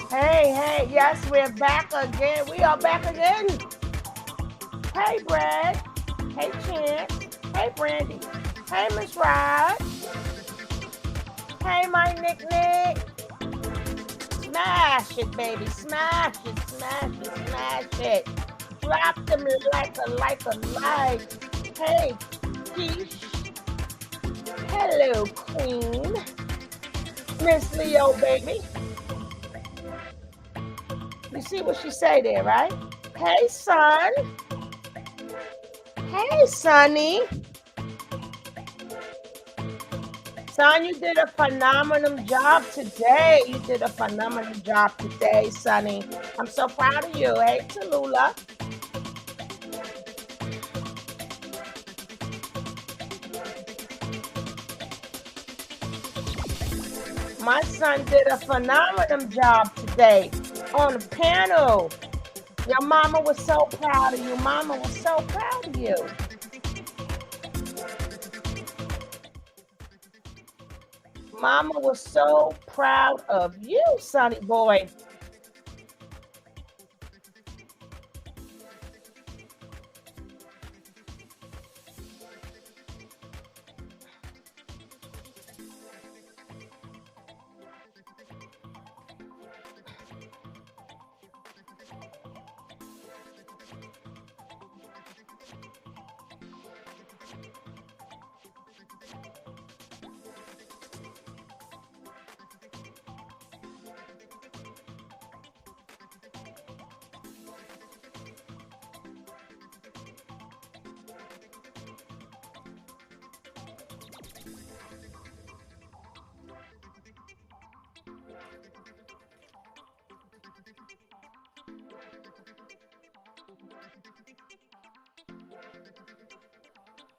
Hey, yes, we're back again. We are back again. Hey, Brad. Hey, Chance. Hey, Brandy. Hey, Miss Rod. Hey, my Nick Nick. Smash it, baby. Smash it, smash it, smash it. Drop them like. Hey, Keish. Hello, Queen. Miss Leo, baby. You see what she say there, right? Hey, son. Hey, Sonny. Son, you did a phenomenal job today. You did a phenomenal job today, Sonny. I'm so proud of you. Hey, Tallulah. My son did a phenomenal job today on the piano. Your mama was so proud of you. Mama was so proud of you. Mama was so proud of you, Sonny boy.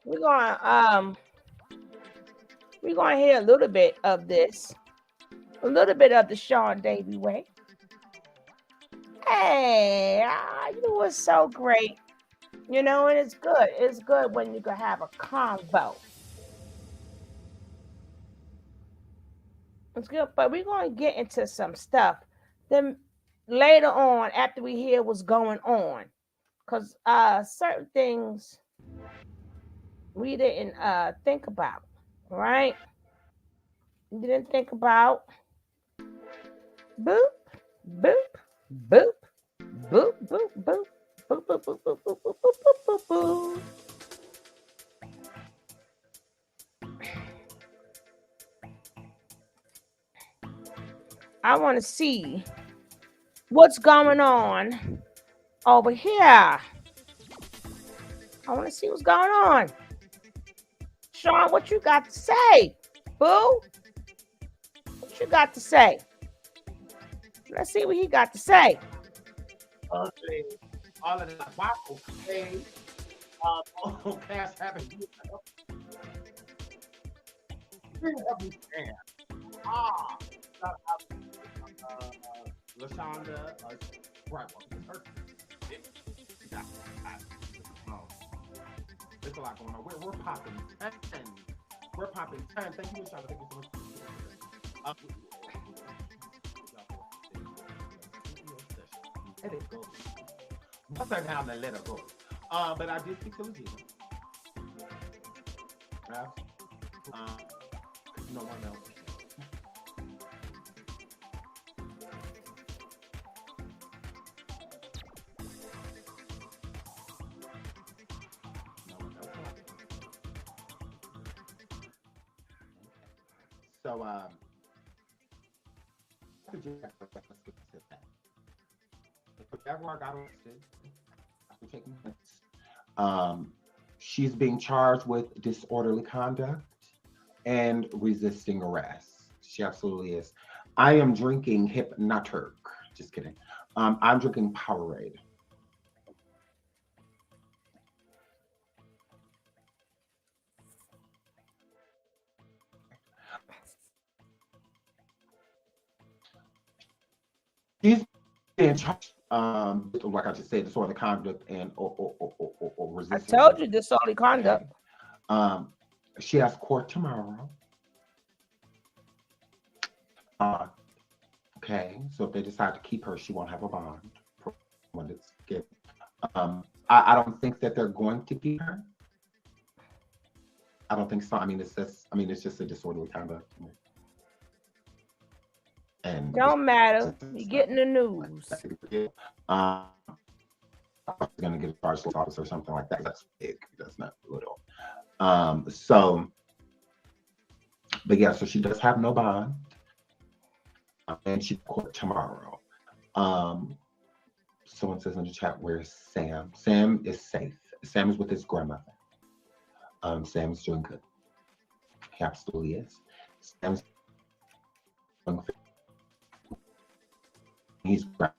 We're gonna we're gonna hear a little bit of this, a little bit of the Sean Davy way. Hey, you was so great, and it's good. It's good when you can have a convo. It's good, but we're gonna get into some stuff. Then later on, after we hear what's going on, because certain things we didn't think about, right? We didn't think about boop, boop, boop, boop, boop, boop, boop, boop, boop, boop, boop, boop, boop, boop, boop. I want to see what's going on over here. I want to see what's going on. Sean, what you got to say? Boo? What you got to say? Let's see what he got to say. Okay. All of that. Wow. Okay. Cash having you understand. Ah. Shout out to LaShonda. Right. Well, yeah. Um, There's a lot going on. We're popping 10. We're popping 10. Thank you, LaShonda. Thank you so much. Uh, Let it go. Bust her down and let her go. But I did speak to Legena. Uh, no one else. No one else. So, Jaguar got arrested after taking hits. She's being charged with disorderly conduct and resisting arrest. She absolutely is. I am drinking Hypnoturk. Just kidding. I'm drinking Powerade. She's being charged, like I just said, disorderly conduct and or I resisting told you arrest. disorderly conduct. Okay. Um, she has court tomorrow. Uh, Okay, so if they decide to keep her, she won't have a bond when it's given. I don't think that they're going to keep her. I don't think so. I mean, it's just a disorderly conduct, and it's Don't matter. just You not getting the like that news. big of a deal. Um, I was going to get a charge to office or something like that. That's big. That's not little. So, but yeah, so she does have no bond, and she's court tomorrow. Um, Someone says in the chat, "Where's Sam?" Sam is safe. Sam is with his grandmother. Sam is doing good. He absolutely is. Sam's doing he's what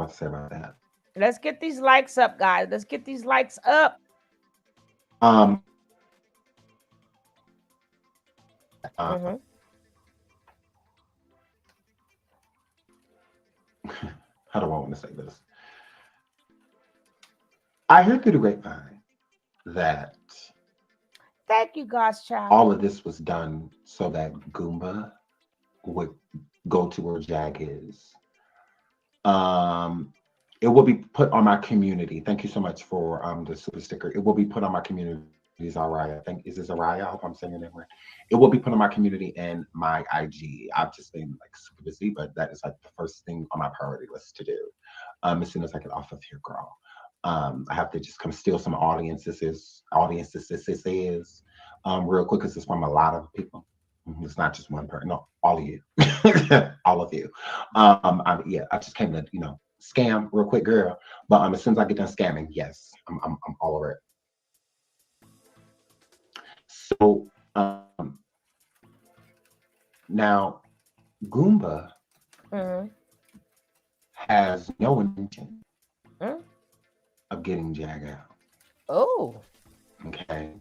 to say about that? Let's get these likes up, guys. Let's get these likes up. Um, Mm-hmm. how do I want to say this? I heard through the grapevine that Thank you, God's all child. of this was done so that Goomba would go to where Jag is. Um, it will be put on my community. Thank you so much for the super sticker. It will be put on my community. Zaraya. I think is this Zaraya? I hope I'm saying your name right. It will be put on my community and my IG. I've just been like super busy, but that is like the first thing on my priority list to do. As soon as I get off of here, girl. I have to just come steal some audiences real quick because it's from a lot of people. It's not just one person. No, all of you, all of you. Yeah, I just came to scam real quick, girl. But as soon as I get done scamming, yes, I'm all over it. So now Goomba Mm-hmm. has no intention Mm-hmm. of getting Jag out. Oh, Okay.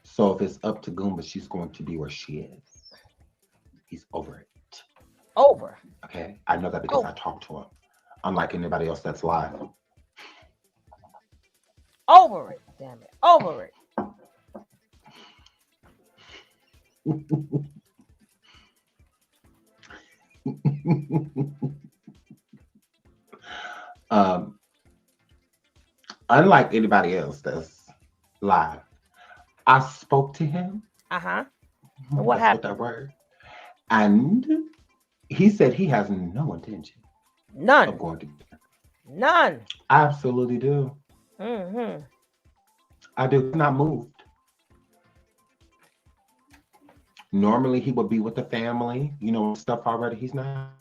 So if it's up to Goomba, she's going to be where she is. He's over it. over. Okay. I know that because Oh, I talked to him. Unlike anybody else that's live. over it. Damn it. Over it. um, Unlike anybody else that's live, I spoke to him. Uh-huh. And what That's what that happened? word. And he said he has no intention of None. going to get her. None. I absolutely do. Mm-hmm. I do. He's not moved. Normally he would be with the family, stuff already. He's not.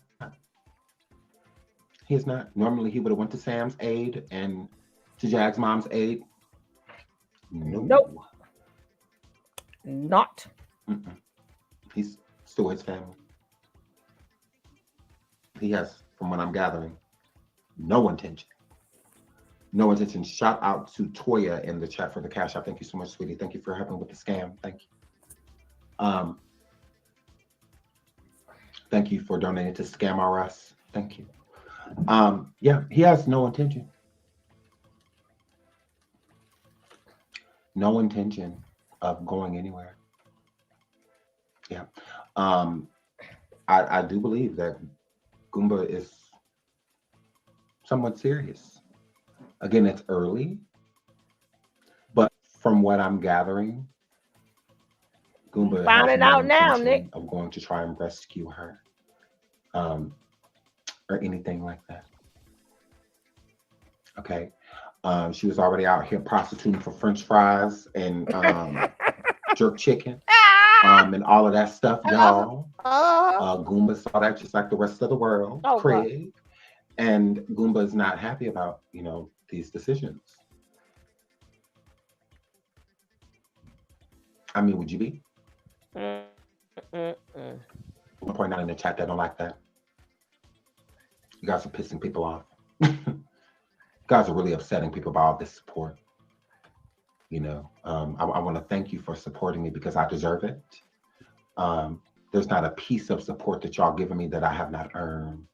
He's not. Normally he would have went to Sam's aid and to Jag's mom's aid. Nope. No. Not. Mm-mm. He's still his family. He has, from what I'm gathering, no intention. No intention. Shout out to Toya in the chat for the cash app. Thank you so much, sweetie. Thank you for helping with the scam. Thank you. Um, Thank you for donating to Scam RS. Thank you. Yeah, he has no intention. No intention of going anywhere. Yeah. Um, I do believe that Goomba is somewhat serious. Again, it's early, but from what I'm gathering, We Goomba has finding no out now, Nick. intention of going to try and rescue her, um, or anything like that. Okay. She was already out here prostituting for French fries and jerk chicken, and all of that stuff, y'all. Goomba saw that just like the rest of the world, Oh God. Craig. And Goomba is not happy about, these decisions. I mean, would you be? Mm-mm. 1.9 in the chat that don't like that. You guys are pissing people off. You guys are really upsetting people by all this support. I want to thank you for supporting me because I deserve it. There's not a piece of support that y'all giving me that I have not earned.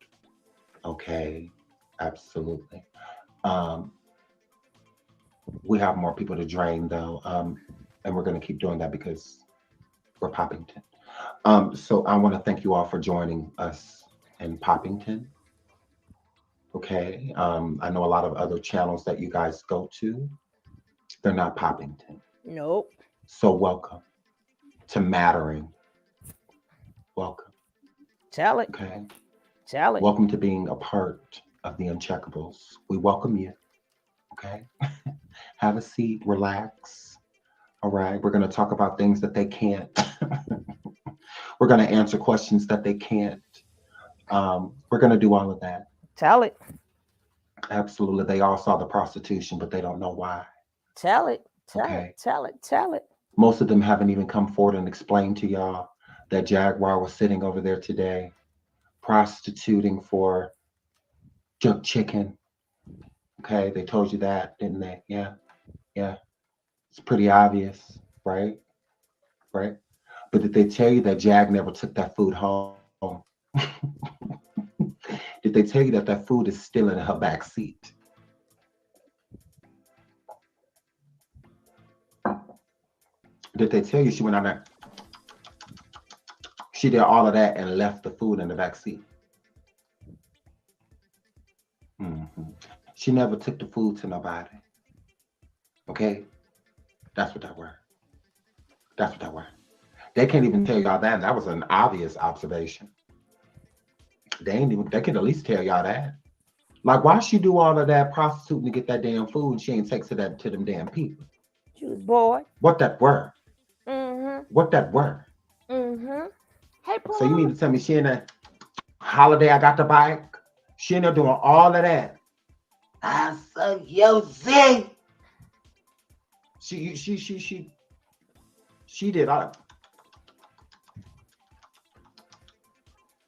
Okay, absolutely. We have more people to drain though, and we're going to keep doing that because we're Poppington. So I want to thank you all for joining us in Poppington. Okay. I know a lot of other channels that you guys go to. They're not Poppington. Nope. So welcome to Mattering. Welcome. Tell it. Okay. Tell it. Welcome to being a part of the Uncheckables. We welcome you. Okay. Have a seat, relax. All right. We're going to talk about things that they can't. We're going to answer questions that they can't. We're going to do all of that. Tell it. Absolutely. They all saw the prostitution, but they don't know why. Tell it. Tell Okay. it. Tell it. Tell it. Most of them haven't even come forward and explained to y'all that Jaguar was sitting over there today prostituting for jerk chicken. Okay, they told you that, didn't they? Yeah, yeah. It's pretty obvious, right? Right? But did they tell you that Jag never took that food home? Did they tell you that that food is still in her back seat? Did they tell you she went out there? She did all of that and left the food in the back seat. She never took the food to nobody. Okay? That's what that were. That's what that were. They can't even tell y'all that. That was an obvious observation. They could at least tell y'all that. Like, why she do all of that prostituting to get that damn food and she ain't takes it to them damn people? She was bored. What that were? What that were? Hey, So you mean to tell me she in that holiday I got the bike? She in there doing all of that. I said, yo, Zing. She did all.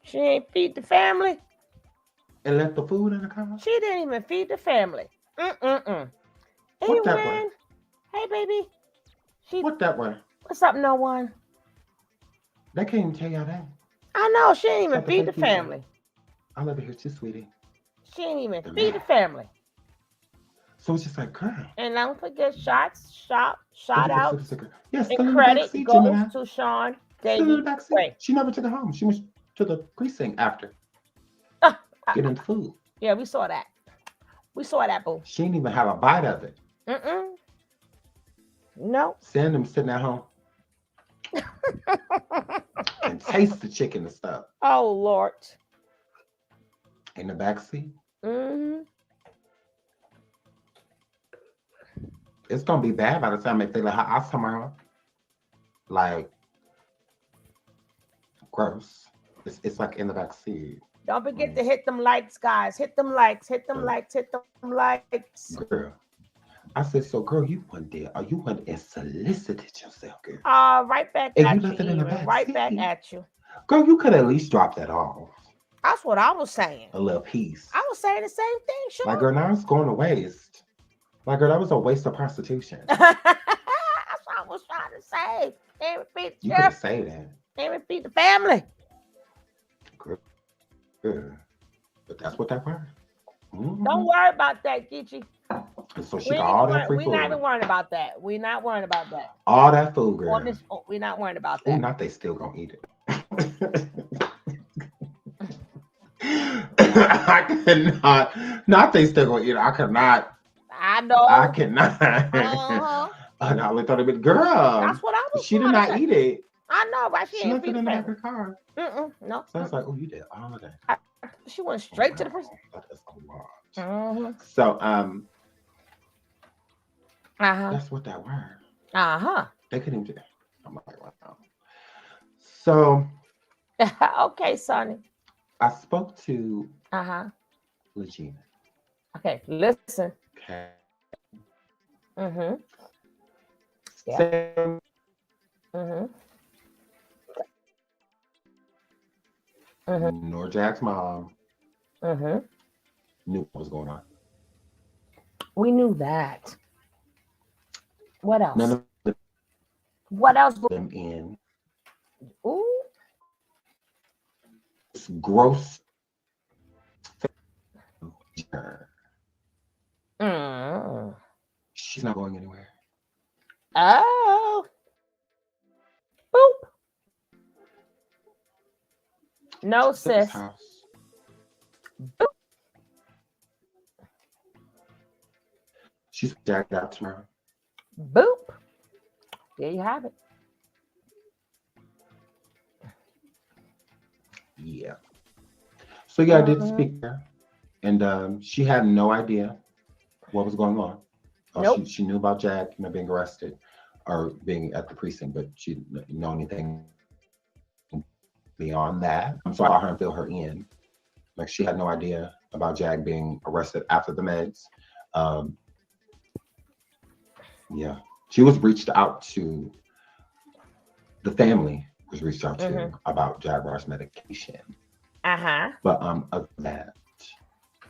She ain't feed the family. And left the food in the car? She didn't even feed the family. What that were? Hey, baby. What that were? What's up, no one? They can't even tell y'all that. I know. She ain't even Stop the feed the fake people. family. I love it here too, sweetie. She ain't even feed the family. So it's just like, girl. And don't forget shout out. Yes, and still in the credit back seat, goes Gemini. to Sean. Still in the back seat. She never took it home. She went to the precinct after. Getting the food. Yeah, we saw that. We saw that, boo. She didn't even have a bite of it. No. Send them sitting at home. And taste the chicken and stuff. Oh, Lord. In the back seat. It's gonna be bad by the time they feel like I somehow like gross. It's like in the back seat. Don't forget to hit them likes, guys. Hit them likes. Hit them likes. Hit them likes. Girl. I said, so girl, you went there. Or you went and solicited yourself, girl. Right back and at you. Left it in the back right seat. Back at you. Girl, you could at least drop that off. That's what I was saying. A little piece. I was saying the same thing, sure. Like, girl, now it's going to waste. Like, girl, that was a waste of prostitution. That's what I was trying to say. You could say that. They feed the family. Girl. But that's what that was. Don't worry about that, Geechee. And so she got all that free food. We're not even worrying about that. We're not worrying about that. All that food, girl. We're not worrying about that. Ooh, not they still gonna eat it. I cannot. Not they still gonna eat it. I cannot. I know. I cannot. And I looked at it, girl. That's what I was. She did not eat it. I know, right? She left it in the back of the car. No. So I was like, oh, you did all of that. She went straight to the person. That is a lot. So that's what that were. They couldn't even do that. I'm like, wow. So okay, Sonny. I spoke to Legena. Okay, listen. Okay. Yeah. Nor Jack's mom knew what was going on. We knew that. What else? None of what else? Them in. Ooh. It's gross. She's not going anywhere. Oh. Boop. No, It's at this sis. house. She's jacked out tomorrow. Boop. There you have it. Yeah. So yeah, I did Mm-hmm. speak there, and she had no idea what was going on. Nope. She knew about Jack, being arrested or being at the precinct, but she didn't know anything beyond that. So I saw her and fill her in. Like she had no idea about Jag being arrested after the meds. Um, yeah, she was reached out to. The family was reached out Mm-hmm. to about Jaguar's medication, Uh-huh. but other than that,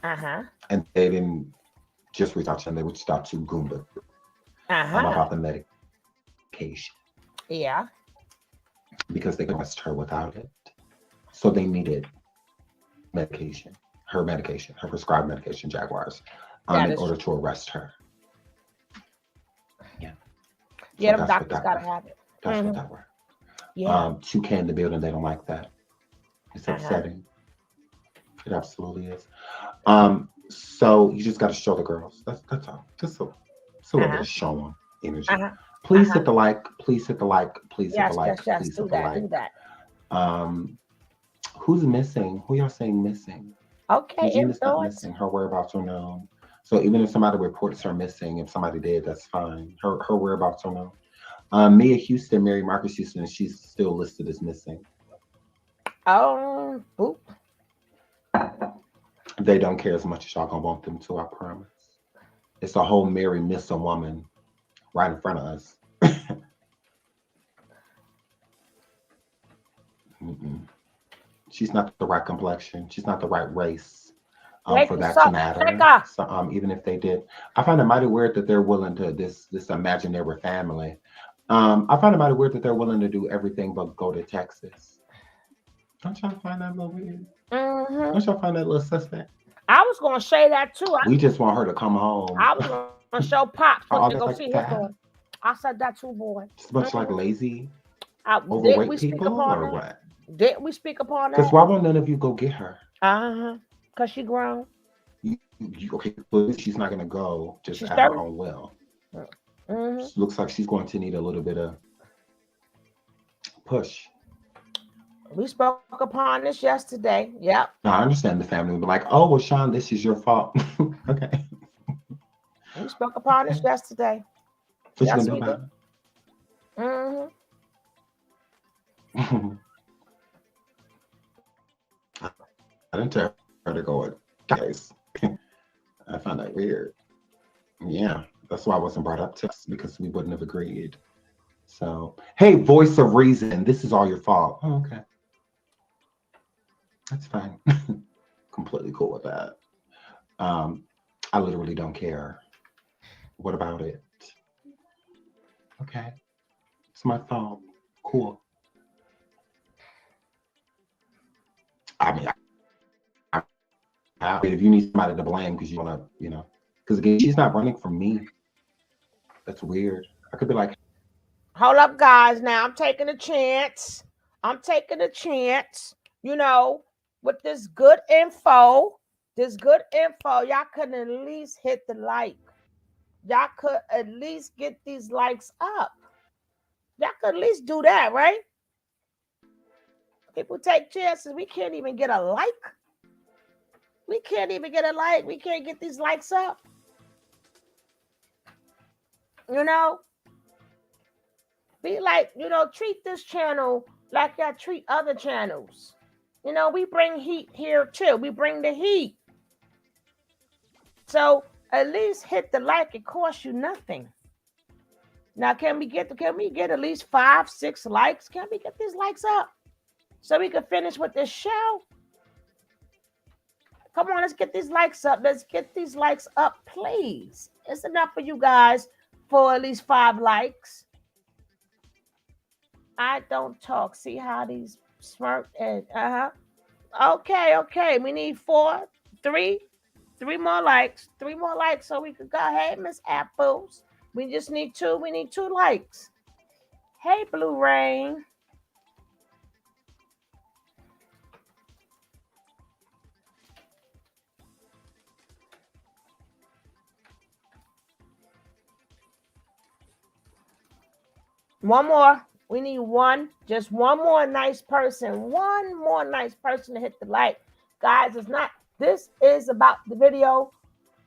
Uh-huh. and they didn't just reach out to him. They reached out to Goomba Uh-huh. about the medication Yeah. because they couldn't arrest her without it. So they needed medication, her prescribed medication, Jaguars, That in is order true. to arrest her. Yeah. So Yeah, them that's what doctors that gotta were. have it. That's what Mm-hmm. that were. Yeah. 2K in the building, they don't like that. It's Uh-huh. upsetting. It absolutely is. So you just got to show the girls. That's all. Just a little bit Uh-huh. of show 'em energy. Uh-huh. Please Uh-huh. hit the like. Please hit the like. Please hit the Yes, like. yes, yes. Please Do hit the that. like. Do that. Um, who's missing? Who y'all saying missing? Okay, Legena is not influence. missing. Her whereabouts are known. So even if somebody reports her missing, if somebody did, that's fine. Her whereabouts are known. Mia Houston, Mary Marcus Houston, she's still listed as missing. Boop. They don't care as much as y'all gonna want them to. I promise. It's a whole Mary miss a woman right in front of us. Mm-mm. She's not the right complexion. She's not the right race Take for the that to salt. Take matter. off. So even if they did, I find it mighty weird that they're willing to this imaginary family. I find it mighty weird that they're willing to do everything but go to Texas. Don't y'all find that a little weird? Mm-hmm. Don't y'all find that a little suspect? I was gonna say that too. We just want her to come home. I was gonna show Pops so he could All go that see like his daughter. that. I said that too, boy. Just a bunch of Mm-hmm. like lazy, Did we overweight speak people, upon or that? what? Did we speak upon Because that? why won't none of you go get her? Uh-huh. Cause she grown. Okay, well, she's not going to go just She's at her 30. own will. Mm-hmm. Looks like she's going to need a little bit of push. We spoke upon this yesterday. Yep. Now, I understand the family would be like, oh, well, Sean, this is your fault. Okay. We spoke upon this Okay. yesterday. What you Yes, going to do we did. about Mm-hmm. it? I didn't tell her to go with guys. I found that weird. Yeah, that's why I wasn't brought up to us because we wouldn't have agreed. So, hey, voice of reason, this is all your fault. Oh, okay. That's fine. Completely cool with that. Um, I literally don't care. What about it? Okay, it's my fault. Cool. I mean, if you need somebody to blame because you want to, because again, she's not running from me. That's weird. I could be like, Hold up, guys. Now I'm taking a chance. I'm taking a chance. You know, with this good info, y'all could at least hit the like. Y'all could at least get these likes up. Y'all could at least do that, right? People take chances. We can't even get a like. We can't even get a like. We can't get these likes up. You know, be like, treat this channel like y'all treat other channels. We bring heat here too. We bring the heat. So at least hit the like. It costs you nothing. Now, can we get at least 5, 6 likes? Can we get these likes up so we can finish with this show? Come on, let's get these likes up. Let's get these likes up, please. It's enough for you guys for at least 5 likes. I don't talk. See how these smirk and Okay. We need 4, 3, 3 more likes. 3 more likes so we could go ahead, Miss Apples. We just need 2. We need 2 likes. Hey, Blue Rain. One more. We need one, just one more nice person. One more nice person to hit the like. Guys, it's not, this is about the video.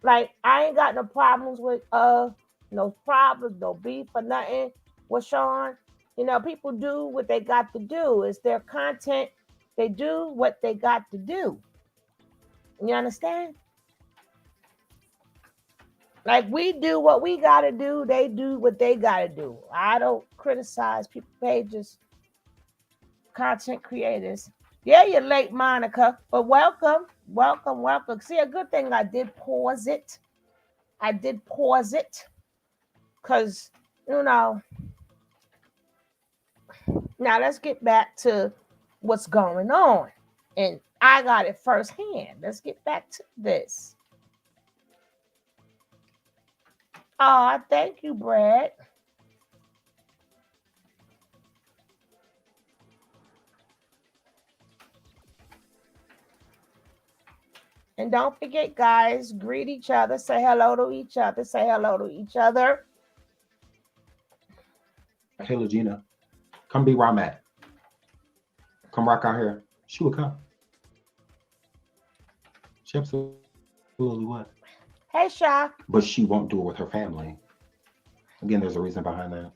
Like, I ain't got no problems with no problems, no beef or nothing with Sean. You know, people do what they got to do. It's their content. They do what they got to do. You understand? Like, we do what we gotta do, they do what they gotta do. I don't criticize people pages, content creators. Yeah, you're late, Monica, but welcome, welcome, welcome. See, a good thing I did pause it. I did pause it because, you know, now let's get back to what's going on. And I got it firsthand. Let's get back to this. Oh, thank you, Brad. And don't forget, guys, greet each other, say hello to each other, say hello to each other. Hey, Legena, come be where I'm at. Come rock out here. She would come. She absolutely would. Hey, Sha. But she won't do it with her family. Again, there's a reason behind that.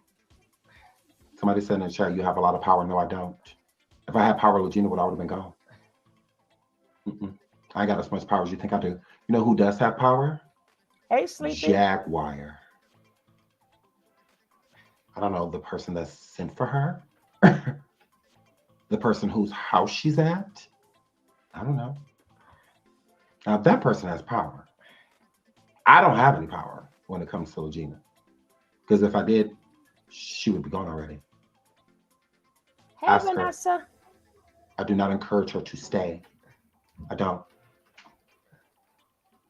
Somebody said in the chat, you have a lot of power. No, I don't. If I had power, Legena would already been gone. I ain't got as much power as you think I do. You know who does have power? Hey, Sleepy. Jaguar. I don't know, the person that's sent for her? The person whose house she's at? I don't know. Now, that person has power. I don't have any power when it comes to Legena. Because if I did, she would be gone already. Hey, Ask Vanessa. her. I do not encourage her to stay. I don't.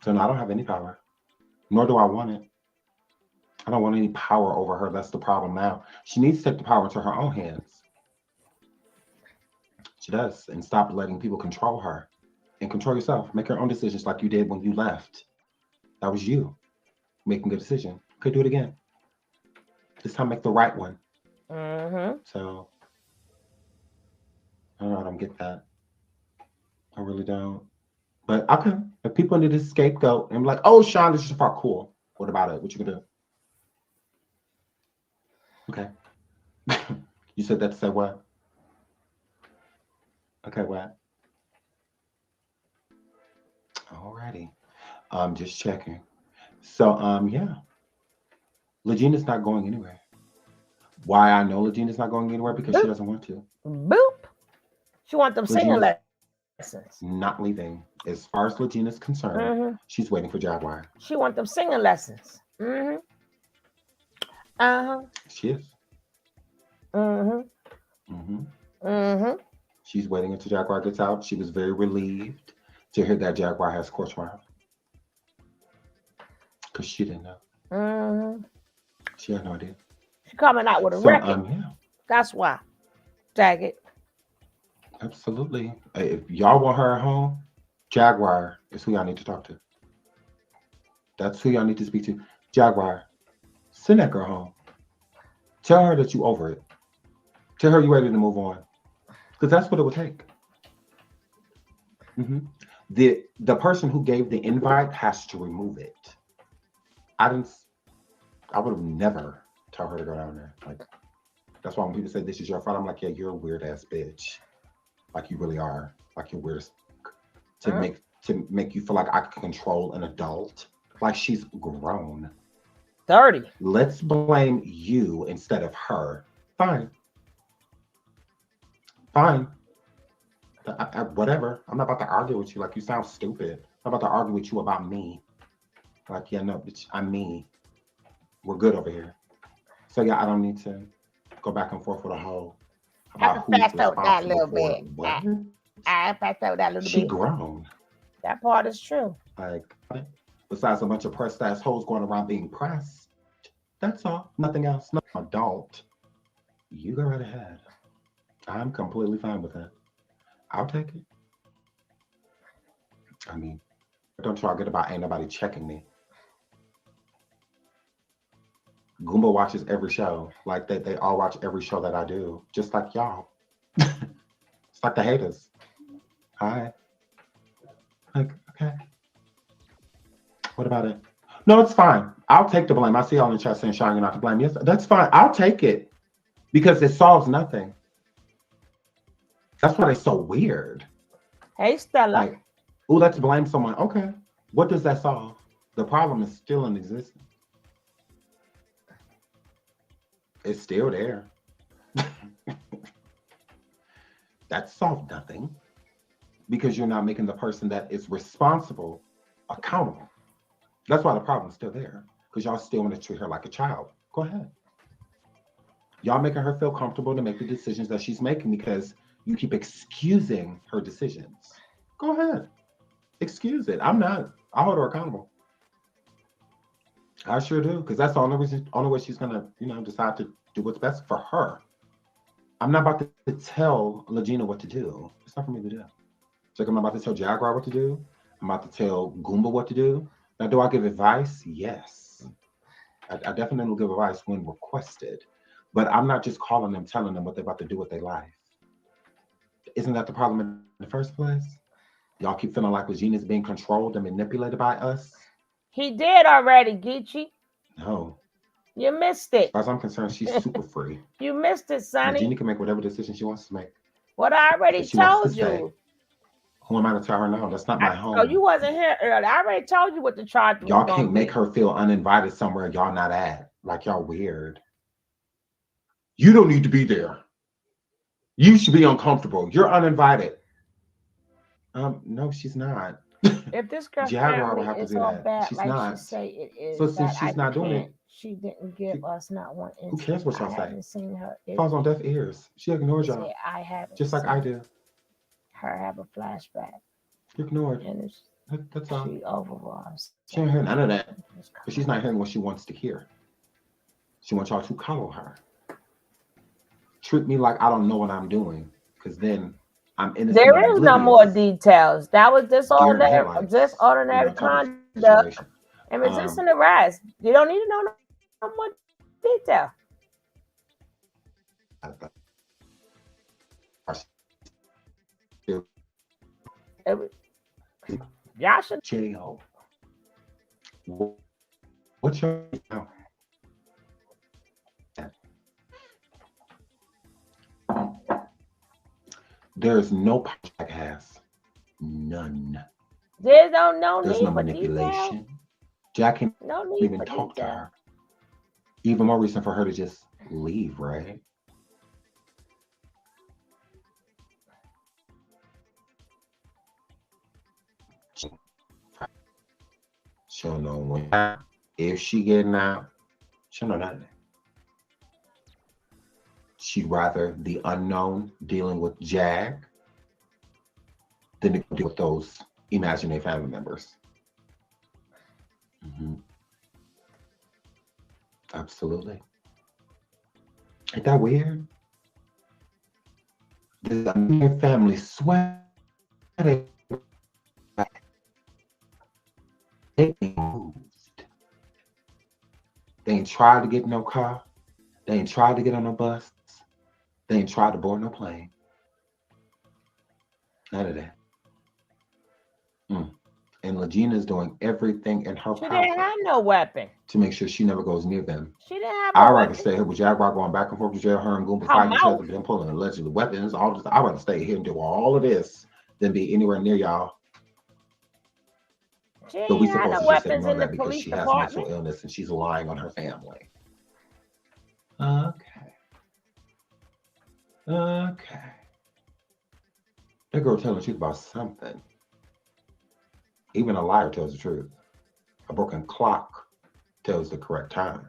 So no, I don't have any power. Nor do I want it. I don't want any power over her. That's the problem now. She needs to take the power into her own hands. She does. And stop letting people control her. And control yourself. Make your own decisions like you did when you left. That was you making a decision. Could do it again. This time make the right one. So I don't get that. I really don't. But okay, if people need a scapegoat and like, oh, Sean, this is part cool. What about it? What you gonna do? Okay. You said that to say what? Okay, what? Alrighty. Just checking. So yeah. Legena's not going anywhere. Why I know Legena's not going anywhere? Because she doesn't want to. Boop. She wants them singing lessons. Not leaving. As far as Legena's concerned, she's waiting for Jaguar. She wants them singing lessons. She is. She's waiting until Jaguar gets out. She was very relieved to hear that Jaguar has court tomorrow. Because she didn't know. She had no idea. She's coming out with a record. Yeah. That's why. Tag it. Absolutely. If y'all want her at home, Jaguar is who y'all need to talk to. That's who y'all need to speak to. Jaguar, send that girl home. Tell her that you over it. Tell her you're ready to move on. Because that's what it would take. The person who gave the invite has to remove it. I would have never tell her to go down there. Like, that's why when people say this is your fault, I'm like, yeah, you're a weird ass bitch. Like you really are. Like you're weird to make you feel like I can control an adult. Like she's grown. 30. Let's blame you instead of her. Fine. Whatever. I'm not about to argue with you. Like you sound stupid. I'm about to argue with you about me. Like, yeah, no, bitch, I'm me. We're good over here. So yeah, I don't need to go back and forth with a whole about who's responsible for it. What? I fast out that little bit. She grown. That part is true. Like, besides a bunch of pressed ass hoes going around being pressed, that's all. Nothing else. No adult. You go right ahead. I'm completely fine with that. I'll take it. I mean, don't talk about ain't nobody checking me. Goomba watches every show. Like they all watch every show that I do, just like y'all. It's like the haters. Hi. Like, okay. What about it? No, it's fine. I'll take the blame. I see y'all in the chat saying, Sean, you're not to blame. Yes, that's fine. I'll take it because it solves nothing. That's why they're so weird. Hey, Stella. Like, oh, let's blame someone. Okay. What does that solve? The problem is still in existence. It's still there. That solved nothing because you're not making the person that is responsible accountable. That's why the problem's still there because y'all still want to treat her like a child. Go ahead. Y'all making her feel comfortable to make the decisions that she's making because you keep excusing her decisions. Go ahead. Excuse it. I'm not. I'll hold her accountable. I sure do, because that's the only way she's gonna, decide to do what's best for her. I'm not about to tell Legena what to do. It's not for me to do. It's like I'm about to tell Jaguar what to do. I'm about to tell Goomba what to do. Now, do I give advice? Yes. I definitely will give advice when requested, but I'm not just calling them, telling them what they're about to do with their life. Isn't that the problem in the first place? Y'all keep feeling like Legena's being controlled and manipulated by us? He did already, Geechee. No. You missed it. As far as I'm concerned, she's super free. You missed it, Sonny. Legena can make whatever decision she wants to make. What I already told you. Say. Who am I to tell her no? That's not my home. Oh, you wasn't here earlier. I already told you what the charge was. Y'all can't make her feel uninvited somewhere y'all not at. Like y'all weird. You don't need to be there. You should be uncomfortable. You're uninvited. No, she's not. If this girl Jaguar will have to do all that. bad, She's like not. she say it is. So since she's not doing it, she didn't give us not one instance. Who cares what y'all say? I haven't seen her. Falls on deaf ears. She ignores y'all. I haven't. Just like I do. Her have a flashback. Ignored. And that's all. She overwhelms. She don't hear none of that. But she's not hearing what she wants to hear. She wants y'all to coddle her. Treat me like I don't know what I'm doing, because then I'm innocent. There is no more details. That was disorderly conduct and resisting arrest. You don't need to know no more detail. Y'all should. Jail. What's your now? There's no power Jack has. None. There's no manipulation. Detail. Jack can't even talk to her. Even more reason for her to just leave, right? She don't know when. If she getting out, she don't know nothing. She'd rather the unknown dealing with Jag than to deal with those imaginary family members. Mm-hmm. Absolutely. Ain't that weird? The family swear they ain't moved. They ain't tried to get no car. They ain't tried to get on no bus. They ain't tried to board no plane. None of that. And Legena's doing everything in her power. She didn't have no weapon. To make sure she never goes near them. She didn't have I'd rather stay here with Jaguar going back and forth to jail, her and Goomba fighting each other, then pulling allegedly weapons, all this. I'd rather stay here and do all of this than be anywhere near y'all. But we supposed to just ignore that because she has mental illness and she's relying on her family. Okay. That girl telling the truth about something. Even a liar tells the truth. A broken clock tells the correct time.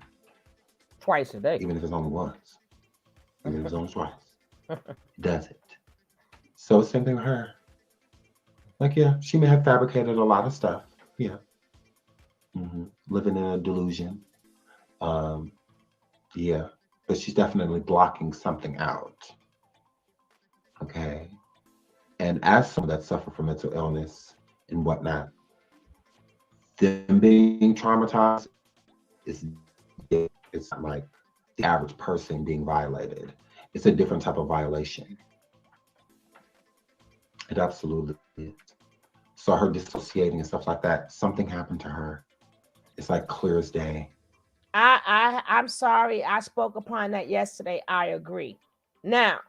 Twice a day. Even if it's only once. Even if it's only twice. It does it. So same thing with her. Like, yeah, she may have fabricated a lot of stuff. Yeah. Living in a delusion. Yeah. But she's definitely blocking something out. Okay. And as someone that suffer from mental illness and whatnot, them being traumatized is It's not like the average person being violated. It's a different type of violation. It absolutely is. So her dissociating and stuff like that, something happened to her. It's like clear as day. I'm sorry. I spoke upon that yesterday. I agree. Now,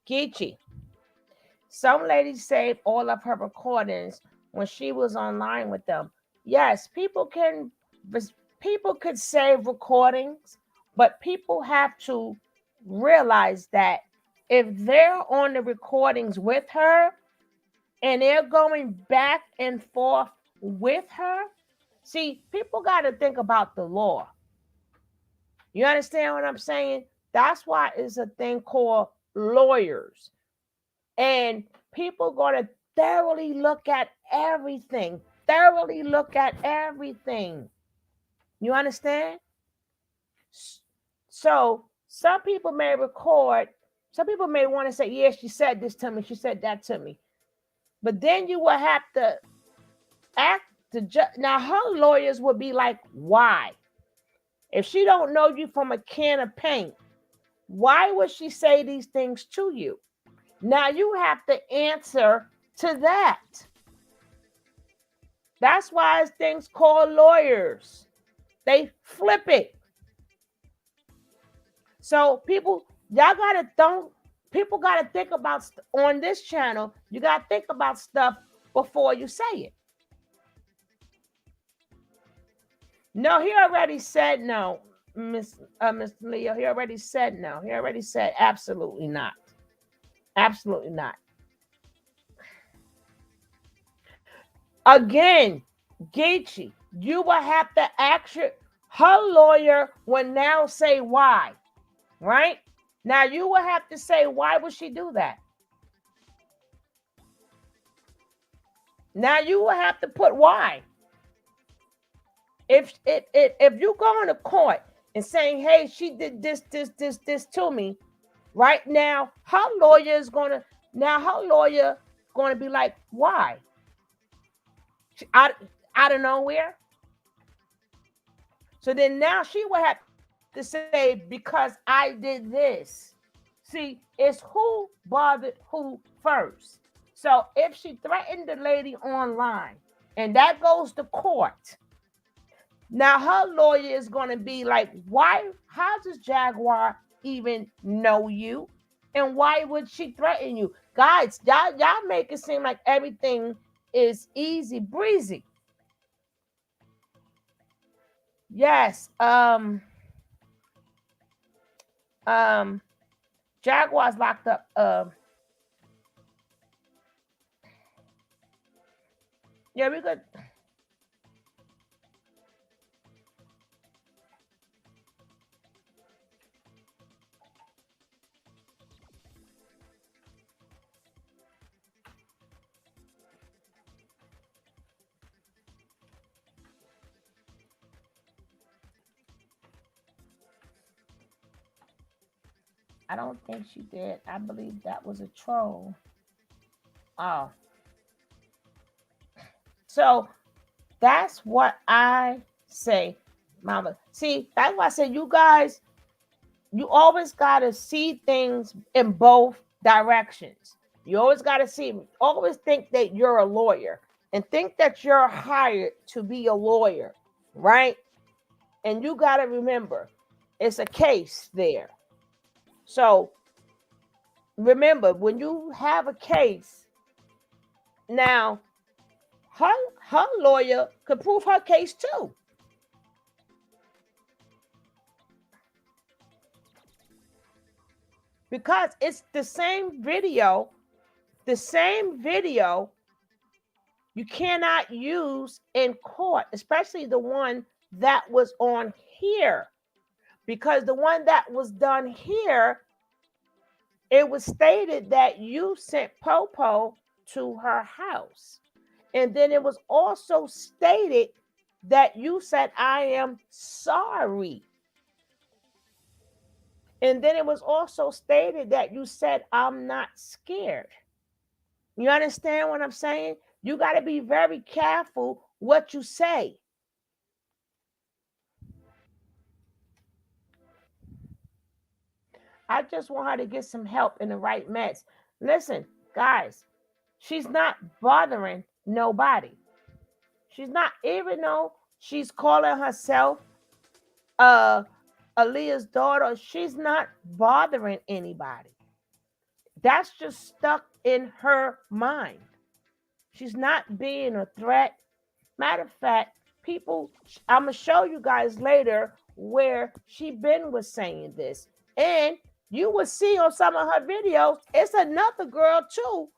Geechee, some ladies saved all of her recordings when she was online with them. Yes, people could save recordings, but people have to realize that if they're on the recordings with her and they're going back and forth with her, see, people got to think about the law. You understand what I'm saying? That's why it's a thing called lawyers. And people going to thoroughly look at everything. Thoroughly look at everything. You understand? So some people may record, some people may want to say, yeah, she said this to me, she said that to me. But then you will have to act to now her lawyers would be like, why? If she don't know you from a can of paint, why would she say these things to you? Now you have to answer to that. That's why it's things called lawyers. They flip it. So y'all gotta don't. People gotta think about on this channel. You gotta think about stuff before you say it. No, he already said no, Miss Leo. He already said no. He already said absolutely not. Absolutely not. Again, Geechee, you will have to her lawyer will now say why, right? Now you will have to say why would she do that? Now you will have to put why. If you go into court and saying, hey, she did this to me, right now, her lawyer is gonna be like, why? Out of nowhere. So then now she will have to say, because I did this. See, it's who bothered who first. So if she threatened the lady online and that goes to court, now her lawyer is going to be like, why? How does Jaguar even know you? And why would she threaten you? Guys, y'all make it seem like everything is easy breezy. Yes. Jaguar's locked up. Yeah, we could. I don't think she did. I believe that was a troll. Oh. So that's what I say, Mama. See, that's why I say you guys, you always got to see things in both directions. You always got to always think that you're a lawyer and think that you're hired to be a lawyer, right? And you got to remember, it's a case there. So remember, when you have a case, now her lawyer could prove her case too. Because it's the same video you cannot use in court, especially the one that was on here. Because the one that was done here, it was stated that you sent Popo to her house. And then it was also stated that you said, I am sorry. And then it was also stated that you said, I'm not scared. You understand what I'm saying? You got to be very careful what you say. I just want her to get some help in the right meds. Listen, guys, she's not bothering nobody. She's not, even though she's calling herself uh Aaliyah's daughter, she's not bothering anybody. That's just stuck in her mind. She's not being a threat. Matter of fact, people, I'm gonna show you guys later where she been was saying this, and you will see on some of her videos, it's another girl too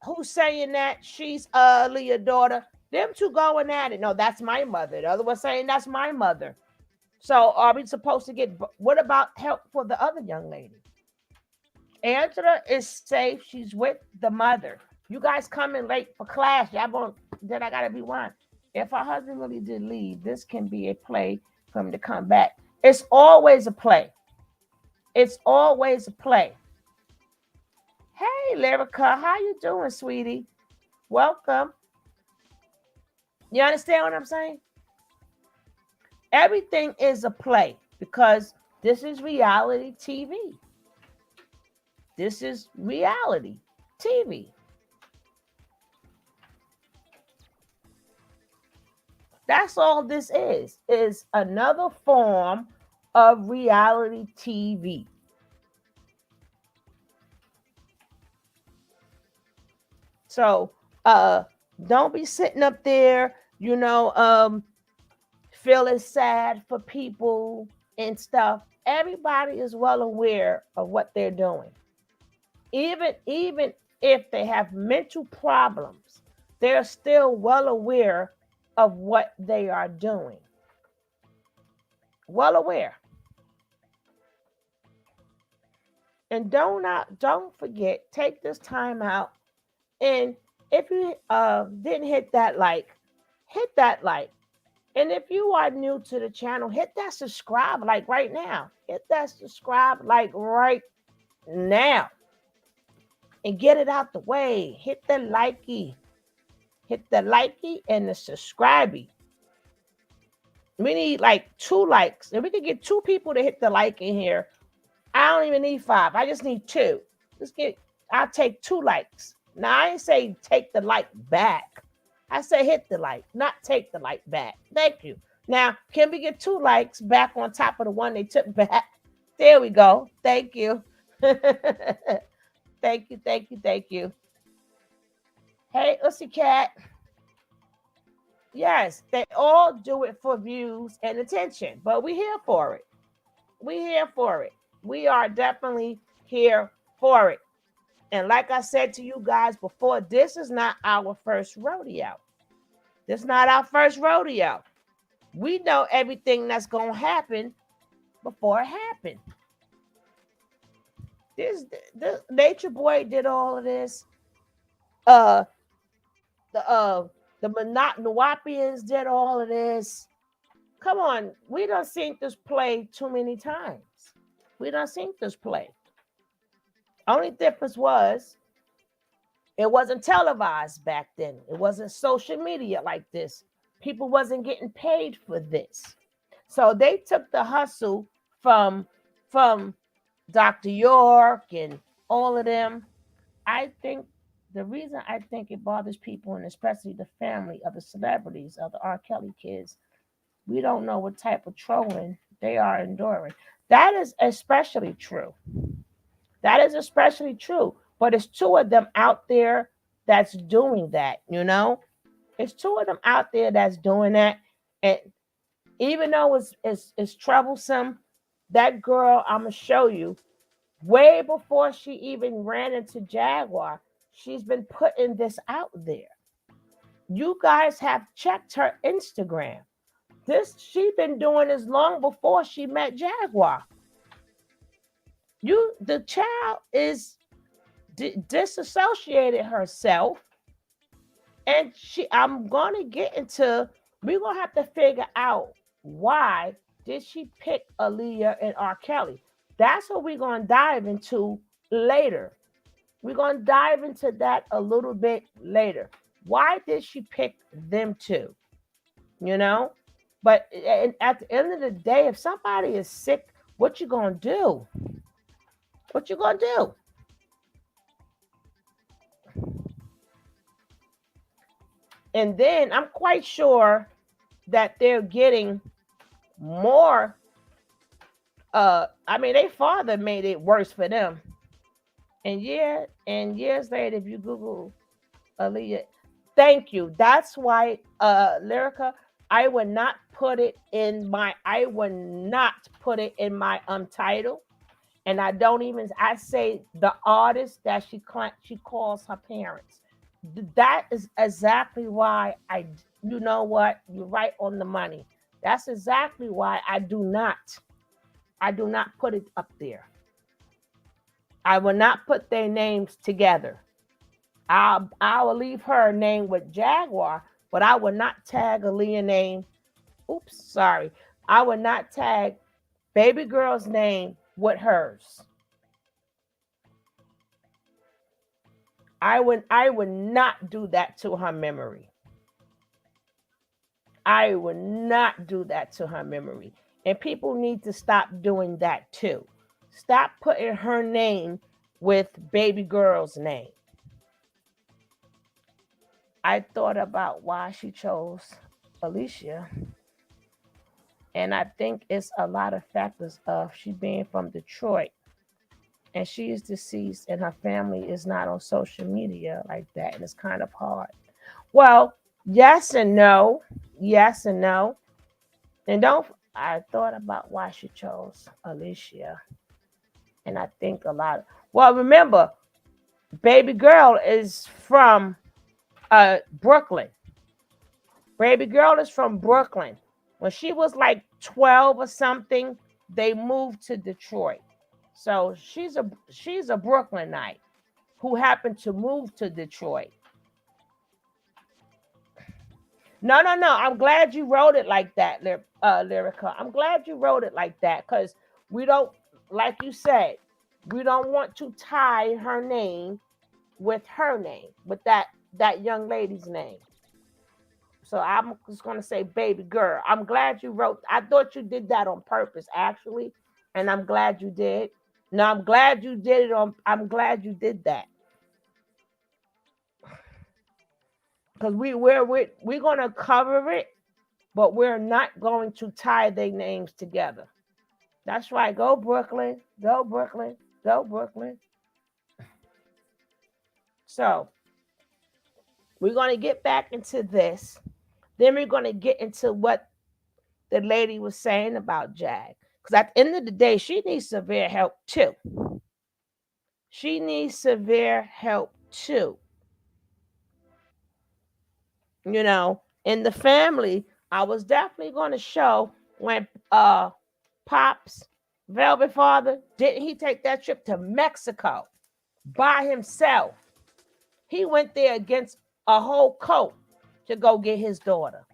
who's saying that she's Leah's daughter. Them two going at it. No, that's my mother. The other one saying that's my mother. So are we supposed to get? What about help for the other young lady? Angela is safe. She's with the mother. You guys coming late for class. Y'all going then I gotta be one. If her husband really did leave, this can be a play for him to come back. It's always a play. It's always a play. Hey, Lyrica, how you doing, sweetie? Welcome. You understand what I'm saying? Everything is a play because this is reality TV. This is reality TV. That's all this is another form of reality TV. So don't be sitting up there, feeling sad for people and stuff. Everybody is well aware of what they're doing. Even if they have mental problems, they're still well aware of what they are doing. Well aware. And don't forget, take this time out. And if you didn't hit that like, hit that like. And if you are new to the channel, hit that subscribe like right now. Hit that subscribe like right now. And get it out the way. Hit the likey. Hit the likey and the subscribey. We need like 2 likes. If we can get 2 people to hit the like in here, I don't even need 5. I just need 2. I'll take 2 likes. Now I ain't say take the like back. I say hit the like, not take the like back. Thank you. Now, can we get 2 likes back on top of the one they took back? There we go. Thank you. Thank you, thank you, thank you. Hey, Ussy Cat. Yes, they all do it for views and attention, but we're here for it. We're here for it. We are definitely here for it. And like I said to you guys before, this is not our first rodeo. This is not our first rodeo. We know everything that's going to happen before it happened. This Nature Boy did all of this. The Monowapians did all of this. Come on, we done seen this play too many times. We done seen this play. Only difference was it wasn't televised back then. It wasn't social media like this. People wasn't getting paid for this. So they took the hustle from Dr. York and all of them. I think the reason I think it bothers people, and especially the family of the celebrities, of the R. Kelly kids, we don't know what type of trolling they are enduring. That is especially true. That is especially true. But it's 2 of them out there that's doing that, It's 2 of them out there that's doing that. And even though it's troublesome, that girl, I'm going to show you, way before she even ran into Jaguar, she's been putting this out there. You guys have checked her Instagram. She's been doing this long before she met Jaguar. The child is disassociated herself, and we're gonna have to figure out why did she pick Aaliyah and R. Kelly. That's what we're gonna dive into later. We're gonna dive into that a little bit later. Why did she pick them 2? But at the end of the day, if somebody is sick, what you gonna do? What you gonna do? And then I'm quite sure that they're getting more. I mean, their father made it worse for them. And years later, if you Google Aaliyah, thank you. That's why, Lyrica, I would not put it in my title. And I don't even, I say the artist that she calls her parents. That is exactly why you know what, you're right on the money. That's exactly why I do not put it up there. I will not put their names together. I will leave her name with Jaguar, but I will not tag Aaliyah name. Oops, sorry. I will not tag baby girl's name with hers. I would not do that to her memory. I would not do that to her memory. And people need to stop doing that too. Stop putting her name with baby girl's name. I thought about why she chose Alicia, and I think it's a lot of factors of she being from Detroit, and she is deceased, and her family is not on social media like that, and it's kind of hard. Well, yes and no, yes and no, and don't. I thought about why she chose Alicia, and I think a lot. Well, remember, baby girl is from Brooklyn. Baby girl is from Brooklyn. When she was like 12 or something, they moved to Detroit. So she's a Brooklynite who happened to move to Detroit. No, no, no. I'm glad you wrote it like that, Lyrica. I'm glad you wrote it like that because we don't, like you said, we don't want to tie her name with her name, with that young lady's name. So I'm just gonna say baby girl. I'm glad you wrote. I thought you did that on purpose, actually, and I'm glad you did. No, I'm glad you did it on. I'm glad you did that because we're gonna cover it, but we're not going to tie their names together. That's right. Go Brooklyn. Go Brooklyn. Go Brooklyn. So we're gonna get back into this. Then we're gonna get into what the lady was saying about Jag. Because at the end of the day, she needs severe help too. She needs severe help too. In the family, I was definitely going to show when Pops, Velvet Father, didn't he take that trip to Mexico by himself? He went there against a whole coat to go get his daughter.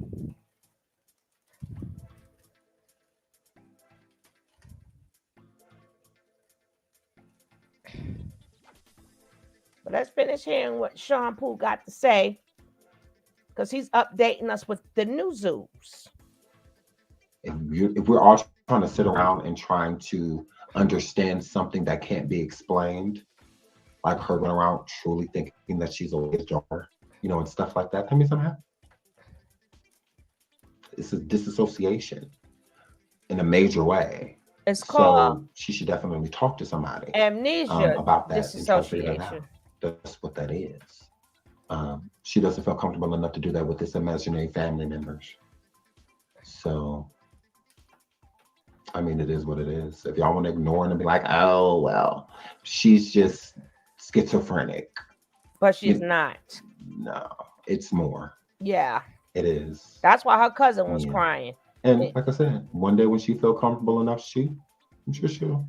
But let's finish hearing what Sean Pooh got to say because he's updating us with the new zoos. If we're all trying to sit around and trying to understand something that can't be explained, like her going around truly thinking that she's a daughter, and stuff like that, that means I'm happy. This is disassociation in a major way. It's called she should definitely talk to somebody amnesia about that and try to figure that disassociation. out. That's what that is. She doesn't feel comfortable enough to do that with this imaginary family members. So, I mean, it is what it is. If y'all want to ignore it and be like, oh, well, she's just schizophrenic. But she's not. No, it's more. Yeah. It is. That's why her cousin was crying. And like I said, one day when she feel comfortable enough, I'm sure she'll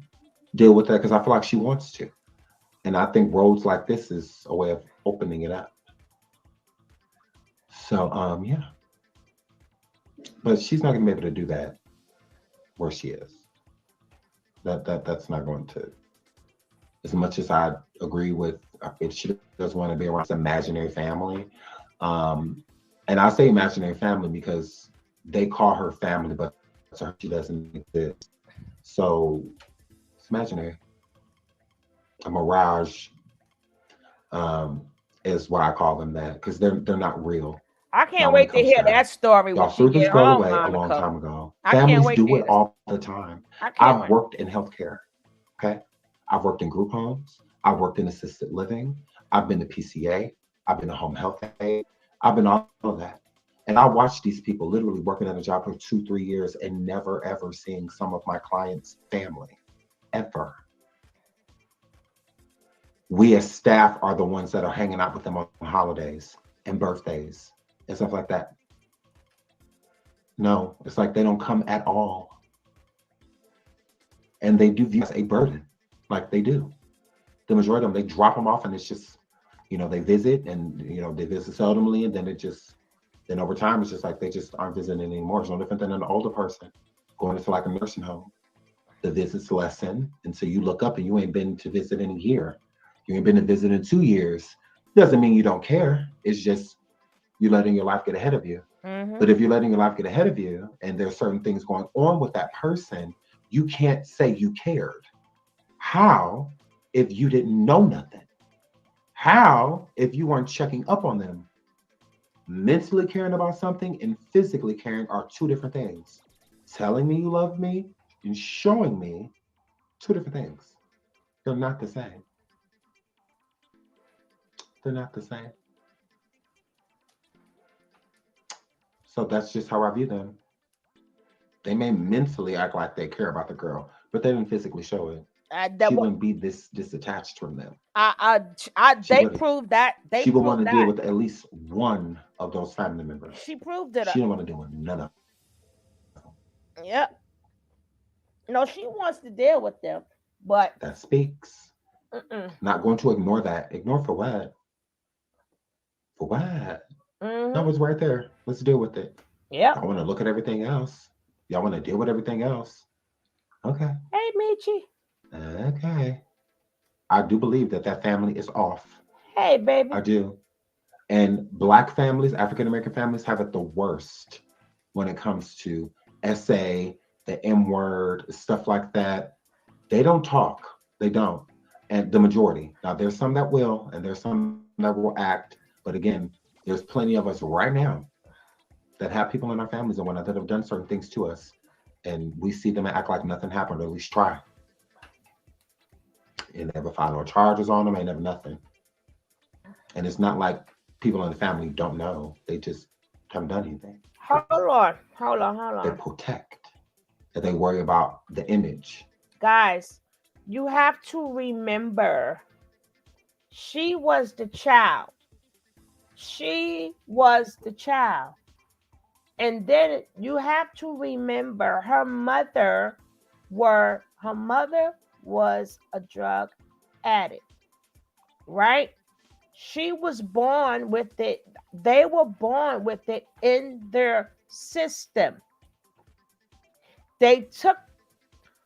deal with that because I feel like she wants to. And I think roads like this is a way of opening it up. So, yeah. But she's not gonna be able to do that where she is. That's not going to. As much as I agree with, if she does want to be around some imaginary family, and I say imaginary family because they call her family, but to her she doesn't exist. So it's imaginary. a mirage, um, is why I call them that, because they're not real. I can't Not when it wait to comes hear down. that story when Y'all she threw this get girl home, away a long Monica. time ago. I can't Families wait to do hear it this. all the time. I can't I've wait. worked in healthcare. Okay. I've worked in group homes. I've worked in assisted living. I've been to PCA. I've been to home health aid. I've been all of that. And I watched these people literally working at a job for 2, 3 years and never ever seeing some of my clients' family ever. We as staff are the ones that are hanging out with them on holidays and birthdays and stuff like that. No, it's like they don't come at all. And they do view us a burden, like they do. The majority of them, they drop them off and it's just, they visit and, they visit seldomly. And then then over time, it's just like they just aren't visiting anymore. It's no different than an older person going into like a nursing home. The visits lessen. And so you look up and you ain't been to visit in a year. You ain't been to visit in 2 years. Doesn't mean you don't care. It's just you're letting your life get ahead of you. Mm-hmm. But if you're letting your life get ahead of you and there's certain things going on with that person, you can't say you cared. How if you didn't know nothing? How if you weren't checking up on them? Mentally caring about something and physically caring are two different things. Telling me you love me and showing me two different things. They're not the same. They're not the same. So that's just how I view them. They may mentally act like they care about the girl, but they didn't physically show it. That She what wouldn't be this disattached from them. they She wouldn't. proved that. They She would want proved to deal that. with at least one of those family members. She proved it. She didn't want to deal with none of them. Yep. No, she wants to deal with them, but That speaks. mm-mm. Not going to ignore that. Ignore for what? For what? No, Mm-hmm. it's right there. Let's deal with it. Yep. Y'all want to look at everything else. Y'all want to deal with everything else. Okay. Hey, Michi. Okay. I do believe that that family is off. Hey, I baby. do. And Black families, African American families, have it the worst when it comes to SA, the M word, stuff like that. They don't talk. They don't. And the majority. Now, there's some that will, and there's some that will act. But again, there's plenty of us right now that have people in our families and whatnot that have done certain things to us. And we see them act like nothing happened, or at least try. And never file no charges on them, ain't never nothing. And it's not like people in the family don't know. They just haven't done anything. Hold on. Hold on. Hold They on. protect. And they worry about the image. Guys, you have to remember she was the child. She was the child. And then you have to remember her mother was a drug addict, right? She was born with it. They were born with it in their system. They took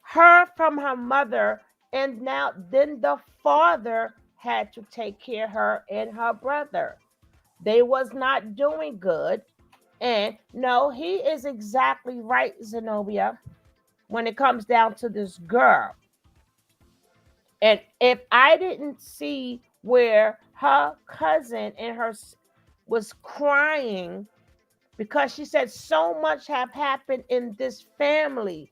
her from her mother, and now then the father had to take care of her and her brother. They was not doing good. And no, he is exactly right, Zenobia, when it comes down to this girl. And if I didn't see where her cousin and her was crying because she said so much have happened in this family.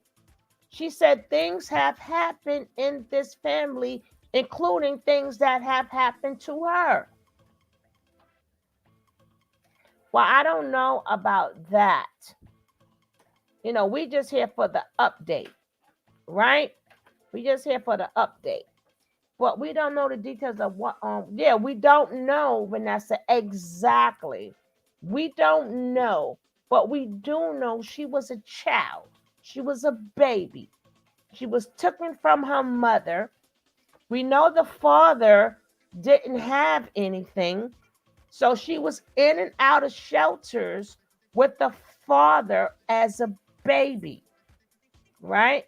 She said things have happened in this family, including things that have happened to her. Well, I don't know about that. We just here for the update, right? We just here for the update. But we don't know the details of what yeah, we don't know, Vanessa, exactly. We don't know, but we do know she was a child. She was a baby. She was taken from her mother. We know the father didn't have anything. So she was in and out of shelters with the father as a baby, right?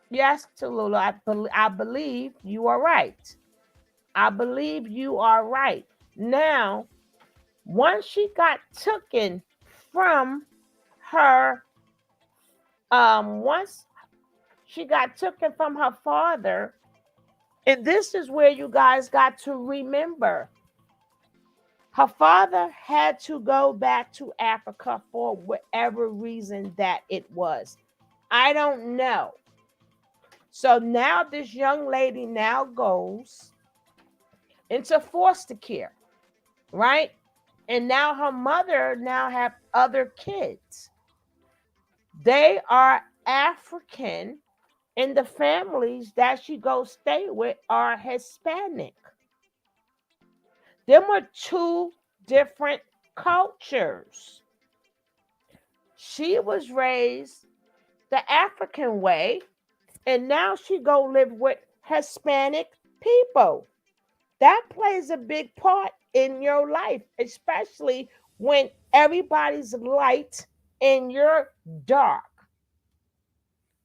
Yes, Tallulah, I believe you are right. I believe you are right. Now, once she got taken from her once she got taken from her father, and this is where you guys got to remember her father had to go back to Africa for whatever reason that it was. I don't know. So now this young lady now goes into foster care, right? And now her mother now have other kids. They are African, and the families that she goes stay with are Hispanic. Them were two different cultures. She was raised the African way, and now she go live with Hispanic people. That plays a big part in your life, especially when everybody's light and you're dark.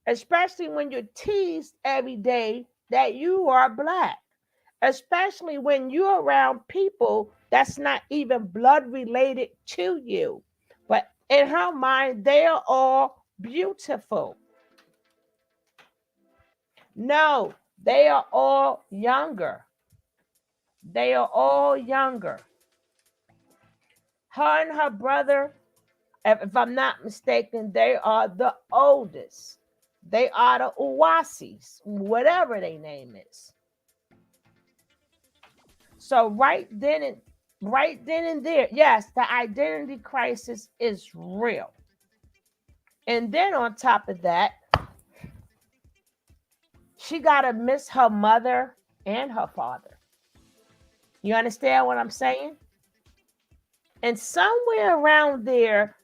Especially when you're teased every day that you are black. Especially when you're around people that's not even blood related to you. But in her mind, they are all beautiful. No, they are all younger. They are all younger. Her and her brother, if I'm not mistaken, they are the oldest. They are the Uwasis, whatever their name is. So right then and there, yes, the identity crisis is real. And then on top of that, she gotta miss her mother and her father. You understand what I'm saying? And somewhere around there,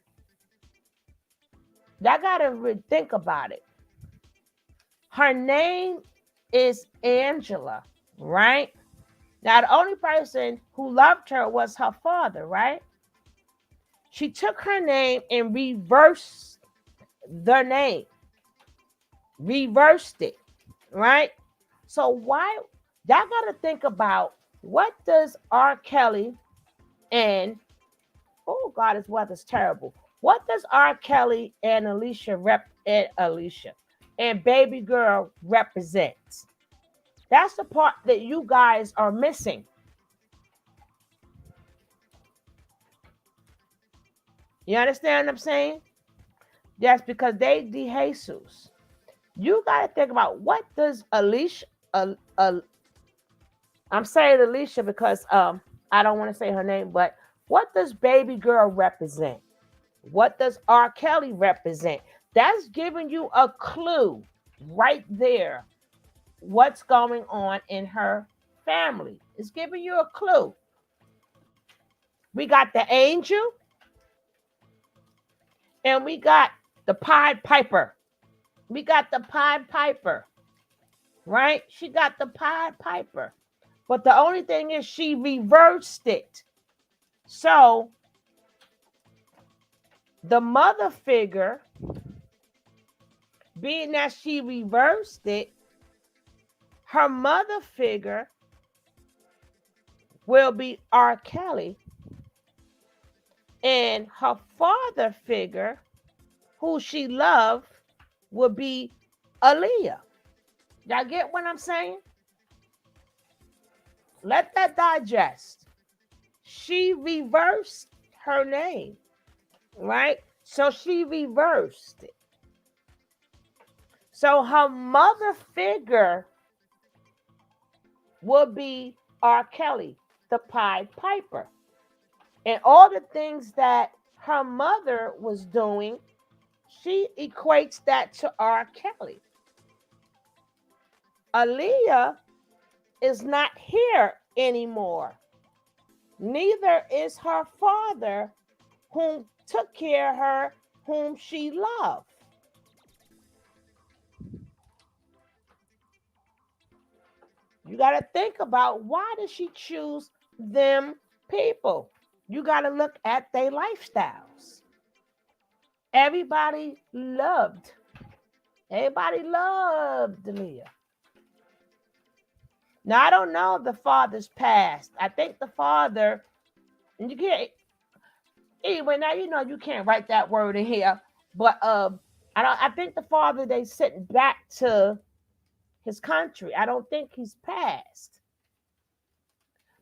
I gotta think about it. Her name is Angela, right? Now, the only person who loved her was her father, right? She took her name and reversed the name, reversed it, right? So why y'all gotta think about what does R. Kelly and oh God, his weather's terrible. What does R. Kelly and Alicia and baby girl represent? That's the part that you guys are missing. You understand what I'm saying? Yes, because they de Jesus. You got to think about what does Alicia. I'm saying Alicia because I don't want to say her name, but what does baby girl represent? What does R. Kelly represent? That's giving you a clue right there. What's going on in her family? It's giving you a clue. We got the angel and we got the Pied Piper. We got the Pied Piper, right? She got the Pied Piper. But the only thing is she reversed it. So the mother figure, being that she reversed it, her mother figure will be R. Kelly. And her father figure, who she loved, will be Aaliyah. Y'all get what I'm saying? Let that digest. She reversed her name, right? So she reversed it. So her mother figure will be R. Kelly, the Pied Piper. And all the things that her mother was doing, she equates that to R. Kelly. Aaliyah is not here anymore. Neither is her father, whom took care of her, whom she loved. You got to think about why did she choose them people? You got to look at their lifestyles. Everybody loved Aaliyah. Now I don't know the father's past. I think the father, and you can't anyway. Now you know you can't write that word in here. But I think the father they sent back to his country. I don't think he's passed.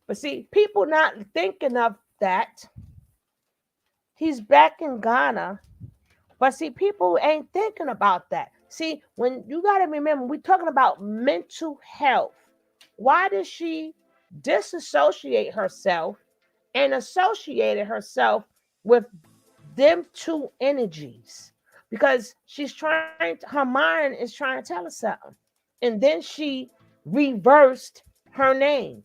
But see, people not thinking of that. He's back in Ghana. But see, people ain't thinking about that. See, when you got to remember, we're talking about mental health. Why does she disassociate herself and associated herself with them two energies? Because she's trying, her mind is trying to tell us something. And then she reversed her name.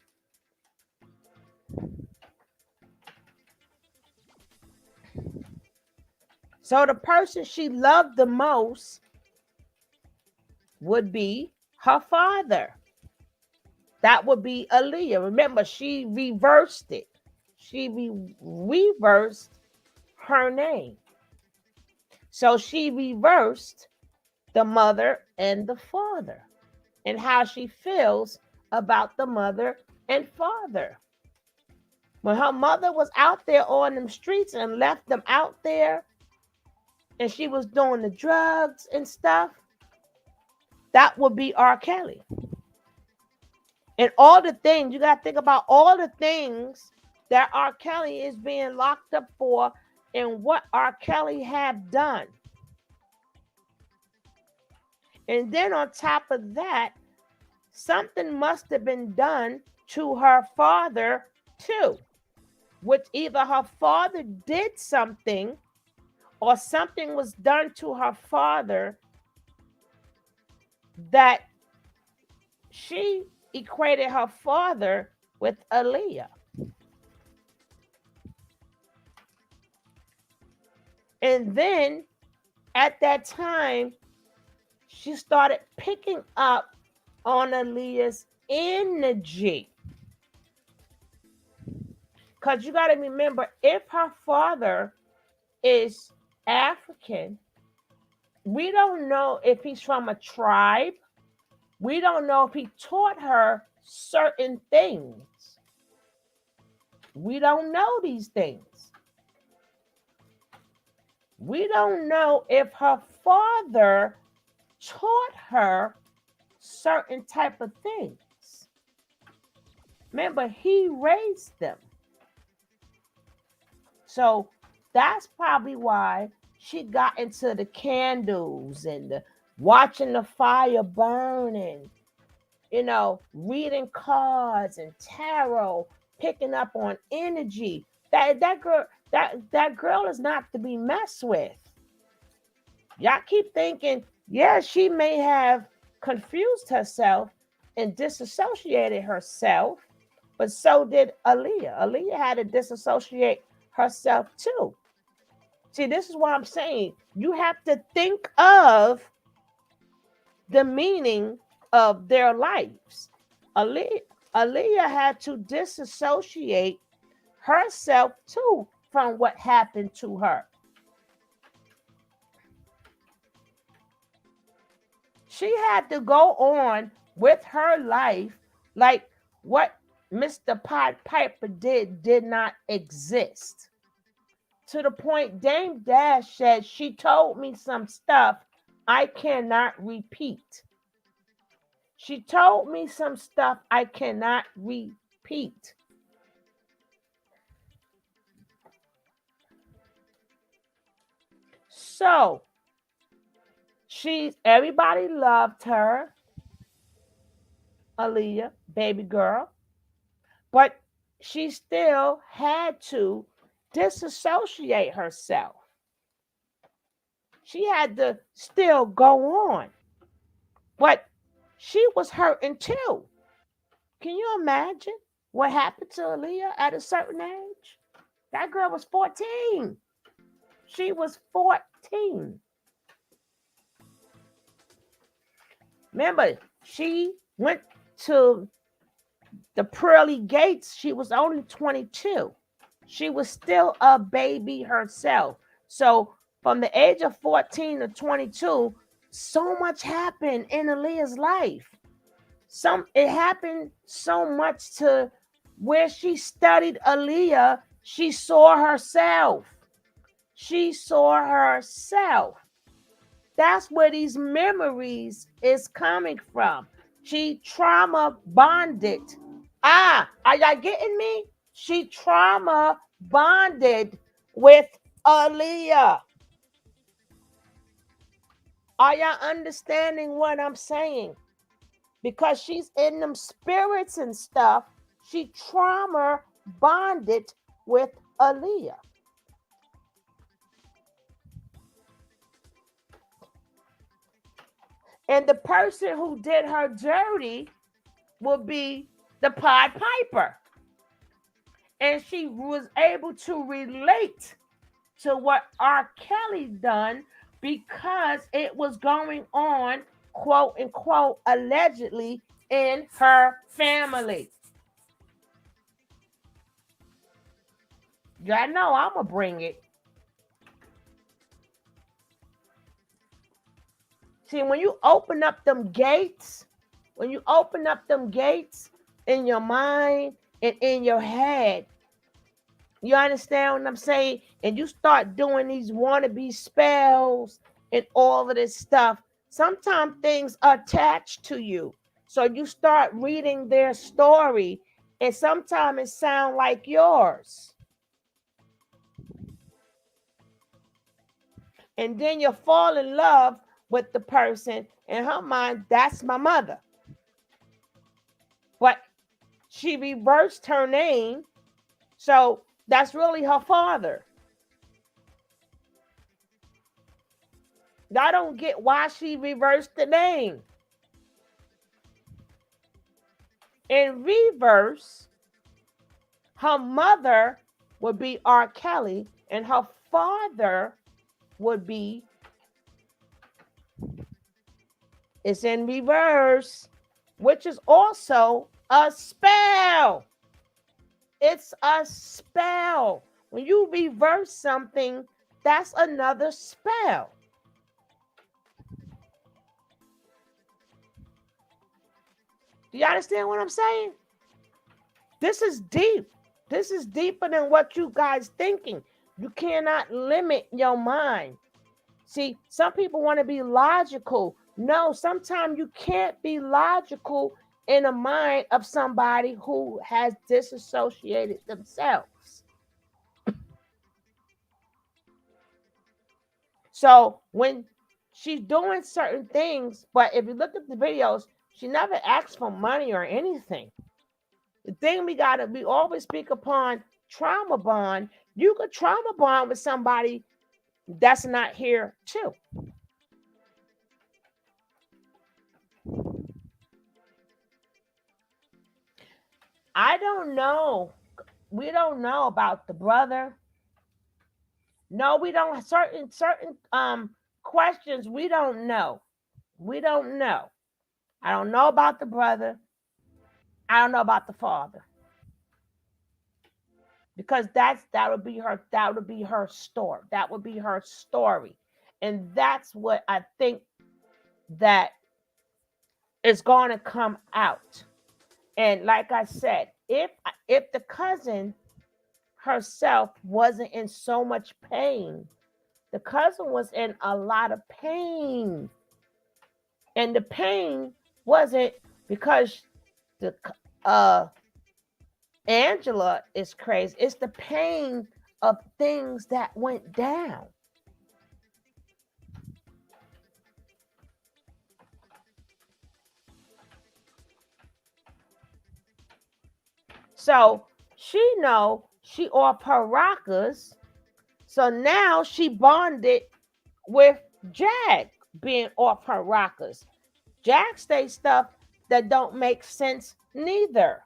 So the person she loved the most would be her father. That would be Aaliyah. Remember, she reversed it. She reversed her name. So she reversed the mother and the father and how she feels about the mother and father. When her mother was out there on them streets and left them out there and she was doing the drugs and stuff, that would be R. Kelly. And all the things, you got to think about all the things that R. Kelly is being locked up for and what R. Kelly have done. And then on top of that, something must have been done to her father too, which either her father did something or something was done to her father that she equated her father with Aaliyah. And then at that time, she started picking up on Aaliyah's energy. Because you got to remember, if her father is African, we don't know if he's from a tribe. We don't know if he taught her certain things. We don't know these things. We don't know if her father taught her certain type of things. Remember, he raised them. So that's probably why she got into the candles and watching the fire burning, reading cards and tarot, picking up on energy. That girl is not to be messed with. Y'all keep thinking, yeah, she may have confused herself and disassociated herself, but so did Aaliyah. Aaliyah had to disassociate herself too. See, this is what I'm saying. You have to think of the meaning of their lives. Aaliyah had to disassociate herself too from what happened to her. She had to go on with her life like what Mr. Piper did not exist. To the point Dame Dash said she told me some stuff I cannot repeat. She told me some stuff I cannot repeat. So everybody loved her, Aaliyah, baby girl, but she still had to disassociate herself. She had to still go on, but she was hurting too. Can you imagine what happened to Aaliyah at a certain age? That girl was 14. She was 14. Remember, she went to the pearly gates. She was only 22. She was still a baby herself. So from the age of 14 to 22, so much happened in Aaliyah's life. It happened so much to where she studied Aaliyah, she saw herself. She saw herself. That's where these memories is coming from. She trauma bonded. Are y'all getting me? She trauma bonded with Aaliyah. Are y'all understanding what I'm saying? Because she's in them spirits and stuff. She trauma bonded with Aaliyah. And the person who did her dirty will be the Pied Piper. And she was able to relate to what R. Kelly done because it was going on, quote unquote, allegedly in her family. Y'all know I'm gonna bring it. See, when you open up them gates, when you open up them gates in your mind and in your head, you understand what I'm saying? And you start doing these wannabe spells and all of this stuff. Sometimes things attach to you. So you start reading their story, and sometimes it sounds like yours. And then you fall in love with the person. In her mind, that's my mother. But she reversed her name. So that's really her father. I don't get why she reversed the name. In reverse, her mother would be R. Kelly, and her father would be, it's in reverse, which is also a spell. It's a spell. When you reverse something, that's another spell. Do you understand what I'm saying? This is deep. This is deeper than what you guys thinking. You cannot limit your mind. See, some people want to be logical. No, sometimes you can't be logical in the mind of somebody who has disassociated themselves. So when she's doing certain things, but if you look at the videos, she never asks for money or anything. The thing we always speak upon trauma bond. You could trauma bond with somebody that's not here too. I don't know. We don't know about the brother. No, we don't. Certain questions we don't know. We don't know. I don't know about the brother. I don't know about the father. Because that would be her story. That would be her story. And that's what I think that is going to come out. And like I said, if the cousin herself wasn't in so much pain, the cousin was in a lot of pain. And the pain wasn't because the Angela is crazy. It's the pain of things that went down. So she off her rockers. So now she bonded with Jag being off her rockers. Jag stays stuff that don't make sense neither.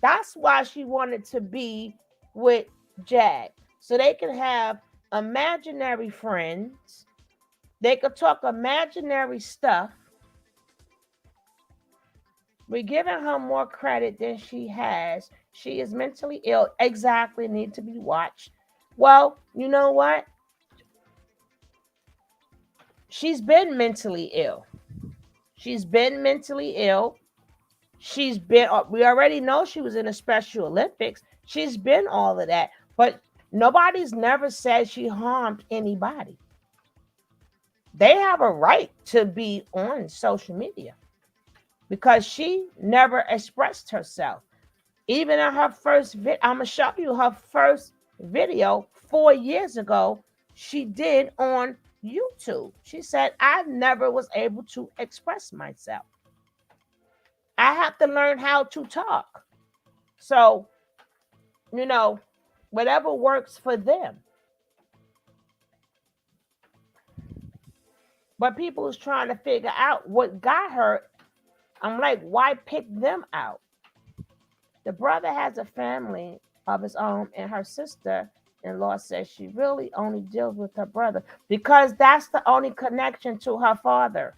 That's why she wanted to be with Jag. So they can have imaginary friends. They could talk imaginary stuff. We're giving her more credit than she has. She is mentally ill. Exactly, need to be watched. Well, you know what? She's been mentally ill. She's been mentally ill. We already know she was in the Special Olympics. She's been all of that. But Nobody's never said she harmed anybody. They have a right to be on social media because she never expressed herself. Even in her first video, I'm gonna show you her first video 4 years ago. She did on YouTube. She said, "I never was able to express myself. I have to learn how to talk." So, you know, whatever works for them. But people is trying to figure out what got her. I'm like, why pick them out? The brother has a family of his own, and her sister in law says she really only deals with her brother because that's the only connection to her father.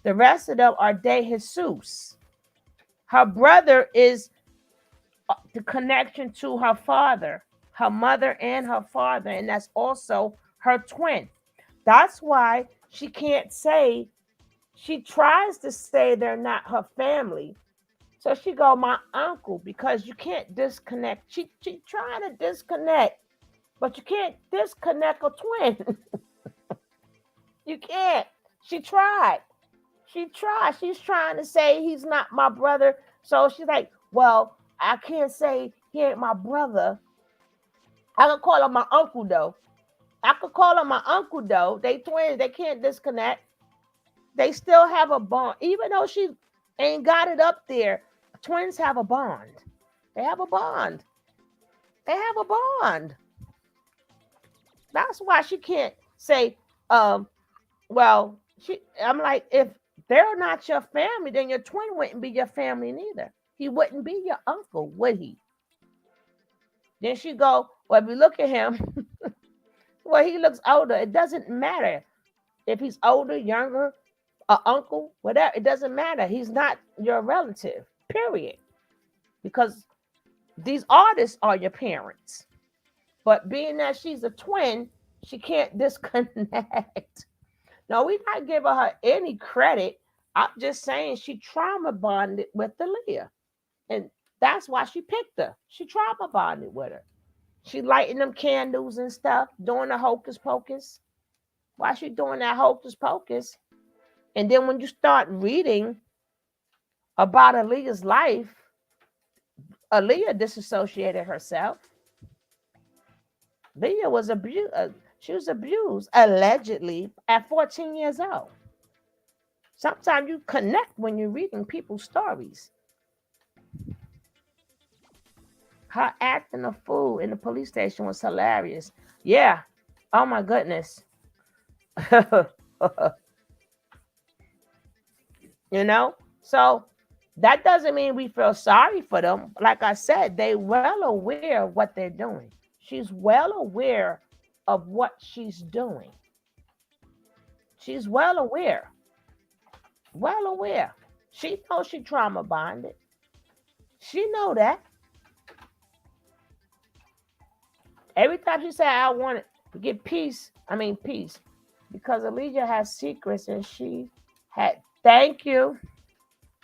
The rest of them are De Jesus. Her brother is the connection to her father, her mother, and her father, and that's also her twin. That's why she can't say, she tries to say they're not her family. So she go, my uncle, because you can't disconnect. She trying to disconnect, but you can't disconnect a twin. You can't. She tried. She tried. She's trying to say he's not my brother. So she's like, well, I can't say he ain't my brother. I could call him my uncle though. I could call him my uncle though. They twins. They can't disconnect. They still have a bond, even though she ain't got it up there. Twins have a bond. They have a bond. They have a bond. That's why she can't say, well, I'm like, if they're not your family, then your twin wouldn't be your family neither. He wouldn't be your uncle, would he? Then she go, well, if you look at him, well, he looks older. It doesn't matter if he's older, younger, a uncle, whatever. It doesn't matter. He's not your relative, period. Because these artists are your parents. But being that she's a twin, she can't disconnect. No, we're not giving her any credit. I'm just saying she trauma bonded with the Leah. And that's why she picked her. She trauma bonded with her. She lighting them candles and stuff, doing the hocus pocus. Why she doing that hocus pocus? And then when you start reading about Aaliyah's life, Aaliyah disassociated herself. Leah was abused. She was abused allegedly at 14 years old. Sometimes you connect when you're reading people's stories. Her acting a fool in the police station was hilarious. Yeah. Oh my goodness. You know? So that doesn't mean we feel sorry for them. Like I said, they're well aware of what they're doing. She's well aware of what she's doing. She's well aware. Well aware. She knows she trauma bonded. She know that. Every time she said, I want to get peace, I mean peace. Because Aaliyah has secrets and she had, thank you.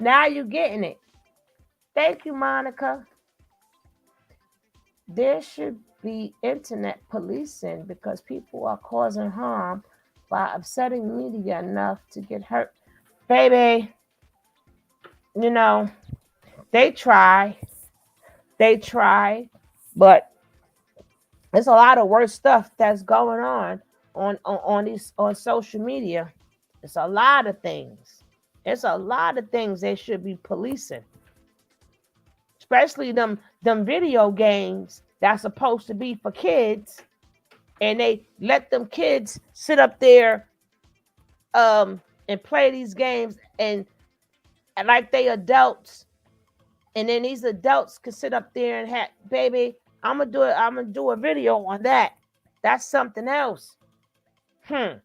Now you're getting it. Thank you, Monica. There should be internet policing because people are causing harm by upsetting media enough to get hurt. Baby, you know, they try. They try. But there's a lot of worse stuff that's going on these on social media. It's a lot of things. It's a lot of things they should be policing. Especially them video games that's supposed to be for kids, and they let them kids sit up there and play these games and like they adults, and then these adults can sit up there and have, baby, I'm gonna do a video on that. That's something else. And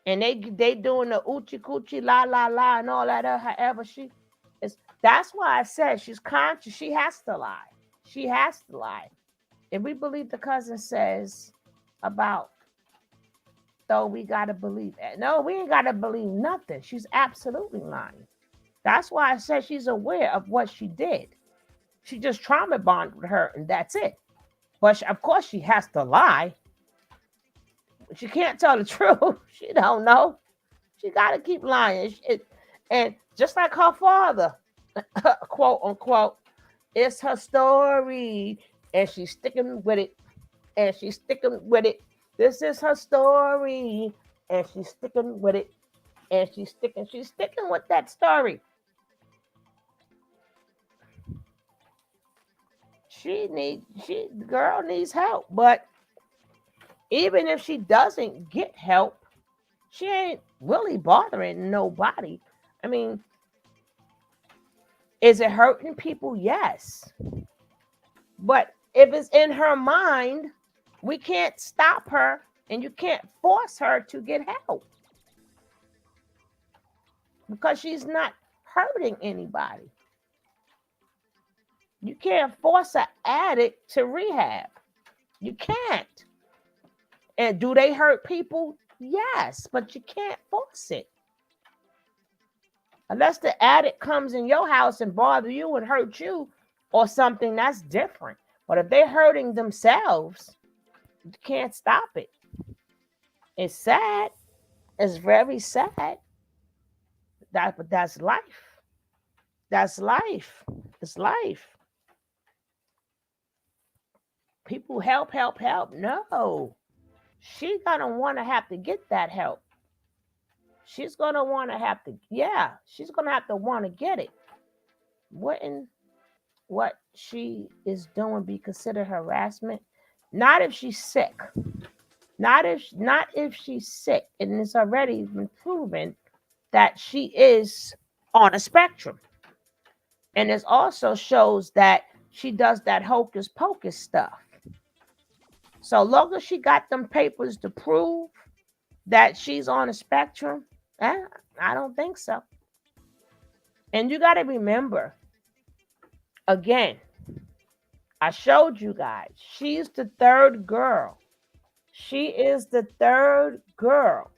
they doing the oochie coochie la la la and all that. However, she is. That's why I said she's conscious. She has to lie. She has to lie. If we believe the cousin says about, though, we gotta believe it. No, we ain't gotta believe nothing. She's absolutely lying. That's why I said she's aware of what she did. She just trauma bonded with her, and that's it. But of course, she has to lie. She can't tell the truth. She don't know. She got to keep lying. And just like her father, quote unquote, it's her story, and she's sticking with it. And she's sticking with it. This is her story, and she's sticking with it. And she's sticking with that story. The girl needs help. But even if she doesn't get help, she ain't really bothering nobody. I mean, is it hurting people? Yes. But if it's in her mind, we can't stop her, and you can't force her to get help because she's not hurting anybody. You can't force an addict to rehab. You can't. And do they hurt people? Yes, but you can't force it. Unless the addict comes in your house and bother you and hurt you or something, that's different. But if they're hurting themselves, you can't stop it. It's sad. It's very sad. But that's life. That's life. It's life. People help. No. She's gonna want to have to get that help. She's gonna want to have to, yeah, she's gonna have to want to get it. Wouldn't what she is doing be considered harassment? Not if she's sick. Not if she's sick, and it's already been proven that she is on a spectrum. And it also shows that she does that hocus pocus stuff. So long as she got them papers to prove that she's on a spectrum, I don't think so. And you got to remember, again, I showed you guys, she's the third girl. She is the third girl.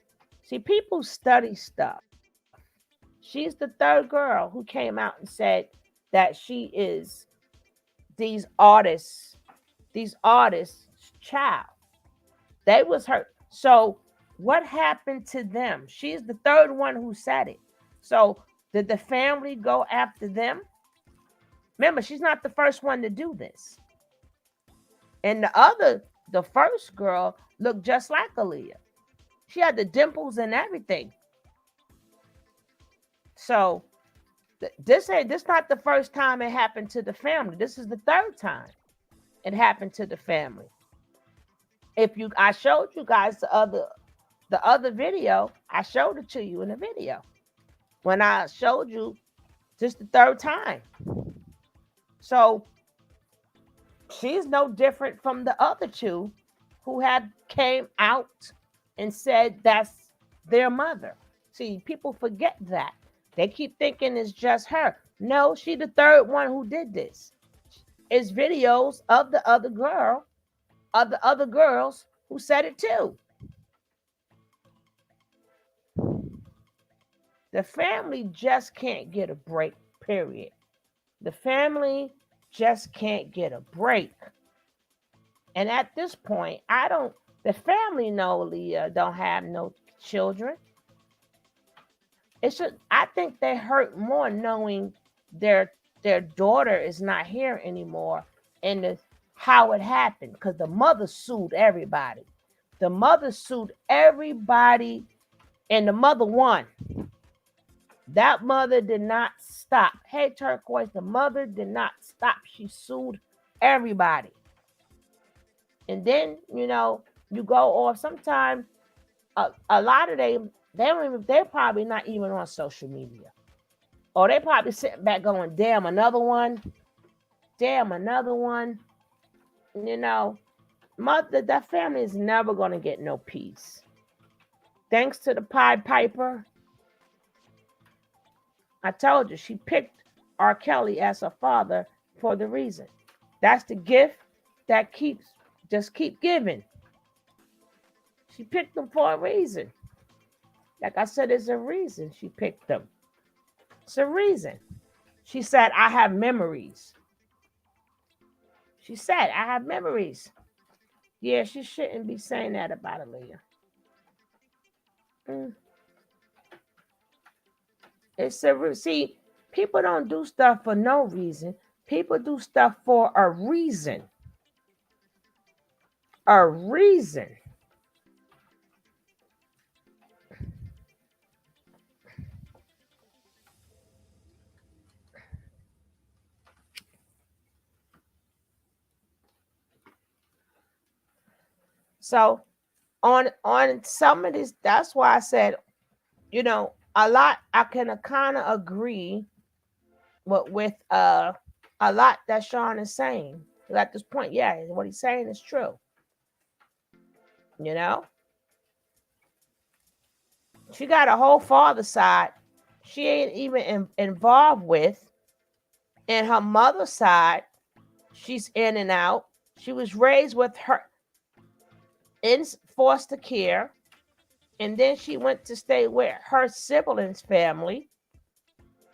See, people study stuff. She's the third girl who came out and said that she is these artists' child. They was hurt. So what happened to them? She's the third one who said it. So did the family go after them? Remember, she's not the first one to do this. And the first girl looked just like Aaliyah. She had the dimples and everything. So this not the first time it happened to the family. This is the third time it happened to the family. I showed you guys the other video, I showed it to you in the video. When I showed you just the third time. So she's no different from the other two who had came out and said that's their mother. See, people forget that. They keep thinking it's just her. No, she the third one who did this. It's videos of the other girls who said it too. The family just can't get a break, period. The family just can't get a break. And at this point, the family know Leah don't have no children. I think they hurt more knowing their daughter is not here anymore and how it happened, because the mother sued everybody. The mother sued everybody, and the mother won. That mother did not stop. Hey, Turquoise, the mother did not stop. She sued everybody. And then, you go off. Sometimes a lot of they're probably not even on social media. Or they probably sitting back going, damn, another one. Damn, another one. That family is never going to get no peace. Thanks to the Pied Piper. I told you, she picked R. Kelly as her father for the reason. That's the gift that keep giving. She picked them for a reason. Like I said, there's a reason she picked them. It's a reason. She said, I have memories. She said, I have memories. Yeah, she shouldn't be saying that about Aaliyah. Mm. See, people don't do stuff for no reason. People do stuff for a reason. A reason. So on some of this, that's why I said, a lot I can kind of agree with a lot that Sean is saying. At this point, yeah, what he's saying is true. You know, she got a whole father side she ain't even involved with, and her mother's side she's in and out. She was raised with her in foster care, and then she went to stay with her siblings' family.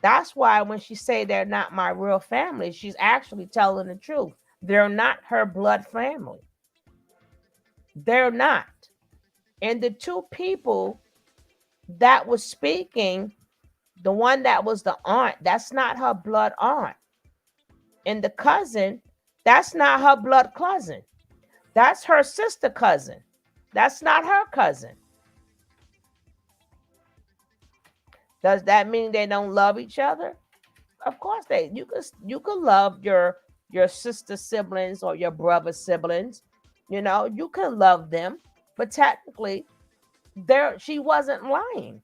That's why when she say they're not my real family, she's actually telling the truth. They're not her blood family. They're not. And the two people that was speaking, the one that was the aunt, that's not her blood aunt. And the cousin, that's not her blood cousin. That's her sister cousin. That's not her cousin. Does that mean they don't love each other? Of course you could love your sister siblings or your brother siblings. You can love them, but technically she wasn't lying.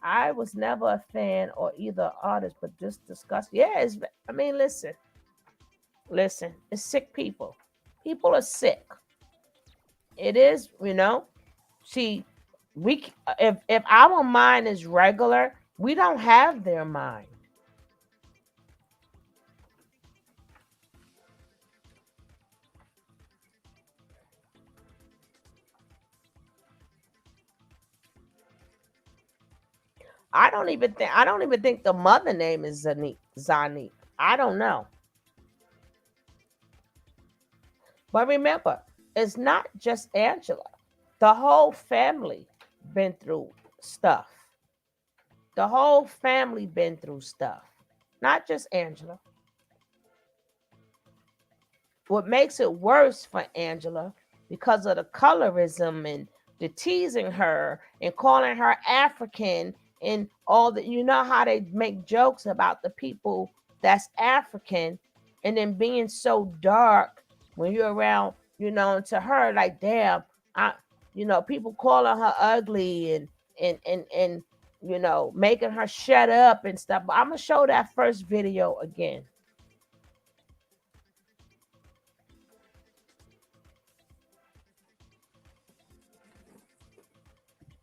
I was never a fan or either artist, but just discuss. Yeah, I mean, listen, it's sick people. People are sick. It is, See, if our mind is regular, we don't have their mind. I don't even think the mother name is Zanique. I don't know. But remember, it's not just Angela. The whole family been through stuff. The whole family been through stuff. Not just Angela. What makes it worse for Angela, because of the colorism and the teasing her and calling her African and all that, how they make jokes about the people that's African, and then being so dark when you're around, to her, like, damn, I people calling her ugly and making her shut up and stuff. But I'm gonna show that first video again.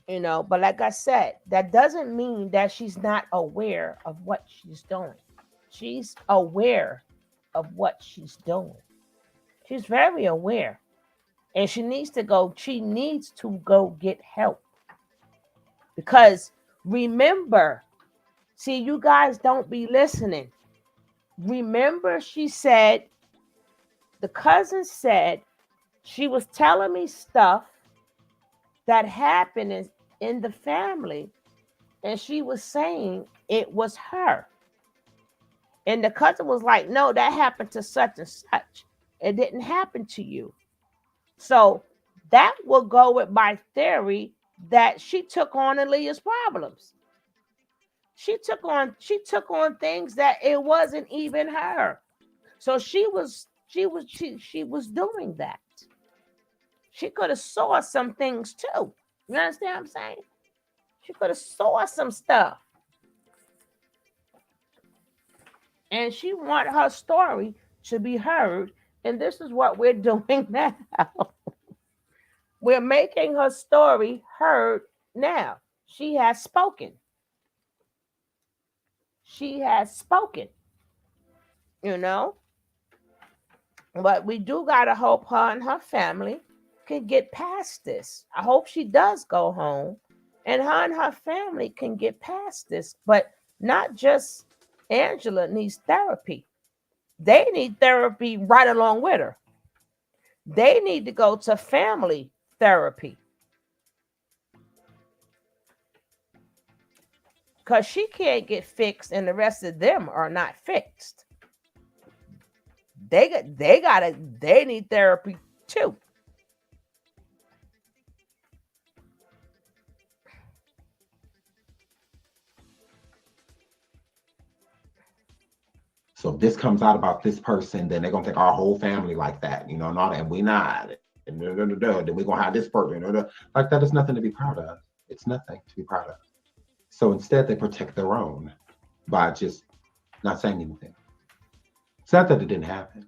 But like I said, that doesn't mean that she's not aware of what she's doing. She's aware of what she's doing. She's very aware. And she needs to go get help. Because remember, see, you guys don't be listening. Remember, the cousin said she was telling me stuff that happened in the family, and she was saying it was her. And the cousin was like, no, that happened to such and such. It didn't happen to you. So that will go with my theory that she took on Aaliyah's problems. She took on things that it wasn't even her. So she was doing that. She could have saw some things too. You understand what I'm saying? She could have saw some stuff. And she wanted her story to be heard. And this is what we're doing now. We're making her story heard now. She has spoken. She has spoken, you know. But we do got to hope her and her family can get past this. I hope she does go home and her family can get past this. But not just Angela needs therapy. They need therapy right along with her. They need to go to family therapy because she can't get fixed and the rest of them are not fixed. They need therapy too. So if this comes out about this person, then they're gonna think our whole family like that, and all that, and we not. And then we're gonna have this person. Like that is nothing to be proud of. It's nothing to be proud of. So instead, they protect their own by just not saying anything. It's not that it didn't happen.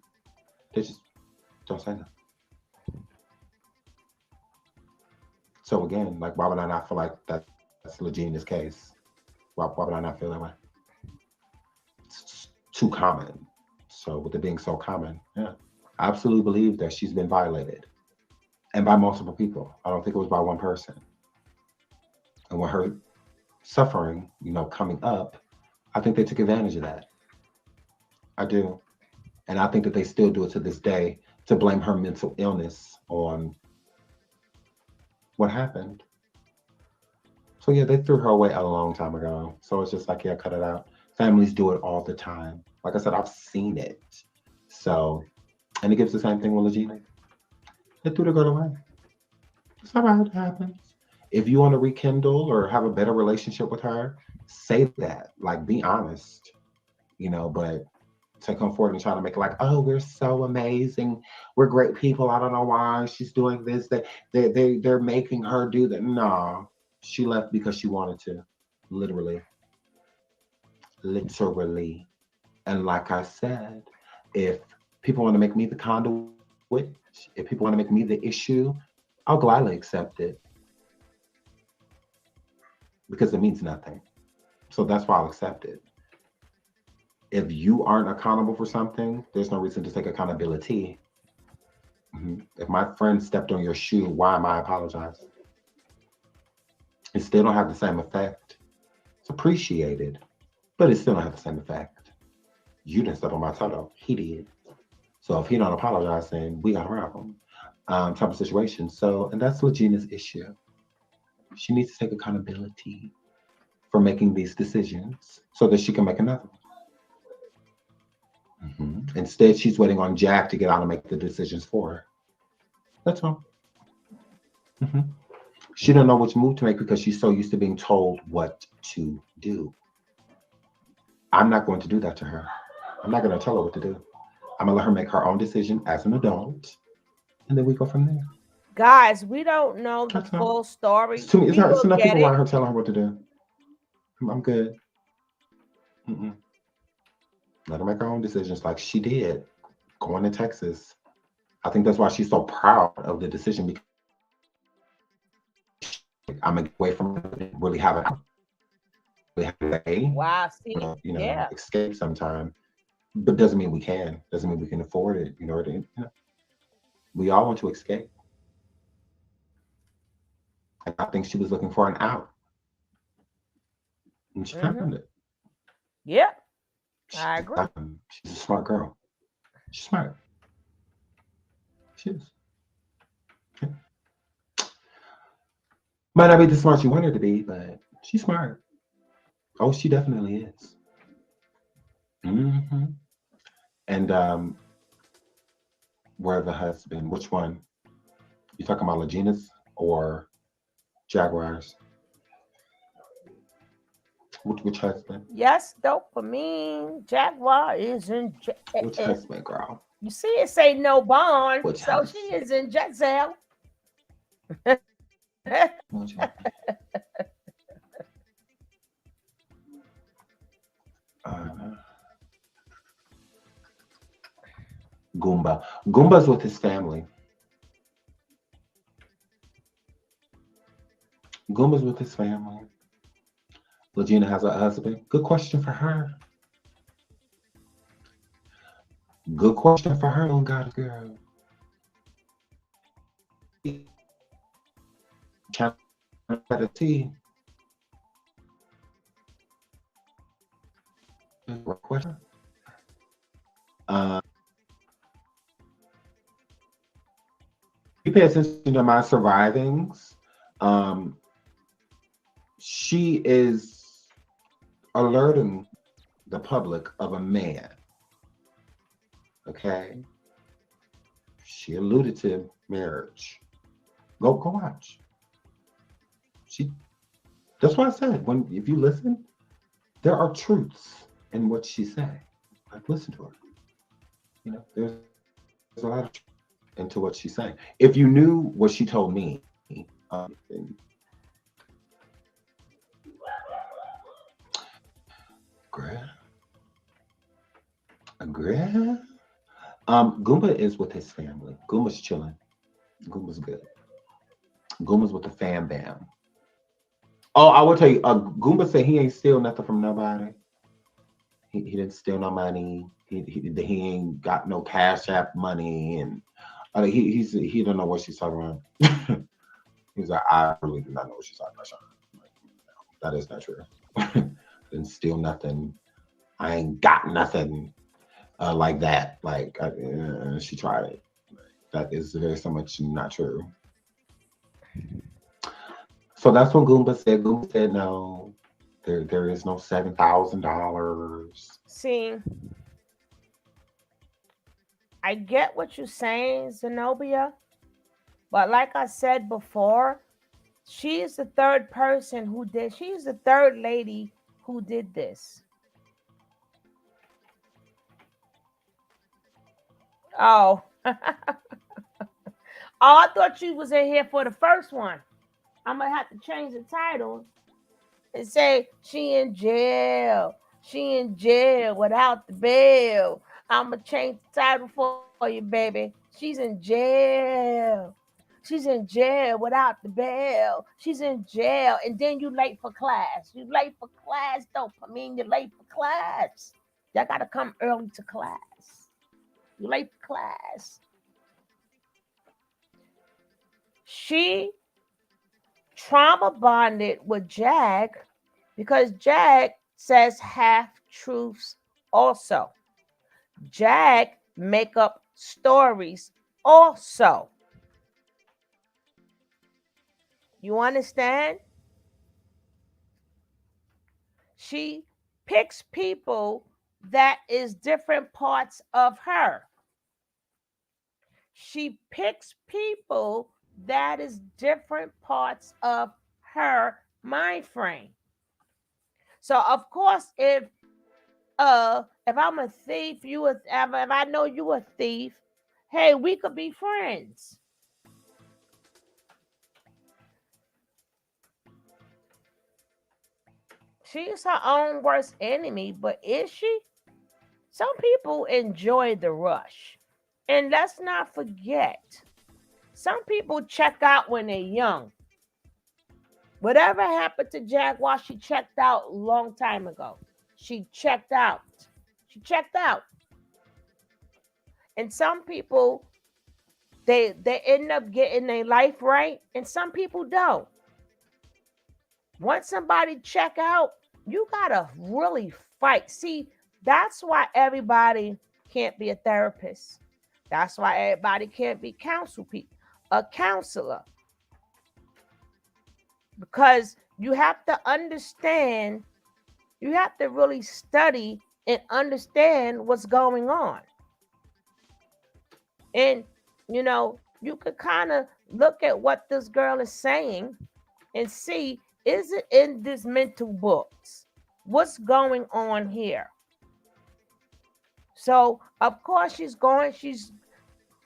They just don't say nothing. So again, like why would I not feel like that's Legina's case? Why would I not feel that way? It's too common. So with it being so common, yeah, I absolutely believe that she's been violated and by multiple people. I don't think it was by one person. And with her suffering, coming up, I think they took advantage of that. I do. And I think that they still do it to this day to blame her mental illness on what happened. So yeah, they threw her away a long time ago. So it's just like, yeah, cut it out. Families do it all the time. Like I said, I've seen it. So, and it gives the same thing with Legena. They threw the girl away. It's all right, it happens. If you want to rekindle or have a better relationship with her, say that. Like, be honest, but to come forward and try to make it like, oh, we're so amazing. We're great people. I don't know why she's doing this. They're making her do that. No, she left because she wanted to. Literally. Literally. And like I said, if people want to make me the conduit, if people want to make me the issue, I'll gladly accept it because it means nothing. So that's why I'll accept it. If you aren't accountable for something, there's no reason to take accountability. If my friend stepped on your shoe, why am I apologizing? It still don't have the same effect. It's appreciated, but it still don't have the same effect. You didn't step on my toe, though. He did. So if he don't apologize, then we got a problem. Type of situation. So, and that's Legina's issue. She needs to take accountability for making these decisions so that she can make another one. Instead, she's waiting on Jack to get out and make the decisions for her. That's all. Mm-hmm. She don't know which move to make because she's so used to being told what to do. I'm not going to do that to her. I'm not going to tell her what to do. I'm going to let her make her own decision as an adult, and then we go from there. Guys, we don't know the That's all. full story. It's too, We it's will enough get people it. around her telling her what to do. I'm good. Mm-mm. Let her make her own decisions like she did going to Texas. I think that's why she's so proud of the decision because I'm gonna get away from it, really have a day, Wow, see? Yeah. escape sometime. But doesn't mean we can. Doesn't mean we can afford it. We all want to escape. And I think she was looking for an out, and she Mm-hmm. found it. Yep. I agree. She's a smart girl. She's smart. She is. Yeah. Might not be the smart you want her to be, but she's smart. Oh, she definitely is. Hmm. And where the husband? Which one? You talking about Legena's or Jaguars? Which husband? Yes, dopamine. Jaguar is in Which husband, girl? You see it say no bond, Which so she husband? is in jail. Which husband? Uh, Goomba. Goomba's with his family. Goomba's with his family. Legena has a husband. Good question for her. Good question for her, on God girl. Trying to see. Question. Um, if you pay attention to my survivings, um, she is alerting the public of a man. Okay, she alluded to marriage. Go watch. She. That's why I said when if you listen, there are truths in what she said. Like listen to her. There's a lot of truth into what she's saying. If you knew what she told me, and Gra- Goomba is with his family. Goomba's chilling. Goomba's good. Goomba's with the fam bam. Oh, I will tell you, Goomba said he ain't steal nothing from nobody. He didn't steal no money. He ain't got no cash app money, and he don't know what she's talking about. He's like, I really do not know what she's talking about, Sean. Like, no, that is not true. Didn't steal nothing. I ain't got nothing like that. Like she tried it. That is very so much not true. So that's when Goomba said. Goomba said no. There is no $7,000. See, I get what you're saying, Zenobia, but like I said before, she is the third person who did. She's the third lady who did this. Oh, oh, I thought you was in here for the first one. I'm gonna have to change the title and say she in jail. She in jail without the bail. I'm gonna change the title for you, baby. She's in jail. She's in jail without the bail. She's in jail, and then you late for class. You late for class, don't mean you're late for class. Y'all gotta come early to class. You late for class. She trauma bonded with Jag because Jag says half truths also. Jag make up stories also. You understand? She picks people that is different parts of her. She picks people that is different parts of her mind frame. So of course, if I'm a thief, if I know you a thief, hey, we could be friends. She's her own worst enemy, but is she? Some people enjoy the rush. And let's not forget, some people check out when they're young. Whatever happened to Jaguar, she checked out a long time ago. She checked out. She checked out. And some people, they end up getting their life right, and some people don't. Once somebody check out, you gotta really fight. See, that's why everybody can't be a therapist. That's why everybody can't be a counselor, because you have to understand. You have to really study and understand what's going on. And you could kind of look at what this girl is saying and see, is it in this mental books? What's going on here? So of course she's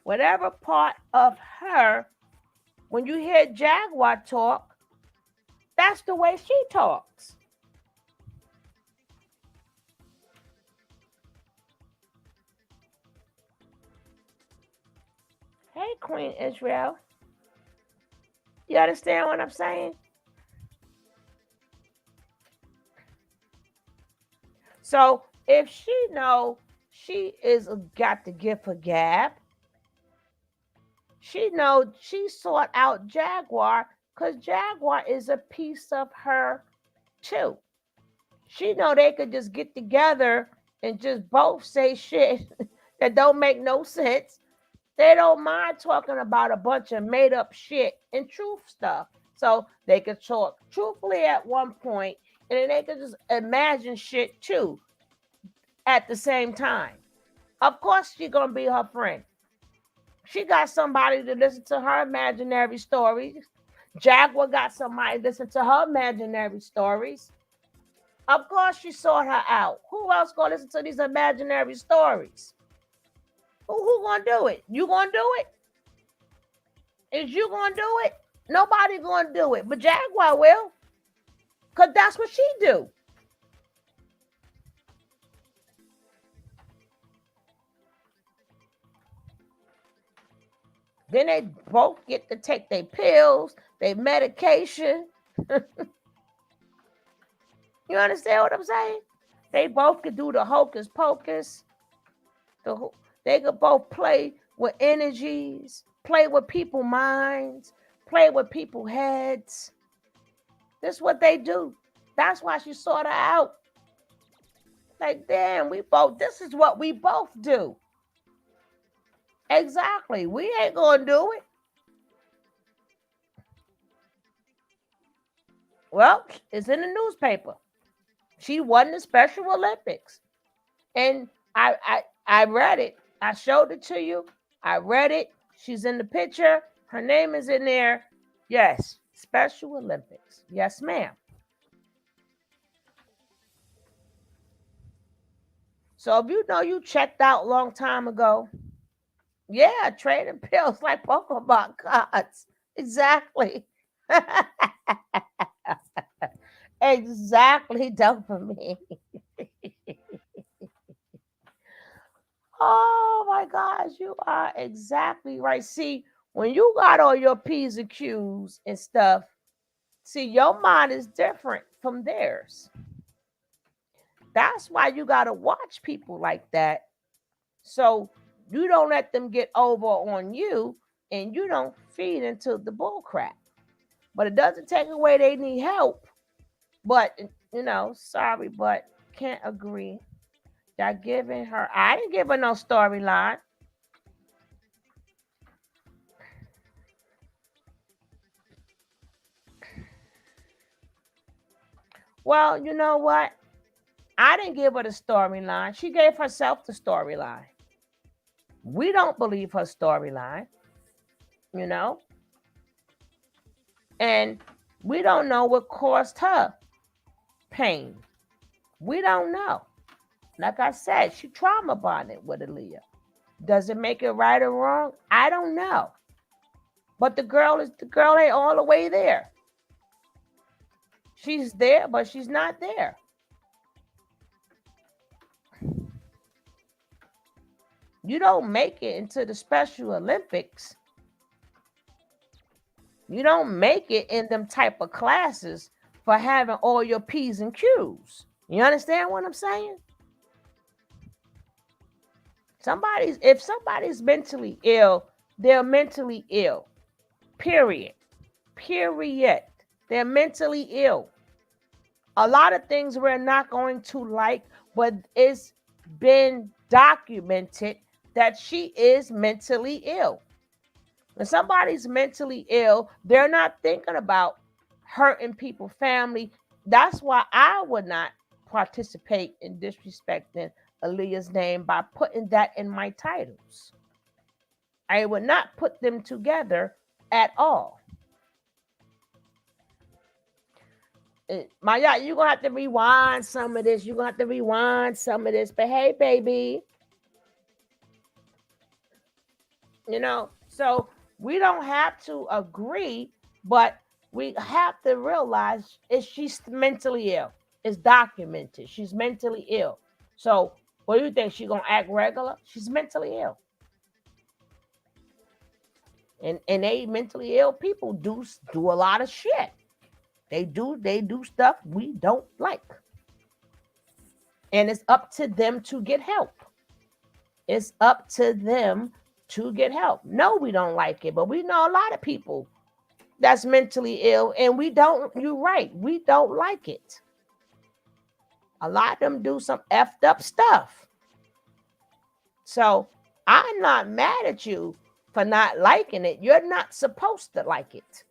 whatever part of her, when you hear Jaguar talk, that's the way she talks. Hey, Queen Israel. You understand what I'm saying? So if she know she is got the gift of gab, she know she sought out Jaguar because Jaguar is a piece of her too. She know they could just get together and just both say shit that don't make no sense. They don't mind talking about a bunch of made up shit and truth stuff. So they could talk truthfully at one point, and then they could just imagine shit too at the same time. Of course, she's gonna be her friend. She got somebody to listen to her imaginary stories. Jaguar got somebody to listen to her imaginary stories. Of course, she sought her out. Who else gonna listen to these imaginary stories? Who gonna do it? You gonna do it? Is you gonna do it? Nobody gonna do it, but Jaguar will, cause that's what she do. Then they both get to take their pills, their medication. You understand what I'm saying? They both could do the hocus pocus. They could both play with energies, play with people's minds, play with people's heads. This is what they do. That's why she sought her out. Like, damn, this is what we both do. Exactly. We ain't gonna do it. Well, it's in the newspaper. She won the Special Olympics. And I read it. I showed it to you. I read it. She's in the picture. Her name is in there. Yes, Special Olympics. Yes, ma'am. So if you know you checked out a long time ago, yeah, trading pills like Pokemon cards. Exactly. Exactly, dopamine. Oh my gosh, you are exactly right. See, when you got all your P's and Q's and stuff, see, your mind is different from theirs. That's why you got to watch people like that. So you don't let them get over on you and you don't feed into the bull crap. But it doesn't take away they need help. But, sorry, but can't agree. That giving her, I didn't give her no storyline. Well, you know what? I didn't give her the storyline. She gave herself the storyline. We don't believe her storyline, you know? And we don't know what caused her pain. We don't know. Like I said, she trauma bonded with Aaliyah. Does it make it right or wrong? I don't know. But the girl ain't all the way there. She's there, but she's not there. You don't make it into the Special Olympics. You don't make it in them type of classes for having all your P's and Q's. You understand what I'm saying? If somebody's mentally ill, they're mentally ill. Period. Period. They're mentally ill. A lot of things we're not going to like, but it's been documented that she is mentally ill. When somebody's mentally ill, they're not thinking about hurting people, family. That's why I would not participate in disrespecting Aaliyah's name by putting that in my titles. I would not put them together at all. Maya, you're gonna have to rewind some of this. You're gonna have to rewind some of this. But hey, baby, so we don't have to agree, but we have to realize she's mentally ill. It's documented. She's mentally ill. So what do you think? She's gonna act regular? She's mentally ill. And they mentally ill people do a lot of shit. They do stuff we don't like. And it's up to them to get help. It's up to them to get help. No, we don't like it, but we know a lot of people that's mentally ill, and you're right, we don't like it. A lot of them do some effed up stuff. So I'm not mad at you for not liking it. You're not supposed to like it.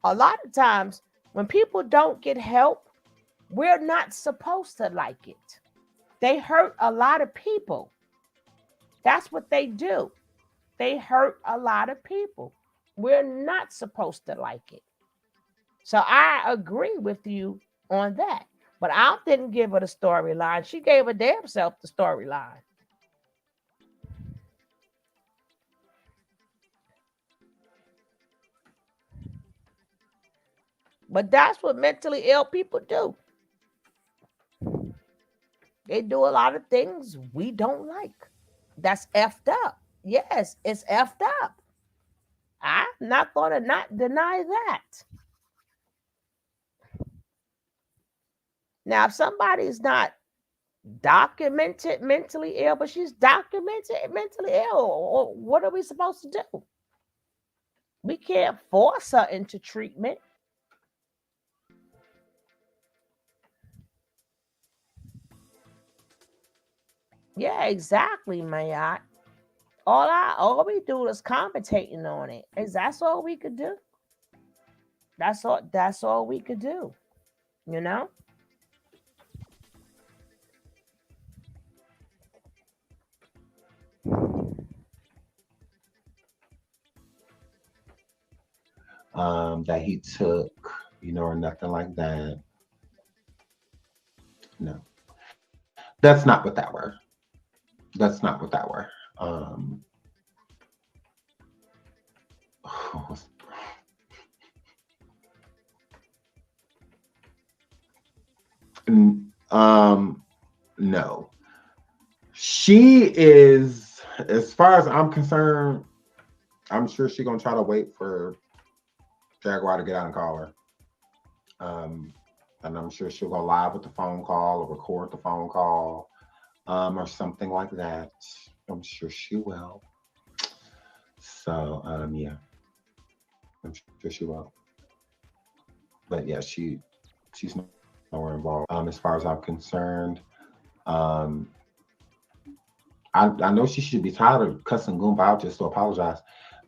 A lot of times when people don't get help, we're not supposed to like it. They hurt a lot of people. That's what they do. They hurt a lot of people. We're not supposed to like it. So I agree with you on that. But I didn't give her the storyline. She gave her damn self the storyline. But that's what mentally ill people do. They do a lot of things we don't like. That's effed up. Yes, it's effed up. I'm not going to not deny that. Now, if somebody's not documented mentally ill, but she's documented mentally ill, what are we supposed to do? We can't force her into treatment. Yeah, exactly, man. All we do is commentating on it. That's all we could do. That's all we could do. You know? That he took, or nothing like that. No, that's not what that were. That's not what that were. No. She is, as far as I'm concerned, I'm sure she's gonna try to wait for Jaguar to get out and call her. And I'm sure she'll go live with the phone call or record the phone call, or something like that. I'm sure she will. So, yeah, I'm sure she will. But yeah, she's nowhere involved. As far as I'm concerned, um, I know she should be tired of cussing Goomba out just to apologize.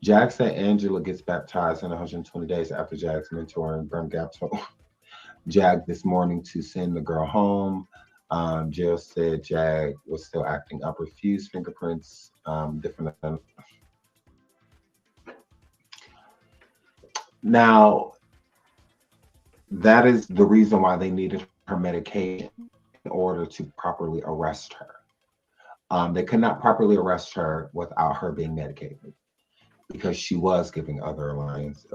Jag said Angela gets baptized in 120 days after Jag's mentor and Burn Gap told Jag this morning to send the girl home. Jill said Jag was still acting up, refused fingerprints, different than. Now, that is the reason why they needed her medication in order to properly arrest her. They could not properly arrest her without her being medicated because she was giving other alliances.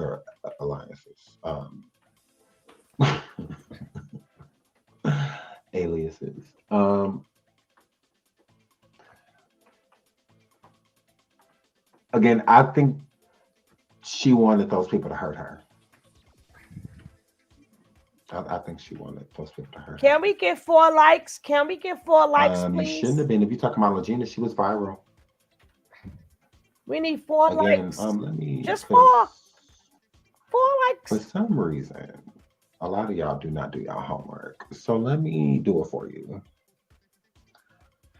Aliases. Again, I think she wanted those people to hurt her. I think she wanted those people to hurt her. Can we get 4 likes? Can we get 4 likes, You please? shouldn't have been. If you're talking about Legena, she was viral. We need 4 likes. Let me just 4 likes. For some reason, a lot of y'all do not do y'all homework. So let me do it for you.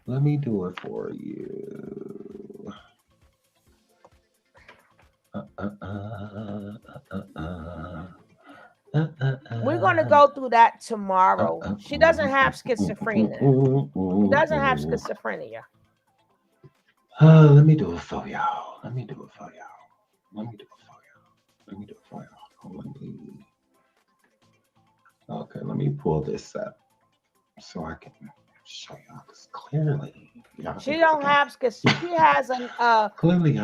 Let me do it for you. We're going to go through that tomorrow. She doesn't have schizophrenia. She doesn't have schizophrenia. Let me do it for y'all. Let me do it for y'all. Let me do it for y'all. Let me do it for y'all. Okay, let me pull this up so I can show y'all this clearly. She don't have schizophrenia. She has an clearly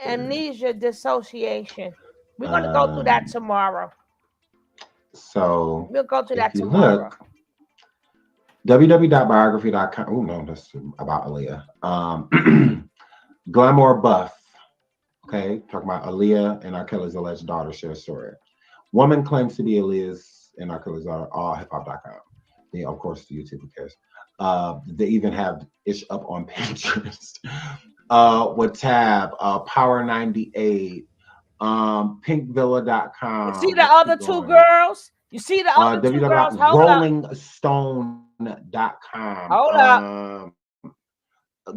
amnesia dissociation. We're going to go through that tomorrow. So we'll go through that tomorrow. www.biography.com. Oh no, that's about Aaliyah. Glamour Buff. Okay, talking about Aaliyah and R. Kelly's alleged daughter share a story. Woman claims to be Aaliyah's and R. Kelly's daughter. All hiphop.com. Then of course YouTube. Who cares? They even have Ish up on Pinterest. With tab Power 98. Pinkvilla.com. You see the other 2 girls? You see the other 2 girls? RollingStone.com. Hold up.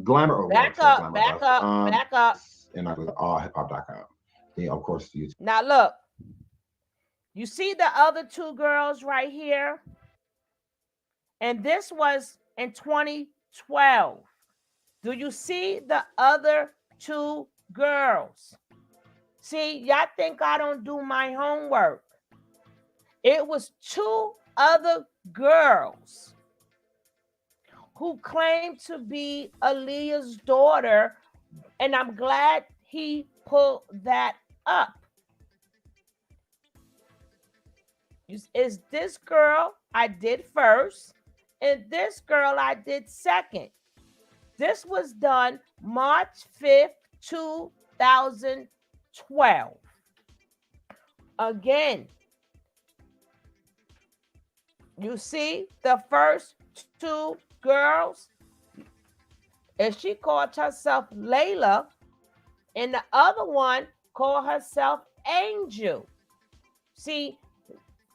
Glamour, or well, Back say up, Glamour back Buff. up, back up. And I was allhiphop.com. Then of course you. Now look, you see the other two girls right here? And this was in 2012. Do you see the other two girls? See, y'all think I don't do my homework. It was two other girls who claimed to be Aaliyah's daughter, and I'm glad he pulled that up. Is this girl I did first, and this girl I did second. This was done March 5th, 2012. Again, you see the first two girls, and she called herself Layla, and the other one called herself Angel. See,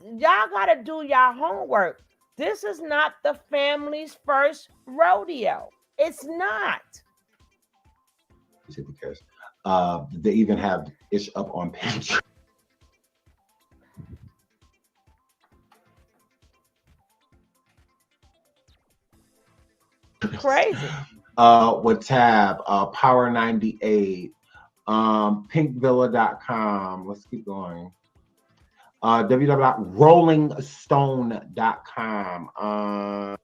y'all got to do y'all homework. This is not the family's first rodeo. It's not. Because they even have ish up on page. Crazy. With Tab, Power 98, pinkvilla.com. Let's keep going. www.rollingstone.com.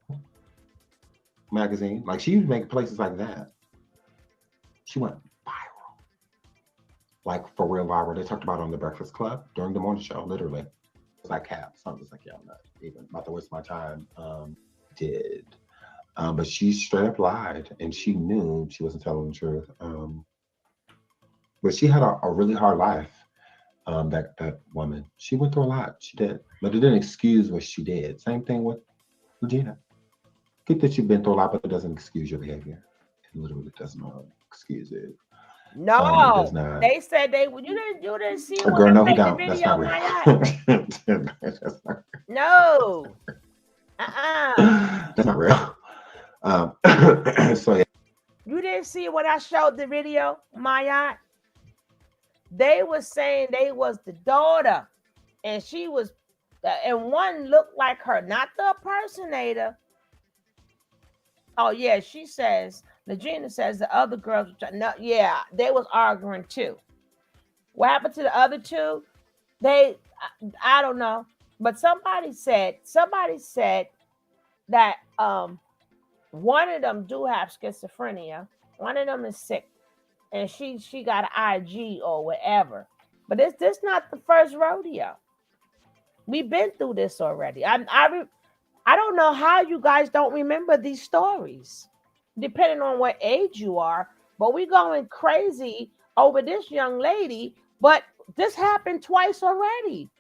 Magazine. Like, she used to make places like that. She went viral. Like, for real viral. They talked about it on the Breakfast Club during the morning show, literally. It's like Cap. Something's like, yeah, I'm not even about to waste my time. Did. But she straight up lied, and she knew she wasn't telling the truth. But she had a really hard life. That woman, she went through a lot. She did, but it didn't excuse what she did. Same thing with Legena. Get that you've been through a lot, but it doesn't excuse your behavior. It literally does not excuse it. No, it does not. They said you didn't see when Girl, I no, he played the don't. That's video. not real. That's not No. That's not real. So yeah. You didn't see when I showed the video, Maya? They were saying they was the daughter, and she was, and one looked like her, not the impersonator. Oh yeah, she says, Legena says the other girls, no, yeah, they was arguing too. What happened to the other two? I don't know, but somebody said that one of them do have schizophrenia. One of them is sick, and she got an IG or whatever. But this not the first rodeo. We've been through this already. I don't know how you guys don't remember these stories, depending on what age you are. But we going crazy over this young lady. But this happened twice already.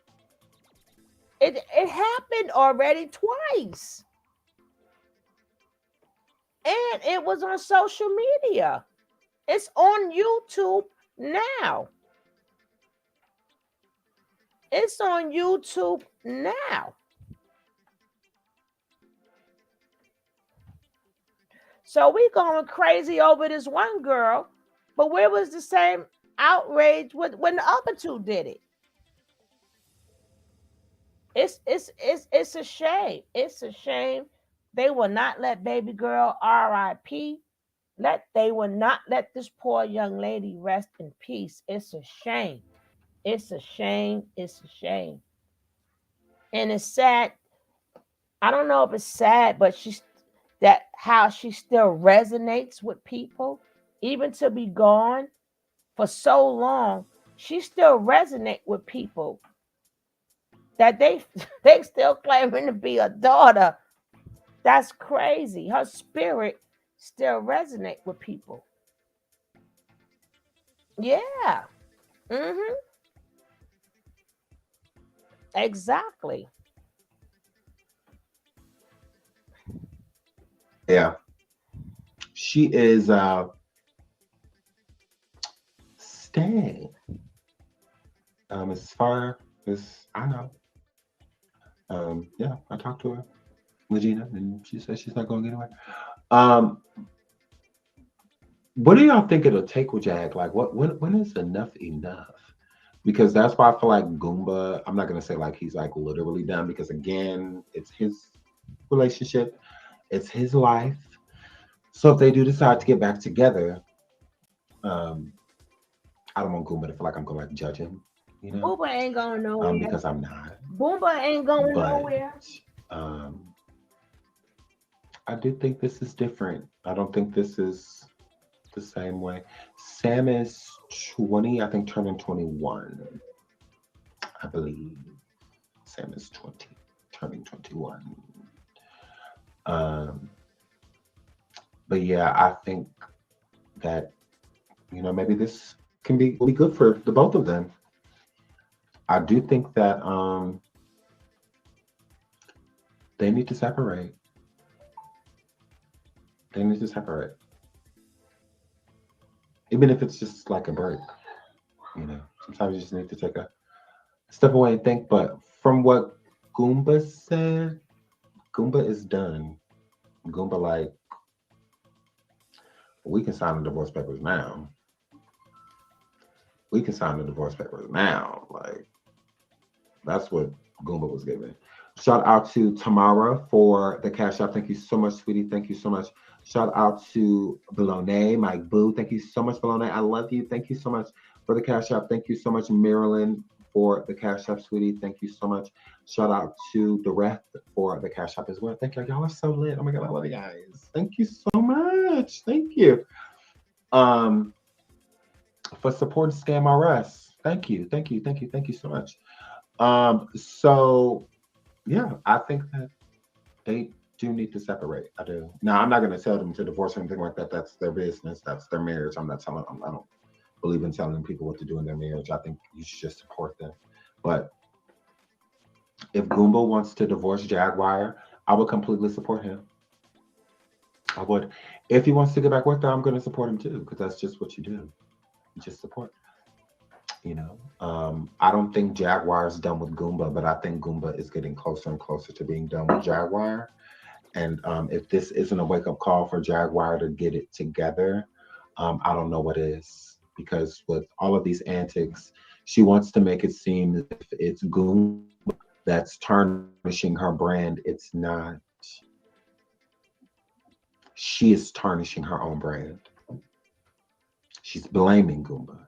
It happened already twice. And it was on social media. It's on YouTube now. It's on YouTube now. So we going crazy over this one girl, but where was the same outrage when the other two did it? It's a shame. It's a shame. They will not let baby girl RIP. They will not let this poor young lady rest in peace. It's a shame. It's a shame. It's a shame. And it's sad. I don't know if it's sad, but how she still resonates with people, even to be gone for so long. She still resonates with people that they still claiming to be a daughter. That's crazy. Her spirit still resonate with people. Yeah. Mm-hmm. Exactly. Yeah. She is staying. As far as I know. Yeah, I talked to her, Legena, and she said she's not going anywhere. What do y'all think it'll take with Jag? Like, when is enough enough? Because that's why I feel like Goomba. I'm not gonna say like he's like literally done because again, it's his relationship, it's his life. So if they do decide to get back together, um, I don't want Goomba to feel like I'm gonna like judge him, you know, Booba ain't going nowhere. because I'm not. Boomba ain't going But nowhere. um, I do think this is different. I don't think this is the same way. Sam is 20, I think, turning 21, I believe. Sam is 20, turning 21. Um, but yeah, I think that, maybe this can be will be good for the both of them. I do think that they need to separate. They need to separate. Even if it's just like a break, Sometimes you just need to take a step away and think. But from what Goomba said, Goomba is done. Goomba, like, we can sign the divorce papers now. We can sign the divorce papers now. Like, that's what Goomba was giving. Shout out to Tamara for the cash app. Thank you so much, sweetie. Thank you so much. Shout out to Bologna, my boo. Thank you so much, Bologna. I love you. Thank you so much for the cash app. Thank you so much, Marilyn, for the cash app, sweetie. Thank you so much. Shout out to the rest for the cash app as well. Thank you. Y'all are so lit. Oh my god, I love you guys. Thank you so much. Thank you. Um, for supporting Scam RS. Thank you. Thank you. Thank you. Thank you so much. So yeah, I think that they do need to separate. I do. Now, I'm not going to tell them to divorce or anything like that. That's their business. That's their marriage. I'm not telling them. I don't believe in telling people what to do in their marriage. I think you should just support them. But if Goomba wants to divorce Jaguar, I would completely support him. I would. If he wants to get back with her, I'm going to support him too, because that's just what you do. You just support. I don't think Jaguar is done with Goomba, but I think Goomba is getting closer and closer to being done with Jaguar. And if this isn't a wake up call for Jaguar to get it together, I don't know what is. Because with all of these antics, she wants to make it seem as if it's Goomba that's tarnishing her brand. It's not. She is tarnishing her own brand. She's blaming Goomba.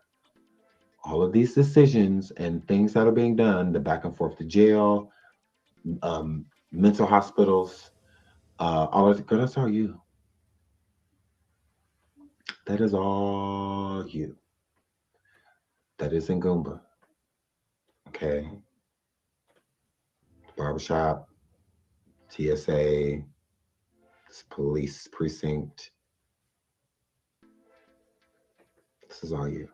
All of these decisions and things that are being done, the back and forth to jail, mental hospitals, all of the, girl, that's all you. That is all you. That isn't Goomba. Okay. Barbershop, TSA, police precinct. This is all you.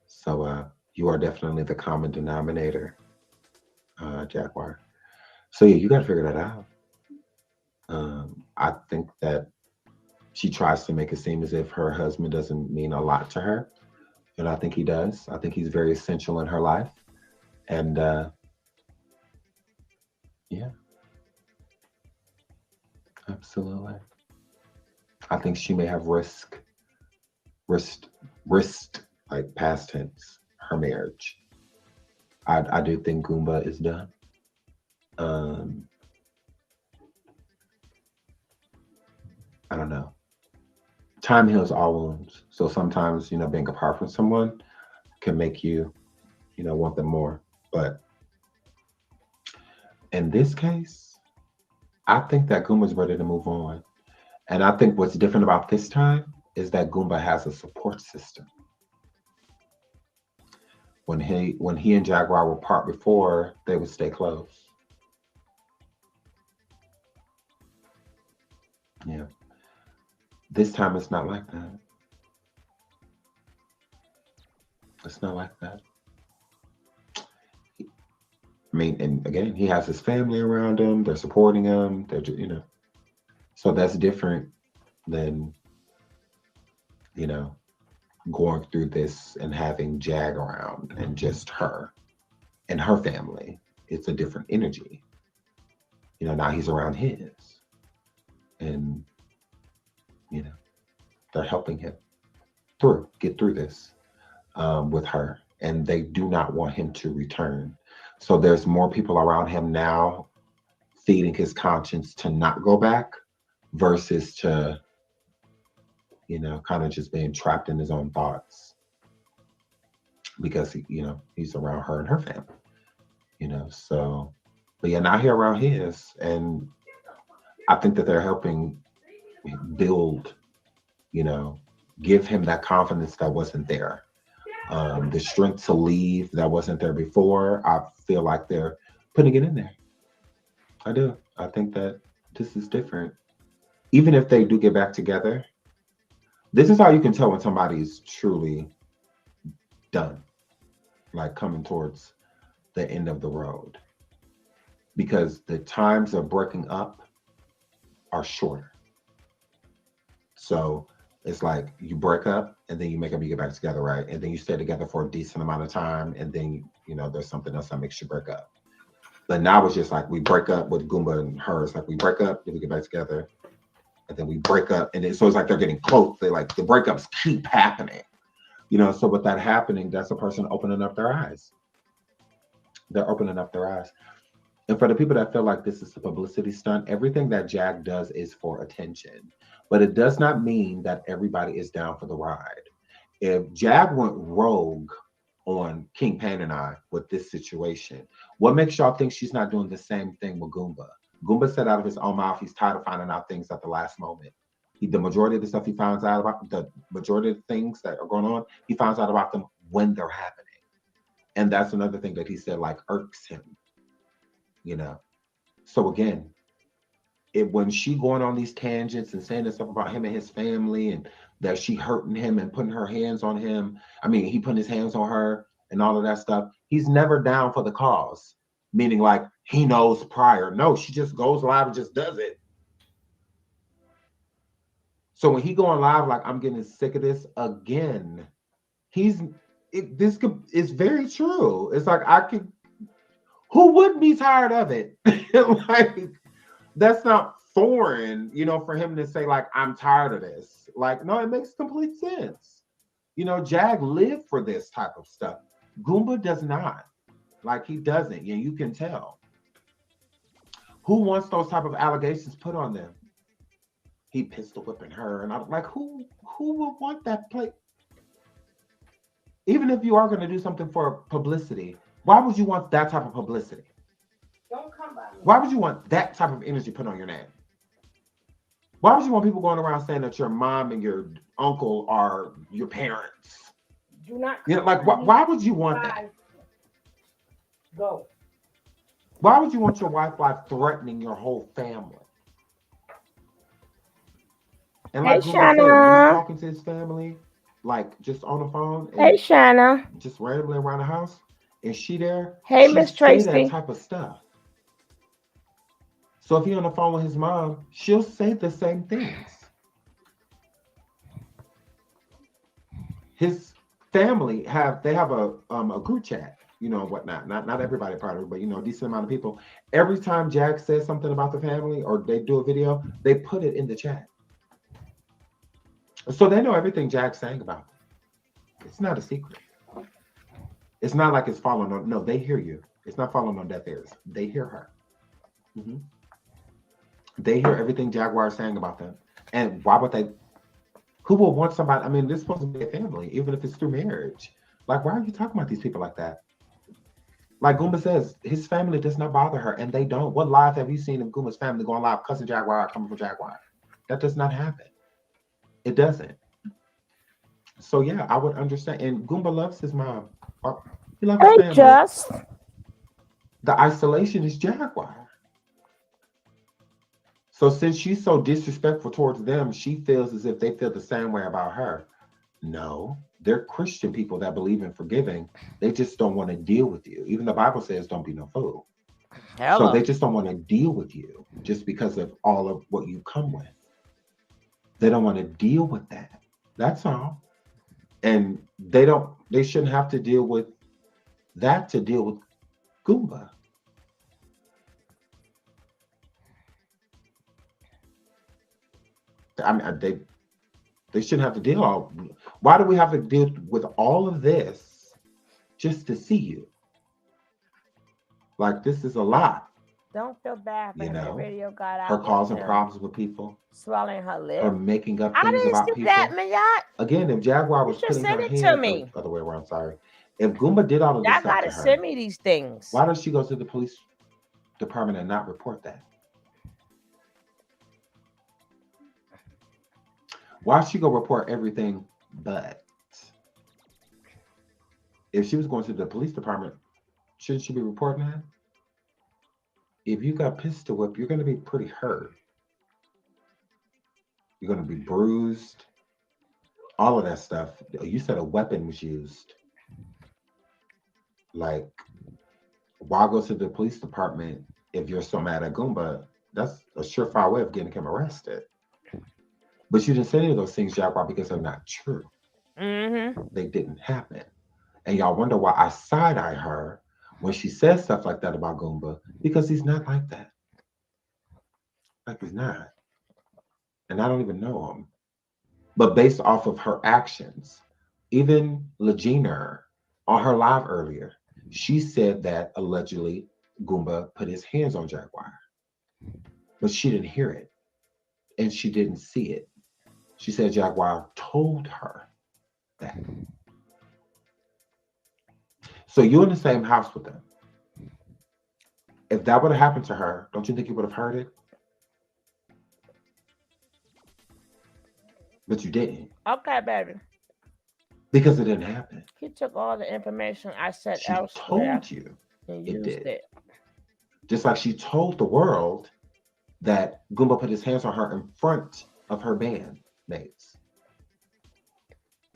So you are definitely the common denominator, Jaguar. So yeah, you got to figure that out. I think that she tries to make it seem as if her husband doesn't mean a lot to her. And I think he does. I think he's very essential in her life. And yeah, absolutely. I think she may have risked, like past tense, her marriage. I do think Goomba is done. Um, I don't know. Time heals all wounds. So sometimes, being apart from someone can make you, want them more. But in this case, I think that Goomba's ready to move on. And I think what's different about this time is that Goomba has a support system. When he and Jaguar were part before, they would stay close. Yeah. This time it's not like that. It's not like that. I mean, and again, he has his family around him. They're supporting him. So that's different than, going through this and having Jag around and just her and her family. It's a different energy. Now he's around his. And, They're helping him get through this with her, and they do not want him to return. So there's more people around him now feeding his conscience to not go back versus to, kind of just being trapped in his own thoughts because he's around her and her family, so but yeah, now he around his, and I think that they're helping build, you know, give him that confidence that wasn't there. The strength to leave that wasn't there before. I feel like they're putting it in there. I do. I think that this is different. Even if they do get back together, this is how you can tell when somebody's truly done, like coming towards the end of the road. Because the times of breaking up are shorter. So it's like you break up and then you make up, you get back together, right? And then you stay together for a decent amount of time, and then there's something else that makes you break up. But now it's just like we break up with Goomba and her. It's like we break up, then we get back together, and then we break up, and so it's like they're getting close. They like the breakups keep happening, So with that happening, that's a person opening up their eyes. They're opening up their eyes. And for the people that feel like this is a publicity stunt, everything that Jag does is for attention. But it does not mean that everybody is down for the ride. If Jag went rogue on King Pain and I with this situation, what makes y'all think she's not doing the same thing with Goomba? Goomba said out of his own mouth, he's tired of finding out things at the last moment. The majority of the stuff he finds out about, the majority of the things that are going on, he finds out about them when they're happening. And that's another thing that he said, like, irks him. So again, when she going on these tangents and saying this stuff about him and his family, and that she hurting him and putting her hands on him, he putting his hands on her and all of that stuff, he's never down for the cause, meaning like he knows prior. No, she just goes live and just does it. So when he going live like, I'm getting sick of this again, it's very true. It's like who wouldn't be tired of it? Like, that's not foreign, for him to say, like, I'm tired of this. Like, no, it makes complete sense. Jag lived for this type of stuff. Goomba does not. Like, he doesn't. You can tell. Who wants those type of allegations put on them? He pistol whipping her, and I'm like, who would want that play? Even if you are going to do something for publicity, why would you want that type of publicity? Don't come by me. Why would you want that type of energy put on your name? Why would you want people going around saying that your mom and your uncle are your parents? Do not. Why would you want that? Go. Why would you want your wife threatening your whole family? And like Goomba said, he's talking to his family, like just on the phone. Hey, Shanna. Just randomly around the house. And she there. Hey, Miss Tracy. That type of stuff. So if he's on the phone with his mom, she'll say the same things. His family have a group chat, whatnot. Not everybody part of it, but a decent amount of people. Every time Jag says something about the family or they do a video, they put it in the chat. So they know everything Jag's saying about them. It's not a secret. It's not like it's falling on. No, they hear you. It's not falling on deaf ears. They hear her. Mm-hmm. They hear everything Jaguar is saying about them. And why would they? Who will want somebody? This is supposed to be a family, even if it's through marriage. Like, why are you talking about these people like that? Like Goomba says, his family does not bother her, and they don't. What live have you seen of Goomba's family going live, cussing Jaguar, coming for Jaguar? That does not happen. It doesn't. So yeah, I would understand. And Goomba loves his mom. He loves his family. The isolation is Jaguar. So since she's so disrespectful towards them, she feels as if they feel the same way about her. No, they're Christian people that believe in forgiving. They just don't want to deal with you. Even the Bible says, don't be no fool. Hello. So they just don't want to deal with you just because of all of what you come with. They don't want to deal with that. That's all. And they shouldn't have to deal with that to deal with Goomba. They shouldn't have to deal all. Why do we have to deal with all of this just to see you? Like this is a lot, Don't feel bad for you him. The know. video got Her out with causing him problems with people, swelling her her lip. making up I things didn't about see that, people. Mayat. Again, if Jaguar You was should putting send her it to hand, or me. other way around, sorry. If Goomba did all of this Y'all stuff gotta to send her, me these things. why does she go to the police department and not report that? Why she go report everything but? If she was going to the police department, shouldn't she be reporting that? If you got pistol whipped, you're going to be pretty hurt. You're going to be bruised. All of that stuff. You said a weapon was used. Like, why go to the police department if you're so mad at Goomba? That's a surefire way of getting him arrested. But you didn't say any of those things, Jaguar, because they're not true. Mm-hmm. They didn't happen. And y'all wonder why I side eye her when she says stuff like that about Goomba, because he's not like that. Like he's not. And I don't even know him. But based off of her actions, even Legena on her live earlier, she said that allegedly Goomba put his hands on Jaguar. But she didn't hear it and she didn't see it. She said Jaguar told her that. So you're in the same house with them. If that would have happened to her, don't you think you would have heard it? But you didn't. Okay, baby. Because it didn't happen. He took all the information I said She elsewhere told you and it used did. it. Just like she told the world that Goomba put his hands on her in front of her bandmates.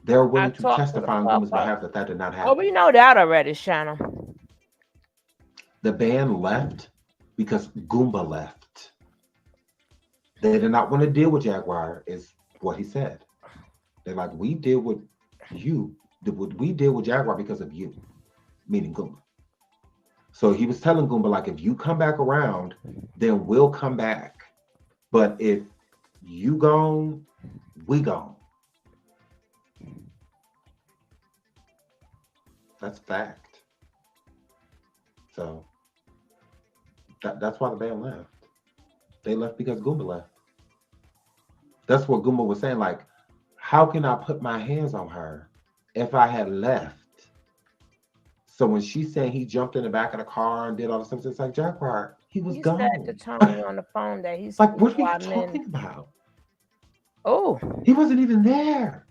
They're I willing to talked to the testify on Goomba's papa. behalf that that did not Oh, happen. we know that already, Shanna. The band left because Goomba left. They did not want to deal with Jaguar, is what he said. They're like, we deal with you. We deal with Jaguar because of you, meaning Goomba. So he was telling Goomba, like, if you come back around, then we'll come back. But if you gone, we gone. That's fact. So that's why the band left. They left because Goomba left. That's what Goomba was saying. Like, how can I put my hands on her if I had left? So when she's saying he jumped in the back of the car and did all this stuff, it's like Jaguar, he was He gone. said to Tony on the phone that he's like, what are you talking about? Oh, he wasn't even there.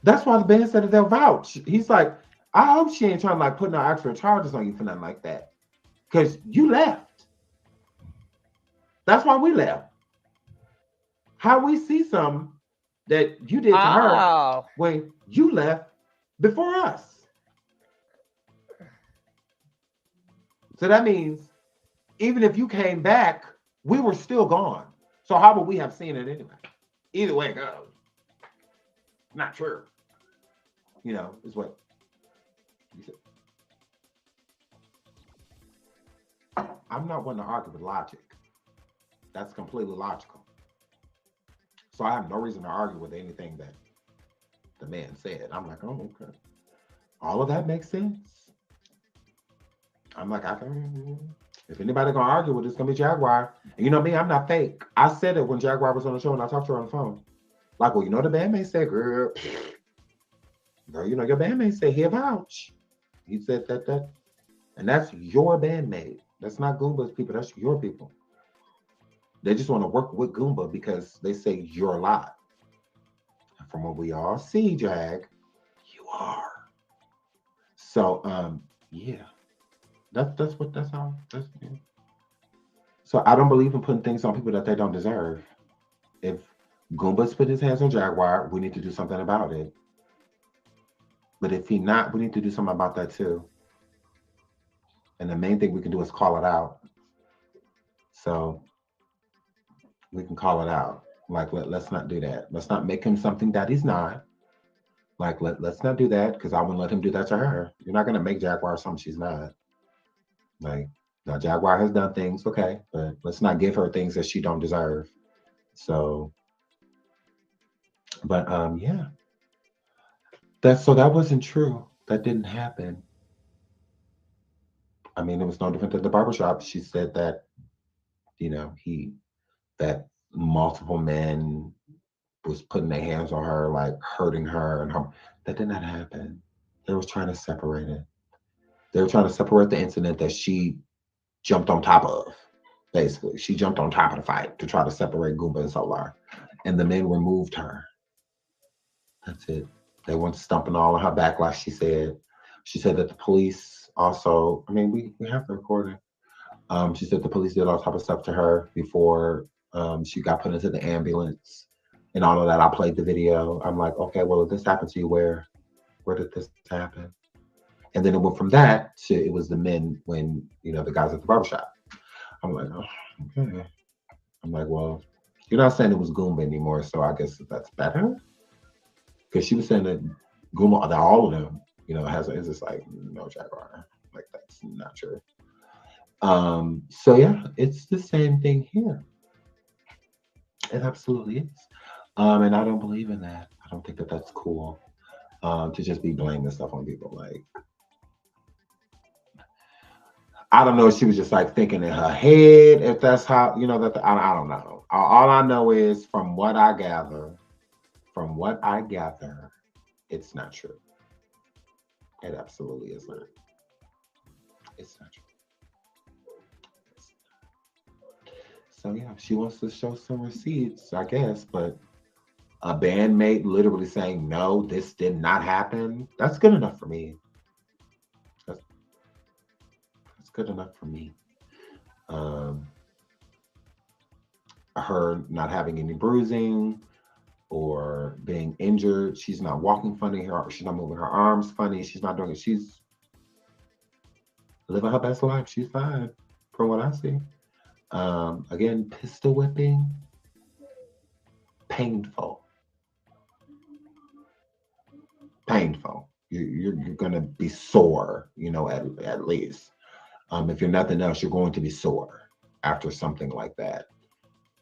That's why the band said that they'll vouch. He's like, I hope she ain't trying to like put no extra charges on you for nothing like that. Because you left. That's why we left. How we see something that you did to her when you left before us. So that means even if you came back, we were still gone. So how would we have seen it anyway? Either way it goes. Not true. You know, is what you said. I'm not one to argue with logic. That's completely logical. So I have no reason to argue with anything that the man said. I'm like, oh, okay. All of that makes sense. I'm like, I can. If anybody gonna argue with it, it's gonna be Jaguar. And you know me, I'm not fake. I said it when Jaguar was on the show and I talked to her on the phone. Like, well, you know the bandmate said, girl, you know your bandmate said he'll vouch. He said that, and that's your bandmate. That's not Goomba's people. That's your people. They just want to work with Goomba because they say you're a lot. And from what we all see, Jag, you are. So, yeah. That's how. Yeah. So I don't believe in putting things on people that they don't deserve. If Goomba's put his hands on Jaguar, we need to do something about it. But if he not, we need to do something about that too. And the main thing we can do is call it out. So we can call it out. Like let's not do that. Let's not make him something that he's not. Like let's not do that because I wouldn't let him do that to her. You're not gonna make Jaguar something she's not. Like now Jaguar has done things, okay, but let's not give her things that she don't deserve. So But yeah, that wasn't true. That didn't happen. I mean, it was no different than the barbershop. She said that, he that multiple men was putting their hands on her, like hurting her and her. That did not happen. They was trying to separate it. They were trying to separate the incident that she jumped on top of. Basically, she jumped on top of the fight to try to separate Goomba and Solar, and the men removed her. That's it. They went stumping all on her back, like she said. She said that the police also. I mean, we have the recording. She said the police did all type of stuff to her before she got put into the ambulance and all of that. I played the video. I'm like, okay, well, if this happened to you, where did this happen? And then it went from that to it was the men when the guys at the barbershop. I'm like, oh, okay. I'm like, well, you're not saying it was Goomba anymore, so I guess that's better. Because she was saying that Goomba, that all of them, has it's just like no Jaguar. Like that's not true. So yeah, it's the same thing here. It absolutely is. And I don't believe in that. I don't think that that's cool. To just be blaming stuff on people. Like, I don't know if she was just like thinking in her head, if that's how, I don't know. All I know is from what I gather, it's not true. It absolutely is not. It's not true. So yeah, she wants to show some receipts, I guess, but a bandmate literally saying, no, this did not happen, that's good enough for me. That's, that's good enough for me. Um, her not having any bruising or being injured. She's not walking funny. She's not moving her arms funny. She's not doing it. She's living her best life. She's fine from what I see. Again, pistol whipping, painful. Painful. You're going to be sore, at least. If you're nothing else, you're going to be sore after something like that.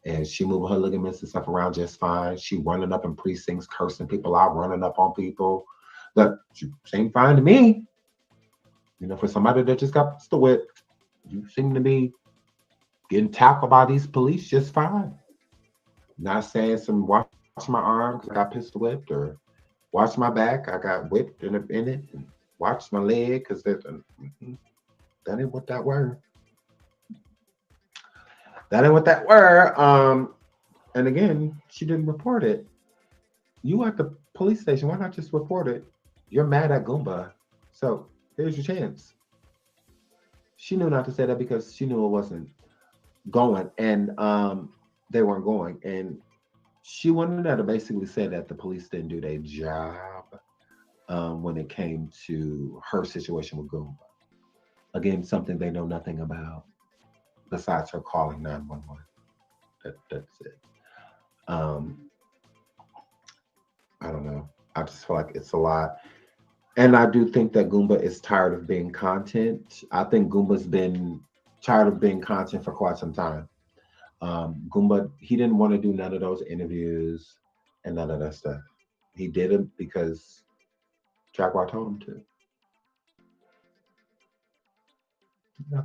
And she moving her ligaments and stuff around just fine. She running up in precincts, cursing people out, running up on people. That seemed fine to me. For somebody that just got pistol whipped, you seem to be getting tackled by these police just fine. Not saying some watch my arm because I got pistol whipped or watch my back, I got whipped in it, and watch my leg because that ain't what that word. That ain't what that word. And again, she didn't report it. You at the police station, why not just report it? You're mad at Goomba. So here's your chance. She knew not to say that because she knew it wasn't going and they weren't going. And she wanted to basically say that the police didn't do their job when it came to her situation with Goomba. Again, something they know nothing about besides her calling 911. That's it. Um, I don't know. I just feel like it's a lot. And I do think that Goomba is tired of being content. I think Goomba's been tired of being content for quite some time. Goomba, he didn't want to do none of those interviews and none of that stuff. He did it because Jaguar told him to. Yeah.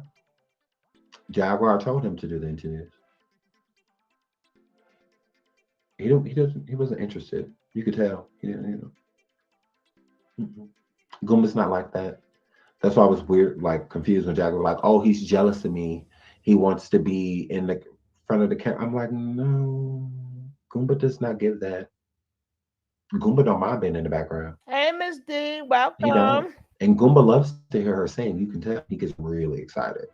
Jaguar told him to do the interviews. He don't. He doesn't. He wasn't interested. You could tell. He didn't. Goomba's not like that. That's why I was weird, like confused when Jaguar was like, "Oh, he's jealous of me. He wants to be in the front of the camera." I'm like, no, Goomba does not give that. Goomba don't mind being in the background. Hey, Miss D, He don't. welcome. And Goomba loves to hear her sing. You can tell he gets really excited.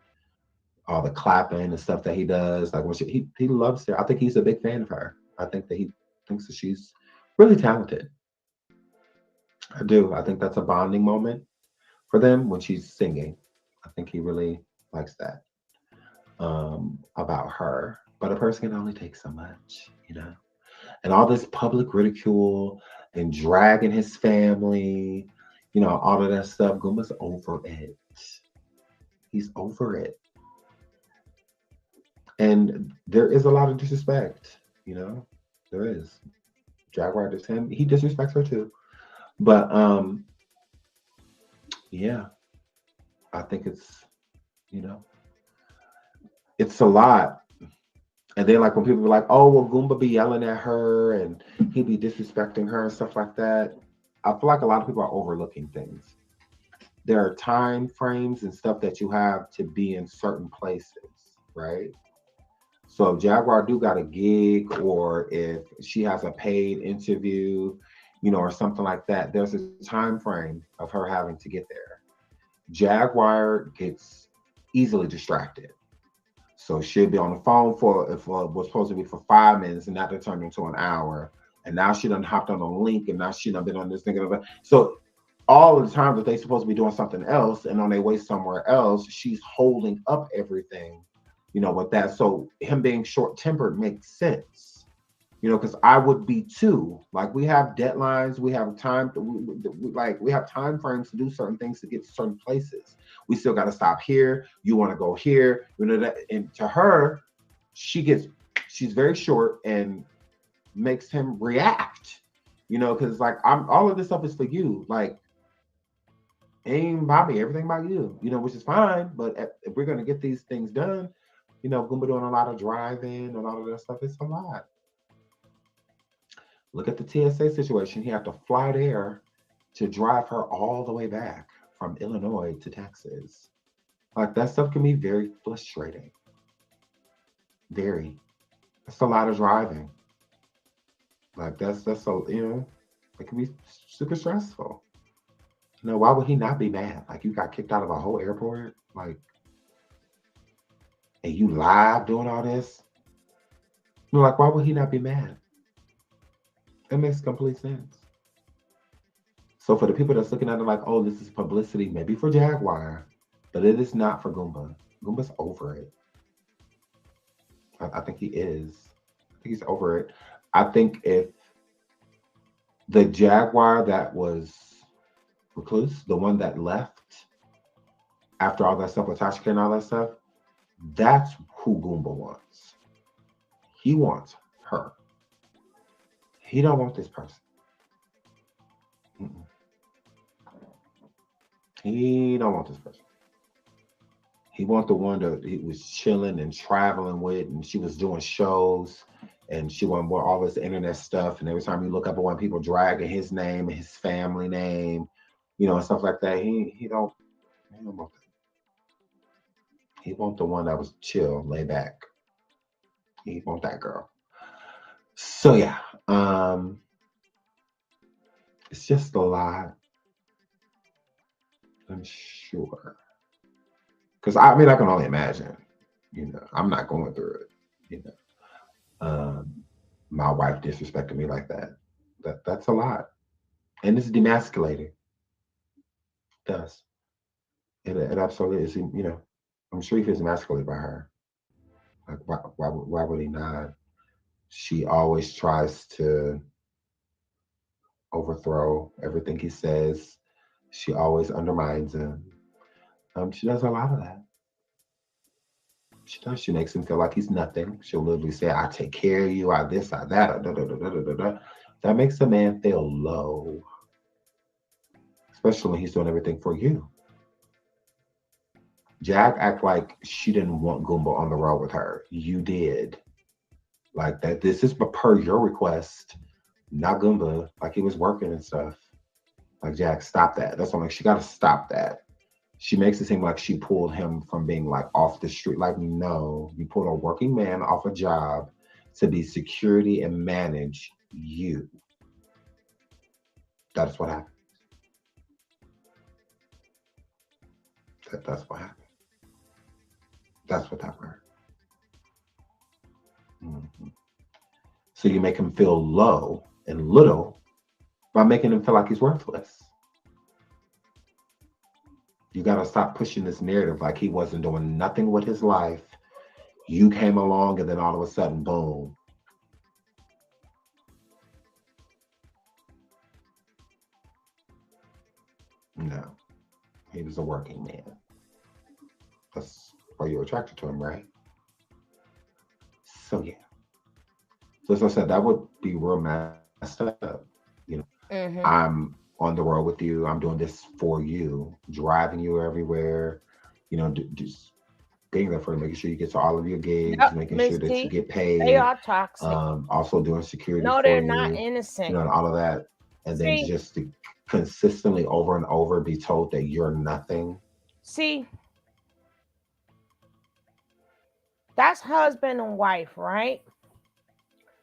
All the clapping and stuff that he does, like when he loves her. I think he's a big fan of her. I think that he thinks that she's really talented. I do. I think that's a bonding moment for them when she's singing. I think he really likes that about her. But a person can only take so much. And all this public ridicule and dragging his family, all of that stuff. Gooma's over it. He's over it. And there is a lot of disrespect, there is. Jaguar does him. He disrespects her too. But yeah, I think you know, it's a lot. And then like when people be like, oh well Goomba be yelling at her and he be disrespecting her and stuff like that. I feel like a lot of people are overlooking things. There are time frames and stuff that you have to be in certain places, right? So if Jaguar do got a gig or if she has a paid interview, or something like that, there's a time frame of her having to get there. Jaguar gets easily distracted. So she'll be on the phone for if was supposed to be for 5 minutes and that turned into an hour. And now she done hopped on a link and now she done been on this thing. So all of the times that they supposed to be doing something else and on their way somewhere else, she's holding up everything, with that. So him being short tempered makes sense, because I would be too. Like we have deadlines, we have time, we have time frames to do certain things to get to certain places. We still got to stop here. You want to go here, that. And to her, she's very short and makes him react, because like I'm all of this stuff is for you. Like ain't about me, everything about you, which is fine. But if we're gonna get these things done, Goomba doing a lot of driving and all of that stuff, it's a lot. Look at the TSA situation. He had to fly there to drive her all the way back from Illinois to Texas. Like that stuff can be very frustrating. Very. That's a lot of driving. Like that's so it can be super stressful. Why would he not be mad? Like you got kicked out of a whole airport, like, and you live doing all this. Like why would he not be mad? That makes complete sense. So for the people that's looking at it like, oh, this is publicity, maybe for Jaguar, but it is not for Goomba. Goomba's over it. I think he is. I think he's over it. I think if the Jaguar that was recluse, the one that left after all that stuff with Tashika and all that stuff, that's who Goomba wants. He wants her. He don't want this person. Mm-mm. He don't want this person. He want the one that he was chilling and traveling with, and she was doing shows, and she wanted more all this internet stuff. And every time you look up at one, people dragging his name and his family name, and stuff like that. He don't want that. He want the one that was chill, lay back. He want that girl. So yeah, it's just a lot. I'm sure. Because I mean, I can only imagine. I'm not going through it. My wife disrespected me like that. That's a lot, and it's demasculating. It does. It absolutely is. I'm sure he feels emasculated by her. Like, why would he not? She always tries to overthrow everything he says. She always undermines him. She does a lot of that. She does. She makes him feel like he's nothing. She'll literally say, I take care of you, I this, I that, that makes a man feel low, especially when he's doing everything for you. Jack act like she didn't want Goomba on the road with her. You did. Like that, this is per your request, not Goomba. Like he was working and stuff. Like Jack, stop that. That's what I'm like, she gotta stop that. She makes it seem like she pulled him from being like off the street. Like, no, you pulled a working man off a job to be security and manage you. That's what happened. That's what happened. That's what happened. Mm-hmm. So you make him feel low and little by making him feel like he's worthless. You got to stop pushing this narrative like he wasn't doing nothing with his life. You came along and then all of a sudden, boom. No, he was a working man. That's why you're attracted to him, right? So yeah. So as I said, that would be real masculine up. You know, Mm-hmm. I'm on the road with you. I'm doing this for you, driving you everywhere. You know, just being there for you, making sure you get to all of your gigs, Yep, making sure Miss that you D. get They paid. are toxic. Also doing security No, for they're not you. You innocent. know, and all of that, and then See, just to consistently over and over be told that you're nothing. see, that's husband and wife, right?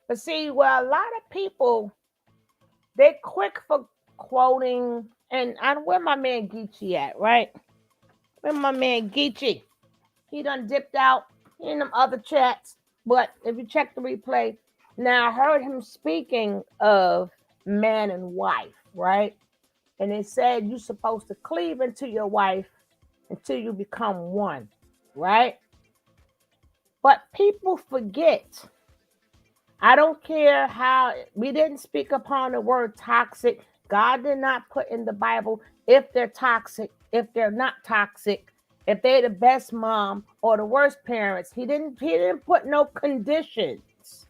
But see, well, a lot of people they quick for quoting, and I where my man Geechee at, right? Where my man Geechee? He done dipped out in them other chats. But if you check the replay, now I heard him speaking of man and wife, right? And it said you're supposed to cleave into your wife until you become one, right? But people forget. I don't care how we didn't speak upon the word toxic. God did not put in the Bible if they're toxic, if they're not toxic, if they're the best mom or the worst parents. He didn't put no conditions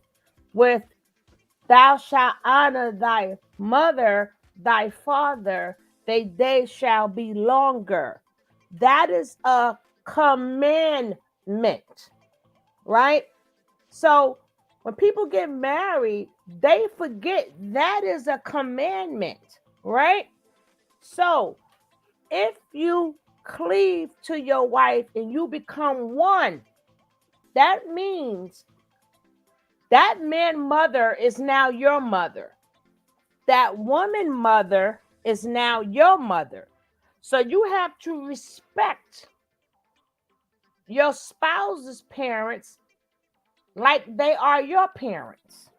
with thou shalt honor thy mother, thy father, they days shall be longer. That is a commandment, right? So when people get married, they forget that is a commandment, right? So if you cleave to your wife and you become one, that means that man mother is now your mother. That woman mother is now your mother. So you have to respect your spouse's parents like they are your parents.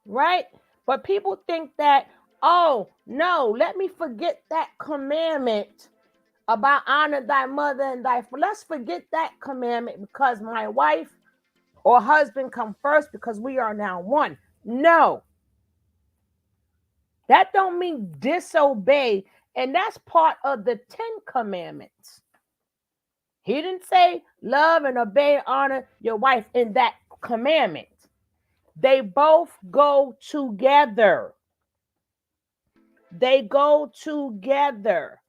Right? But people think that, oh, no, let me forget that commandment about honor thy mother and thy father. Let's forget that commandment because my wife or husband come first because we are now one. No, that don't mean disobey. And that's part of the 10 commandments. He didn't say love and obey and honor your wife in that commandment. They both go together. They go together.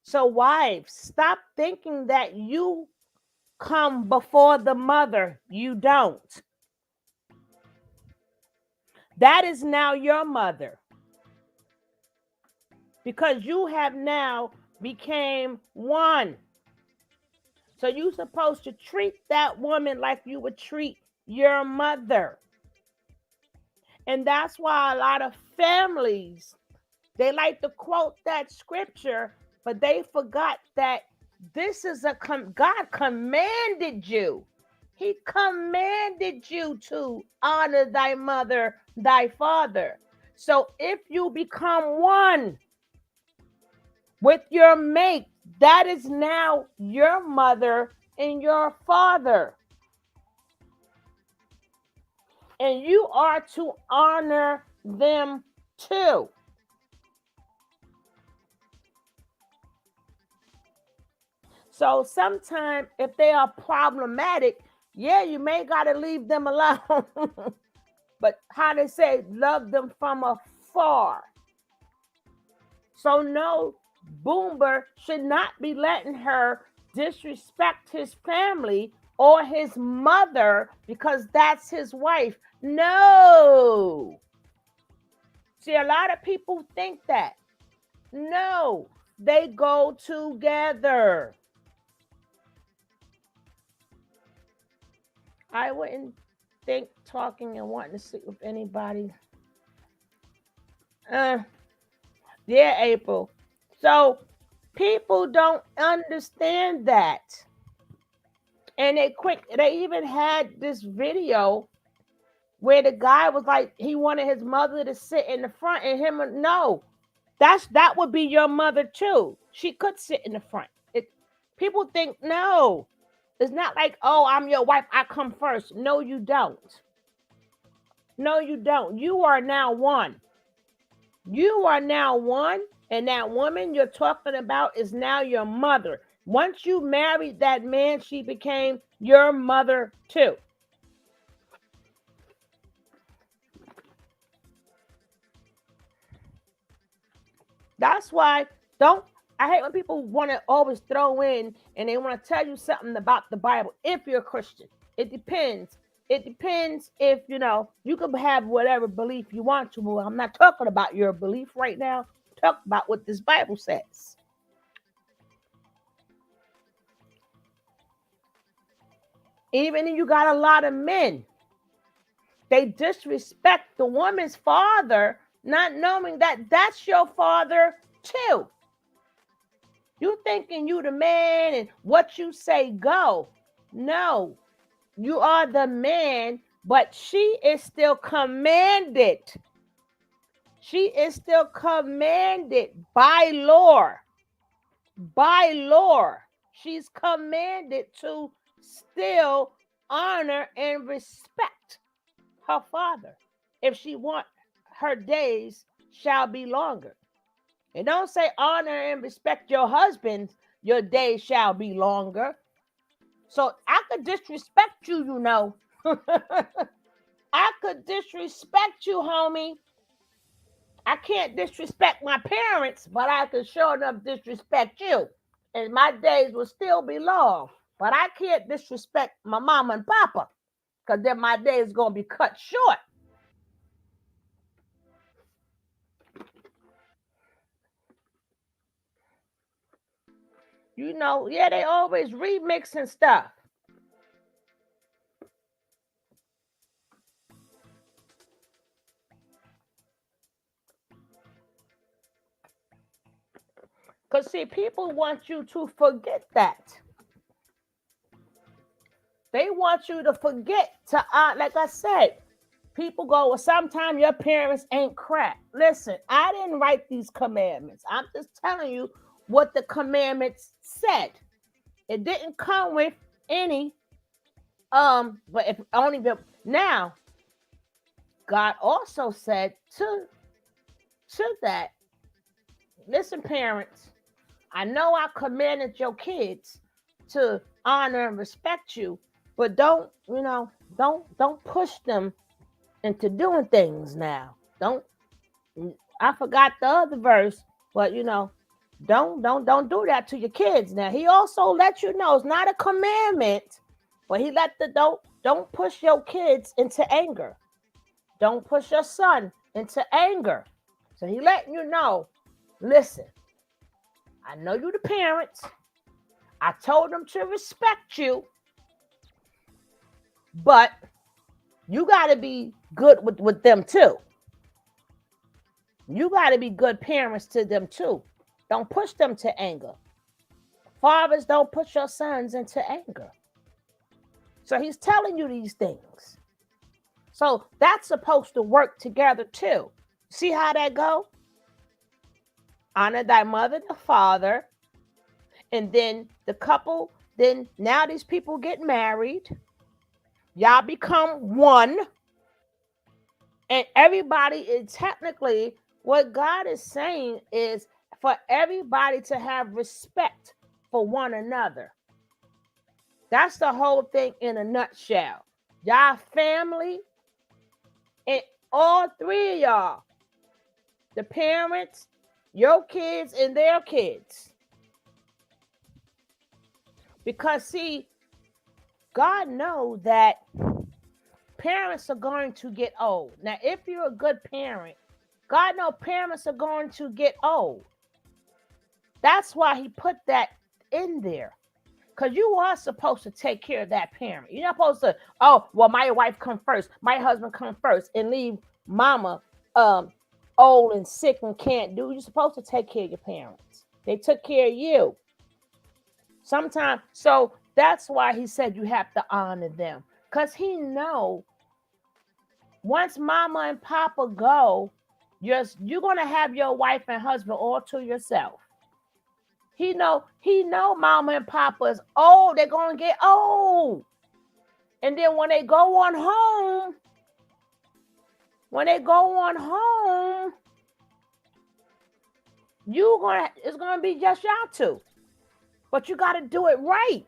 So, wives, stop thinking that you come before the mother. You don't. That is now your mother because you have now became one. So you're supposed to treat that woman like you would treat your mother. And that's why a lot of families they like to quote that scripture, but they forgot that this is God commanded you. He commanded you to honor thy mother, thy father. So if you become one with your mate, that is now your mother and your father. And you are to honor them too. So sometimes if they are problematic, yeah, you may gotta leave them alone. But how they say, love them from afar. So no, Boomer should not be letting her disrespect his family or his mother because that's his wife. No. See, a lot of people think that. No, they go together. I wouldn't think talking and wanting to sleep with anybody. Uh, yeah, April. So people don't understand that. And they even had this video where the guy was like, he wanted his mother to sit in the front and him, no, that would be your mother too. She could sit in the front. People think, no, it's not like, oh, I'm your wife, I come first. No, you don't. No, you don't. You are now one. You are now one, and that woman you're talking about is now your mother. Once you married that man, she became your mother too. That's why don't I hate when people want to always throw in and they want to tell you something about the Bible if you're a Christian. It depends. It depends if you can have whatever belief you want to. I'm not talking about your belief right now. Talk about what this Bible says. Even if you got a lot of men, they disrespect the woman's father, not knowing that that's your father too. You thinking you the man and what you say go. No, you are the man, but she is still commanded. She is still commanded by law. By law, she's commanded to still honor and respect her father. If she want her days shall be longer. And don't say honor and respect your husband, your days shall be longer. So I could disrespect you, I could disrespect you, homie. I can't disrespect my parents, but I can sure enough disrespect you. And my days will still be long. But I can't disrespect my mama and papa, because then my days going to be cut short. Yeah, they always remixing stuff. Because, see, people want you to forget that. They want you to forget to, like I said, people go, well, sometimes your parents ain't crap. Listen, I didn't write these commandments. I'm just telling you what the commandments said. It didn't come with any, but if only now, God also said to that, listen, parents, I know I commanded your kids to honor and respect you, but don't push them into doing things now. I forgot the other verse, but don't do that to your kids now. He also let you know it's not a commandment, but he let don't push your kids into anger. Don't push your son into anger. So he letting you know, listen, I know you the parents. I told them to respect you, but you got to be good with them too. You got to be good parents to them too. Don't push them to anger. Fathers, don't push your sons into anger. So he's telling you these things. So that's supposed to work together too. See how that go? Honor thy mother, the father, and then the couple, then now these people get married. Y'all become one. And everybody is technically, what God is saying is for everybody to have respect for one another. That's the whole thing in a nutshell. Y'all family, and all three of y'all, the parents, your kids, and their kids. Because see, God knows that parents are going to get old. Now, if you're a good parent, God knows parents are going to get old. That's why he put that in there. Because you are supposed to take care of that parent. You're not supposed to, oh, well, my wife come first, my husband come first, and leave mama old and sick and can't do. You're supposed to take care of your parents. They took care of you. Sometimes, so that's why he said you have to honor them. Because he know once mama and papa go, you're going to have your wife and husband all to yourself. He know mama and papa is old. They're going to get old. And then when they go on home, it's going to be just y'all two. But you got to do it right.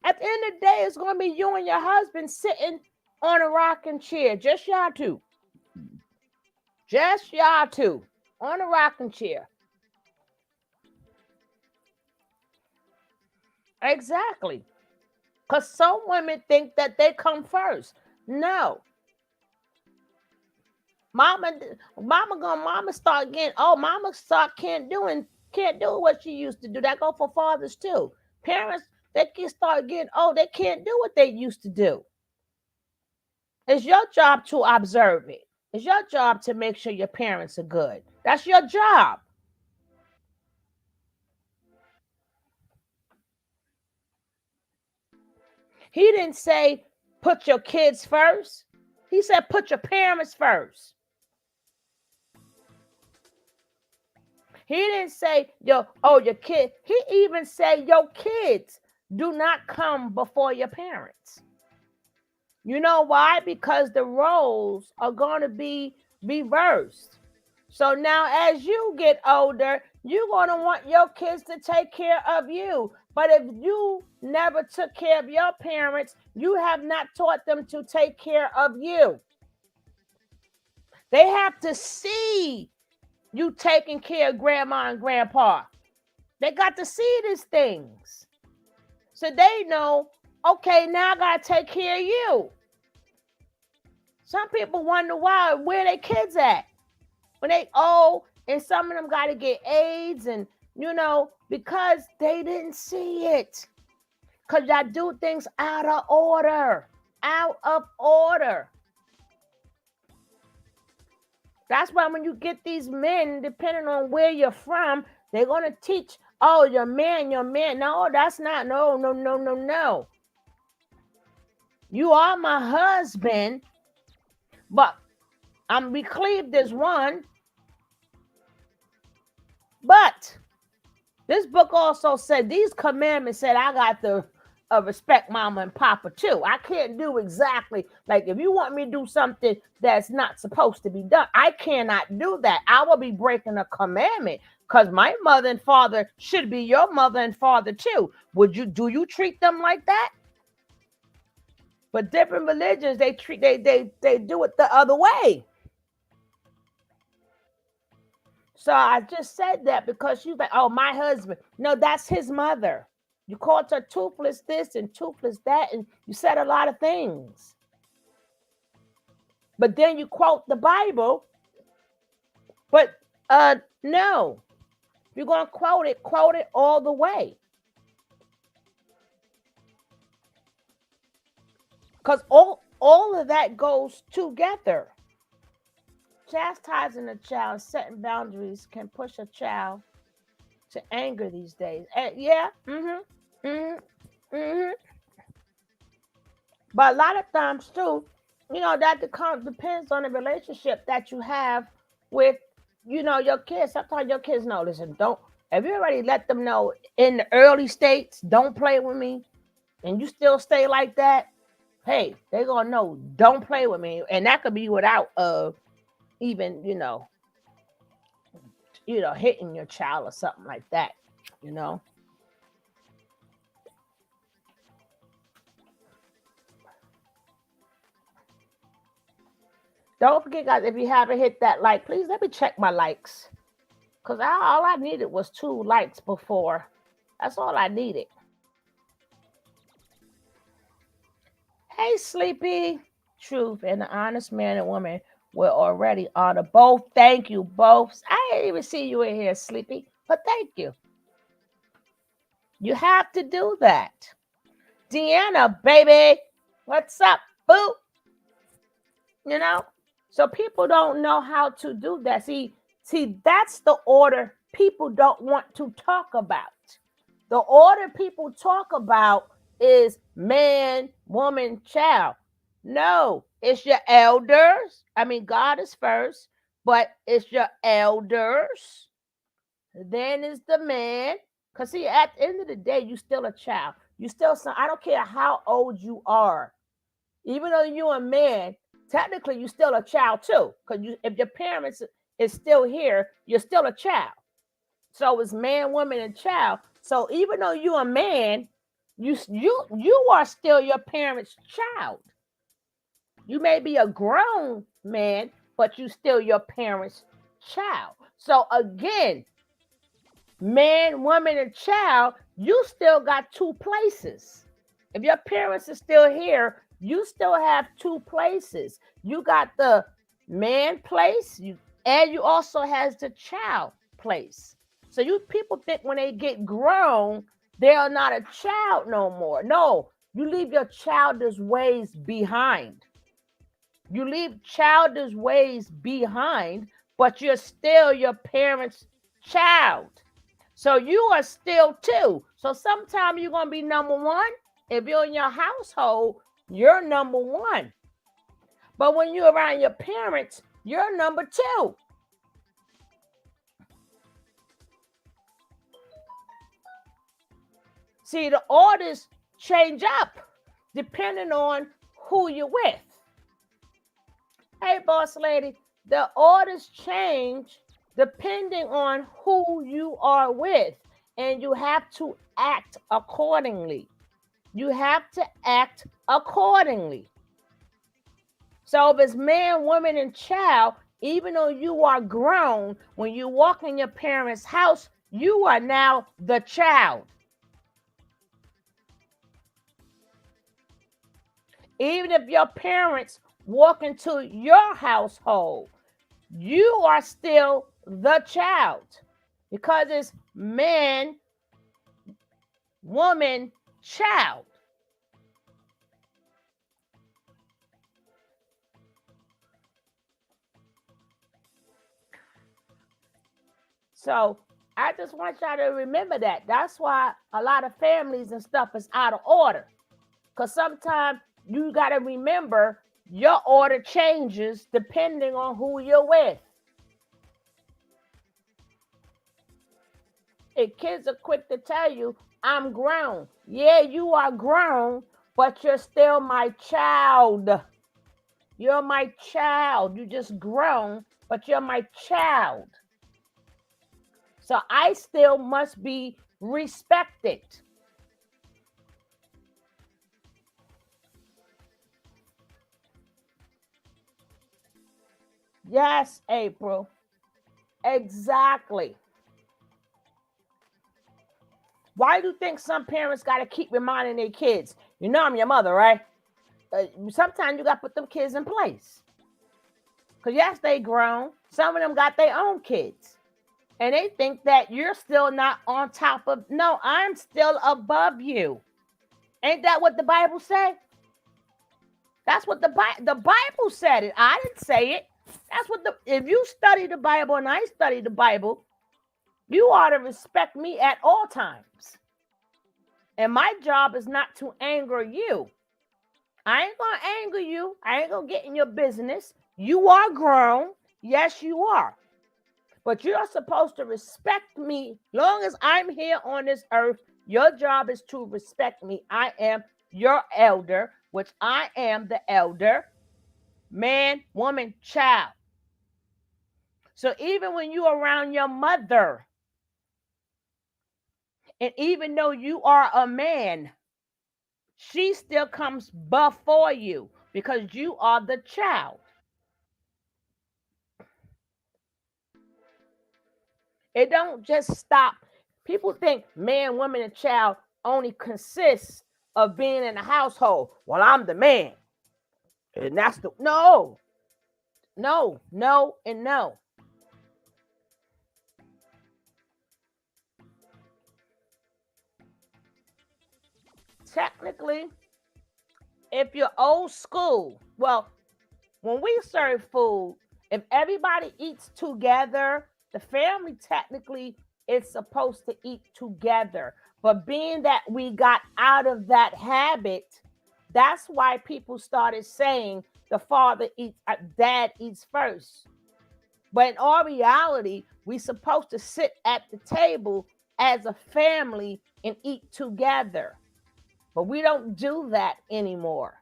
At the end of the day, it's going to be you and your husband sitting on a rocking chair. Just y'all two. Just y'all two on a rocking chair. Exactly. Because some women think that they come first. No. Mama, mama start getting, oh, mama start can't do what she used to do. That go for fathers too. Parents, they can start getting, oh, they can't do what they used to do. It's your job to observe it. It's your job to make sure your parents are good. That's your job. He didn't say put your kids first. He said put your parents first. He didn't say your kid. He even said your kids do not come before your parents. You know why? Because the roles are going to be reversed. So now as you get older, you're going to want your kids to take care of you. But if you never took care of your parents, you have not taught them to take care of you. They have to see you taking care of grandma and grandpa. They got to see these things. So they know, okay, now I got to take care of you. Some people wonder why, where their kids at? When they old, and some of them got to get AIDS, and because they didn't see it. Because y'all do things out of order. Out of order. That's why when you get these men, depending on where you're from, they're going to teach, oh, your man. No, that's not. No. You are my husband, but we cleaved as one. But this book also said, these commandments said I got to respect mama and papa too. I can't do exactly, like if you want me to do something that's not supposed to be done, I cannot do that. I will be breaking a commandment, because my mother and father should be your mother and father too. Do you treat them like that? But different religions, they do it the other way. So I just said that because she's like, oh, my husband. No, that's his mother. You called her toothless this and toothless that, and you said a lot of things. But then you quote the Bible. But no. If you're going to quote it all the way. Because all of that goes together. Chastising a child, setting boundaries can push a child to anger these days. Yeah. But a lot of times too, that depends on the relationship that you have with, your kids. Sometimes your kids know, listen, if you already let them know in the early states, don't play with me, and you still stay like that, hey, they're going to know, don't play with me. And that could be without even, hitting your child or something like that, Don't forget, guys, if you haven't hit that like, please let me check my likes. Because all I needed was 2 likes before. That's all I needed. Hey, Sleepy. Truth and the honest man and woman were already on the both. Thank you, both. I didn't even see you in here, Sleepy, but thank you. You have to do that. Deanna, baby, what's up, boo? So people don't know how to do that. See, that's the order people don't want to talk about. The order people talk about is man, woman, child. No, it's your elders. I mean, God is first, but it's your elders. Then is the man. Because see, at the end of the day, you still a child. You still son. I don't care how old you are. Even though you're a man, technically you're still a child too. Because if your parents is still here, you're still a child. So it's man, woman, and child. So even though you're a man, you are still your parents' child. You may be a grown man, but you still your parents' child. So again, man, woman, and child, you still got two places. If your parents are still here, you still have two places. You got the man place, and you also has the child place. So you people think when they get grown, they are not a child no more. No, you leave your childish ways behind. You leave childish ways behind, but you're still your parents' child. So you are still two. So sometimes you're going to be number one. If you're in your household, you're number one. But when you're around your parents, you're number two. See, the orders change up depending on who you're with. Hey, boss lady, the orders change depending on who you are with, and you have to act accordingly. You have to act accordingly. So if it's man, woman, and child, even though you are grown, when you walk in your parents' house, you are now the child. Even if your parents walk into your household, you are still the child, because it's man, woman, child. So I just want y'all to remember that. That's why a lot of families and stuff is out of order, because sometimes you got to remember your order changes depending on who you're with. And kids are quick to tell you, I'm grown. Yeah, you are grown, but you're still my child. You're my child. You just grown, but you're my child. So I still must be respected. Yes, April. Exactly. Why do you think some parents got to keep reminding their kids, you know I'm your mother, right? Sometimes you got to put them kids in place. Because yes, they grown. Some of them got their own kids. And they think that you're still not on top of, no, I'm still above you. Ain't that what the Bible said? That's what the Bible said it. I didn't say it. That's what if you study the Bible and I study the Bible, you ought to respect me at all times. And my job is not to anger you. I ain't going to anger you. I ain't going to get in your business. You are grown. Yes, you are. But you're supposed to respect me. Long as I'm here on this earth, your job is to respect me. I am your elder, which I am the elder, man, woman, child. So even when you're around your mother, and even though you are a man, she still comes before you because you are the child. It don't just stop. People think man, woman, and child only consists of being in a household. Well, I'm the man. And that's the no, and no. Technically, if you're old school, well, when we serve food, if everybody eats together, the family technically is supposed to eat together. But being that we got out of that habit, that's why people started saying the father eats, dad eats first. But in all reality, we're supposed to sit at the table as a family and eat together. But we don't do that anymore.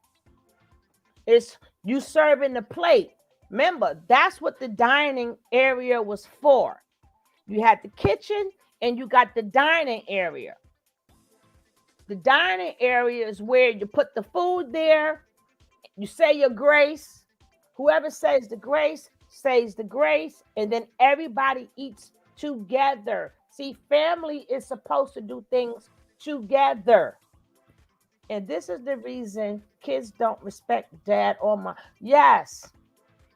It's you serving the plate. Remember, that's what the dining area was for. You had the kitchen and you got the dining area. The dining area is where you put the food there. You say your grace. Whoever says the grace says the grace, and then everybody eats together. See, family is supposed to do things together. And this is the reason kids don't respect dad or mom. Yes,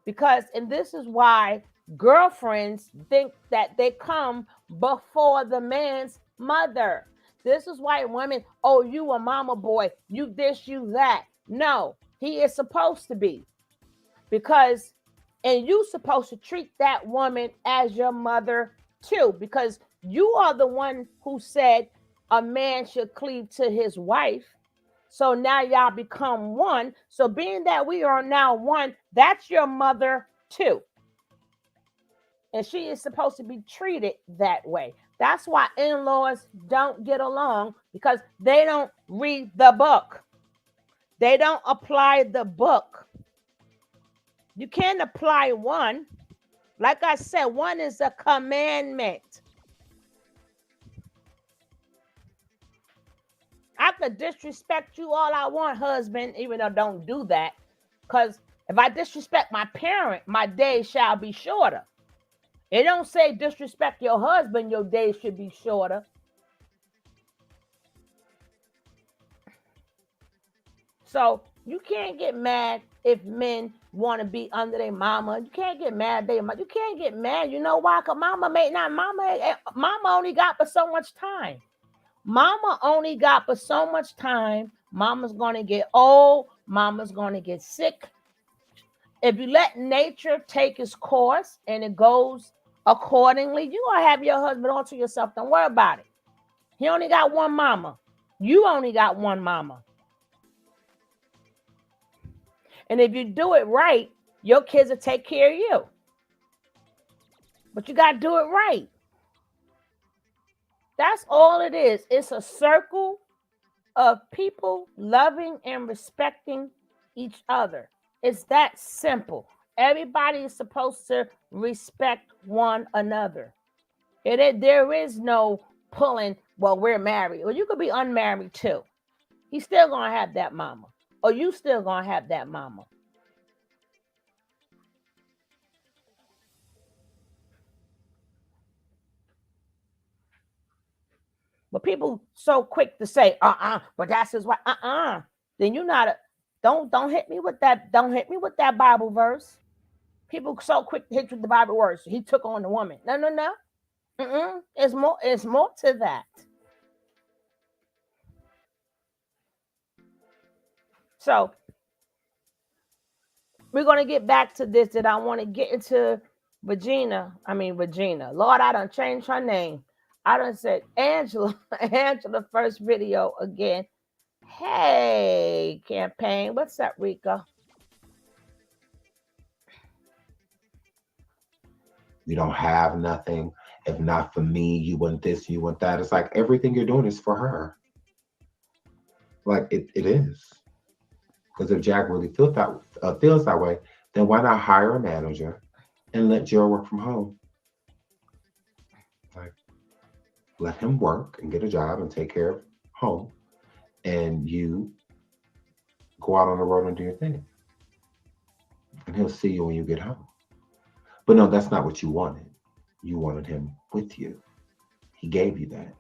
because, and this is why girlfriends think that they come before the man's mother. This is why women, oh, you a mama boy, you this, you that. No, he is supposed to be. Because, and you supposed to treat that woman as your mother too, because you are the one who said a man should cleave to his wife. So now y'all become one. So being that we are now one, that's your mother too. And she is supposed to be treated that way. That's why in-laws don't get along, because they don't read the book. They don't apply the book. You can't apply one. Like I said, one is a commandment. I could disrespect you all I want, husband, even though don't do that. Because if I disrespect my parent, my days shall be shorter. It don't say disrespect your husband, your days should be shorter. So you can't get mad if men want to be under their mama. You can't get mad. You can't get mad. You know why? Because mama only got for so much time. Mama only got for so much time. Mama's going to get old. Mama's going to get sick. If you let nature take its course and it goes accordingly, you're going to have your husband all to yourself. Don't worry about it. He only got one mama. You only got one mama. And if you do it right, your kids will take care of you. But you got to do it right. That's all it is. It's a circle of people loving and respecting each other. It's that simple. Everybody is supposed to respect one another. There is no pulling, well, we're married. Well, you could be unmarried too. He's still going to have that mama. Or you still going to have that mama. But people so quick to say, but that's his wife. Then you're not a, don't hit me with that. Don't hit me with that Bible verse. People so quick to hit you with the Bible verse. He took on the woman. No. It's more to that. So we're gonna get back to this. That I want to get into Regina. Lord, I done changed her name. I done said Angela. Angela first video again. Hey, campaign. What's up, Rika? You don't have nothing. If not for me, you want this, you want that. It's like everything you're doing is for her. Like it is. Because if Jack really feels that way, then why not hire a manager and let Joe work from home? Like, let him work and get a job and take care of home, and you go out on the road and do your thing. And he'll see you when you get home. But no, that's not what you wanted. You wanted him with you. He gave you that.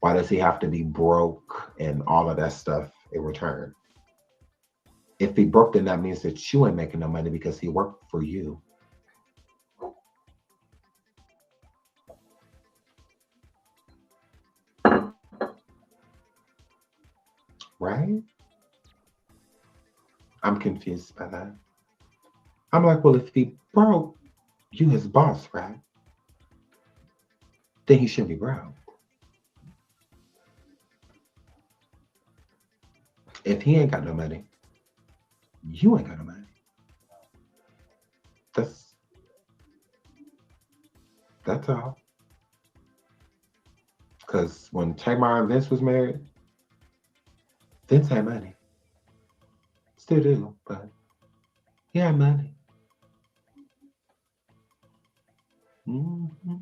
Why does he have to be broke and all of that stuff in return? If he broke, then that means that you ain't making no money because he worked for you. Right? I'm confused by that. I'm like, well, if he broke, you his boss, right? Then he shouldn't be broke. If he ain't got no money, you ain't got no money. That's all. Because when Tamar and Vince was married, Vince had money. Still do, but he had money. Mm-hmm.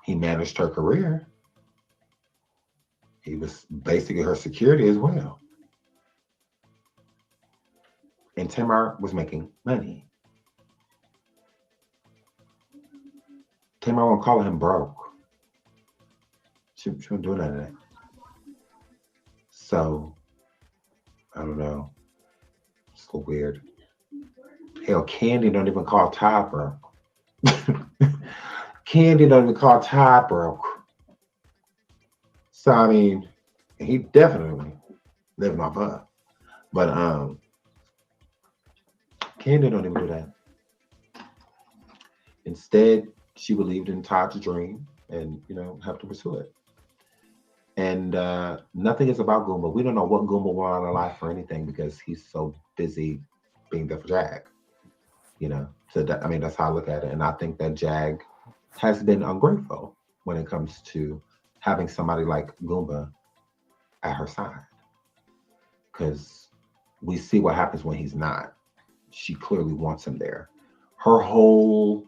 He managed her career. He was basically her security as well. And Tamar was making money. Came out and calling him broke. She wasn't doing none of that. So I don't know. It's so weird. Hell, Candy don't even call Todd broke. Candy don't even call Todd broke. So I mean, he definitely living off her. But Candy don't even do that. Instead, she believed in Todd's dream and helped him pursue it. And nothing is about Goomba. We don't know what Goomba want out of life or anything because he's so busy being there for Jag. So that, I mean, that's how I look at it. And I think that Jag has been ungrateful when it comes to having somebody like Goomba at her side. Because we see what happens when he's not. She clearly wants him there. Her whole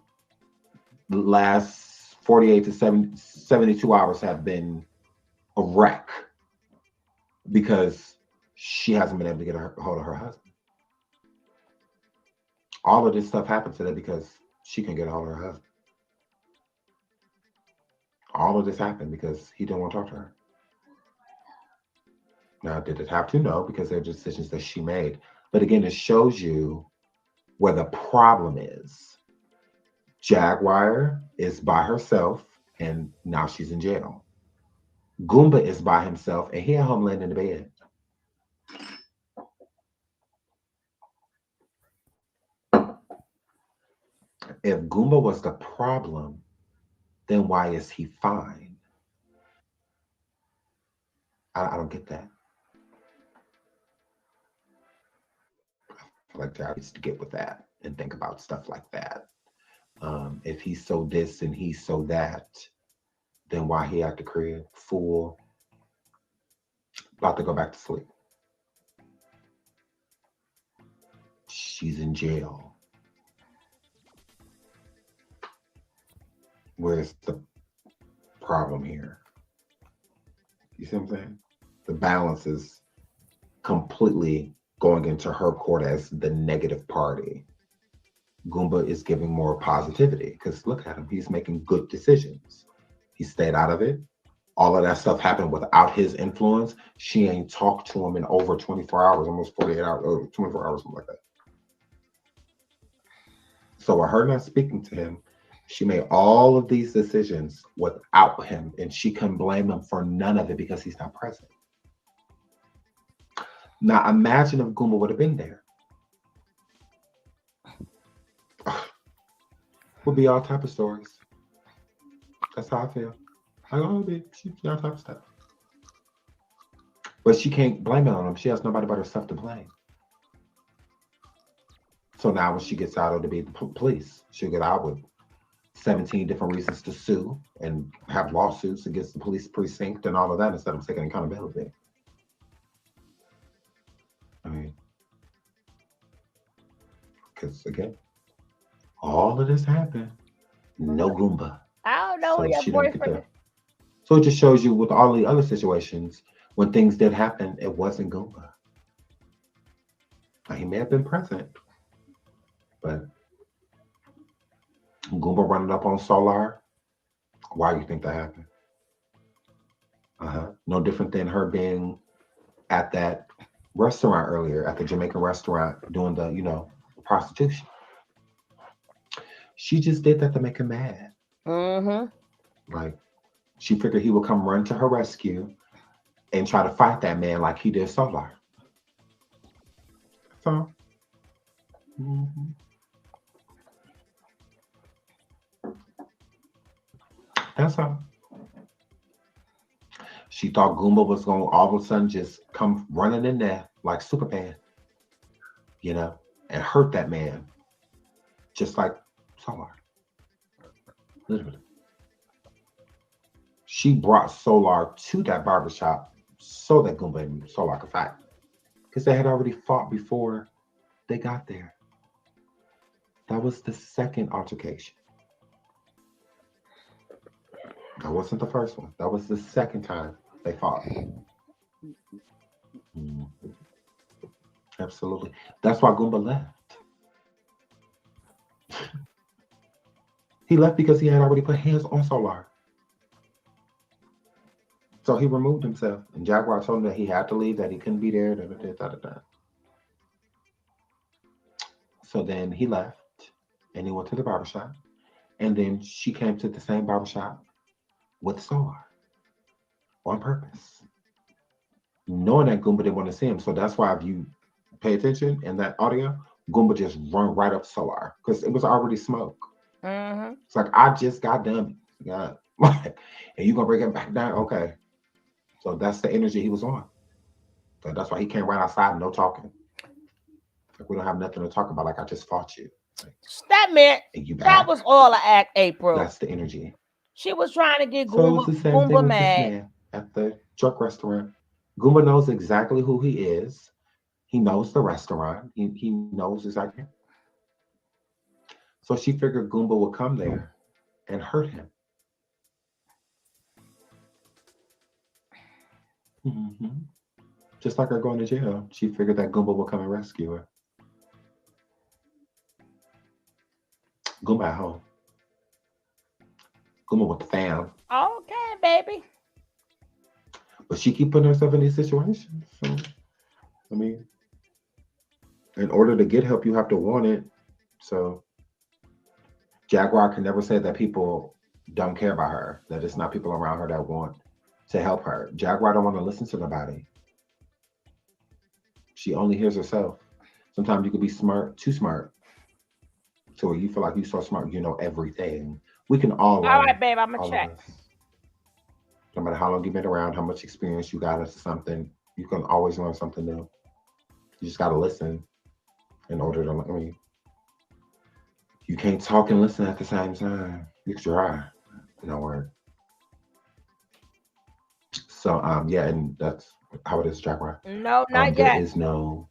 last 48 to 72 hours have been a wreck because she hasn't been able to get a hold of her husband. All of this stuff happened today because she couldn't get a hold of her husband. All of this happened because he didn't want to talk to her. Now, did it have to? No, because they're decisions that she made. But again, it shows you where the problem is. Jaguar is by herself, and now she's in jail. Goomba is by himself, and he at home laying in the bed. If Goomba was the problem, then why is he fine? I don't get that. I feel like Jack needs to get with that and think about stuff like that. If he's so this and he's so that, then why he at the crib, fool, about to go back to sleep? She's in jail. Where's the problem here? You see what I'm saying? The balance is completely going into her court as the negative party. Goomba is giving more positivity because look at him. He's making good decisions. He stayed out of it. All of that stuff happened without his influence. She ain't talked to him in over 24 hours, almost 48 hours, or 24 hours, something like that. So with her not speaking to him, she made all of these decisions without him, and she can blame him for none of it because he's not present. Now imagine if Goomba would have been there. Would be all type of stories. That's how I feel. Like, oh, she all type of stuff. But she can't blame it on him. She has nobody but herself to blame. So now when she gets out of to be the police, she'll get out with 17 different reasons to sue and have lawsuits against the police precinct and all of that instead of taking accountability. I mean, because again, all of this happened. No Goomba. I don't know So your she didn't get boyfriend. there. So it just shows you with all the other situations, when things did happen, it wasn't Goomba. Now, he may have been present, but Goomba running up on Solar, why do you think that happened? No different than her being at that restaurant earlier, at the Jamaican restaurant, doing the prostitution. She just did that to make him mad. Like, she figured he would come run to her rescue and try to fight that man like he did Solar. So, that's all. She thought Goomba was going to all of a sudden just come running in there like Superman, and hurt that man, just like Solar. Literally. She brought Solar to that barbershop so that Goomba and Solar could fight. Because they had already fought before they got there. That was the second altercation. That wasn't the first one. That was the second time they fought. Absolutely. That's why Goomba left. He left because he had already put hands on Solar. So he removed himself. And Jaguar told him that he had to leave, that he couldn't be there. Da, da, da, da, da, da. So then he left and he went to the barbershop. And then she came to the same barbershop with Solar on purpose, knowing that Goomba didn't want to see him. So that's why if you pay attention in that audio, Goomba just run right up Solar because it was already smoke. Mm-hmm. It's like, I just got done. Yeah. And you gonna bring him back down? Okay. So that's the energy he was on. So that's why he came right outside, no talking. Like, we don't have nothing to talk about. Like, I just fought you. Like, That meant and you that back? was all an act, April. That's the energy. She was trying to get So it was Goomba, the same thing Goomba with this mad. man at the truck restaurant. Goomba knows exactly who he is. He knows the restaurant. He knows exactly. So she figured Goomba would come there and hurt him. Mm-hmm. Just like her going to jail, she figured that Goomba would come and rescue her. Goomba at home. Goomba with the fam. Okay, baby. But she keep putting herself in these situations. So, I mean, in order to get help, you have to want it. So Jaguar can never say that people don't care about her, that it's not people around her that want to help her. Jaguar don't want to listen to nobody. She only hears herself. Sometimes you could be smart, too smart, to where you feel like you're so smart, you know everything. We can all All learn, right, babe. I'm gonna all of check. us. No matter how long you've been around, how much experience you got into something, you can always learn something new. You just gotta listen in order to. I mean, you can't talk and listen at the same time. It's dry. No word. So yeah, and that's how it is, Jaguar. No, not There yet. is no,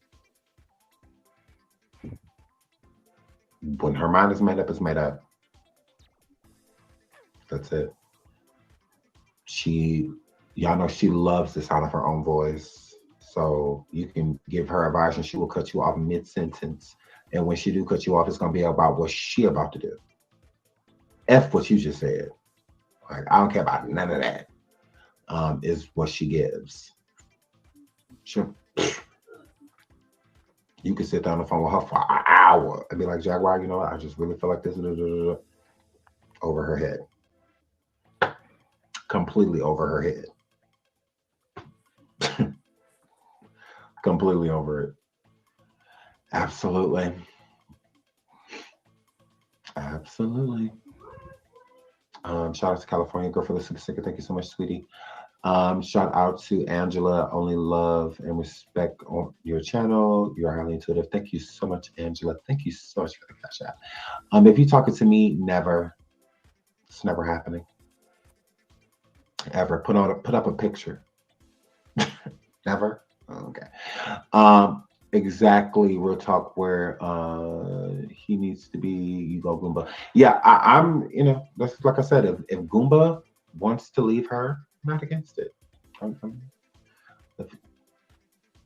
when her mind is made up, it's made up. That's it. She, y'all know she loves the sound of her own voice. So you can give her advice and she will cut you off mid sentence. And when she do cut you off, it's gonna be about what she about to do. F what you just said. Like, I don't care about none of that. Is what she gives. She, you can sit down on the phone with her for an hour and be like, Jaguar, you know what? I just really feel like this. Over her head. Completely over her head. Completely over it. Absolutely. Absolutely. Shout out to California Girl for the Super Sticker. Thank you so much, sweetie. Shout out to Angela. Only love and respect on your channel. You're highly intuitive. Thank you so much, Angela. Thank you so much for the cash out. If you're talking to me, never. It's never happening. Ever. Put up a picture. Never. Okay. Exactly. Real talk where he needs to be. You go Goomba. Yeah, I'm. You know, that's like I said. If Goomba wants to leave her, I'm not against it. I'm,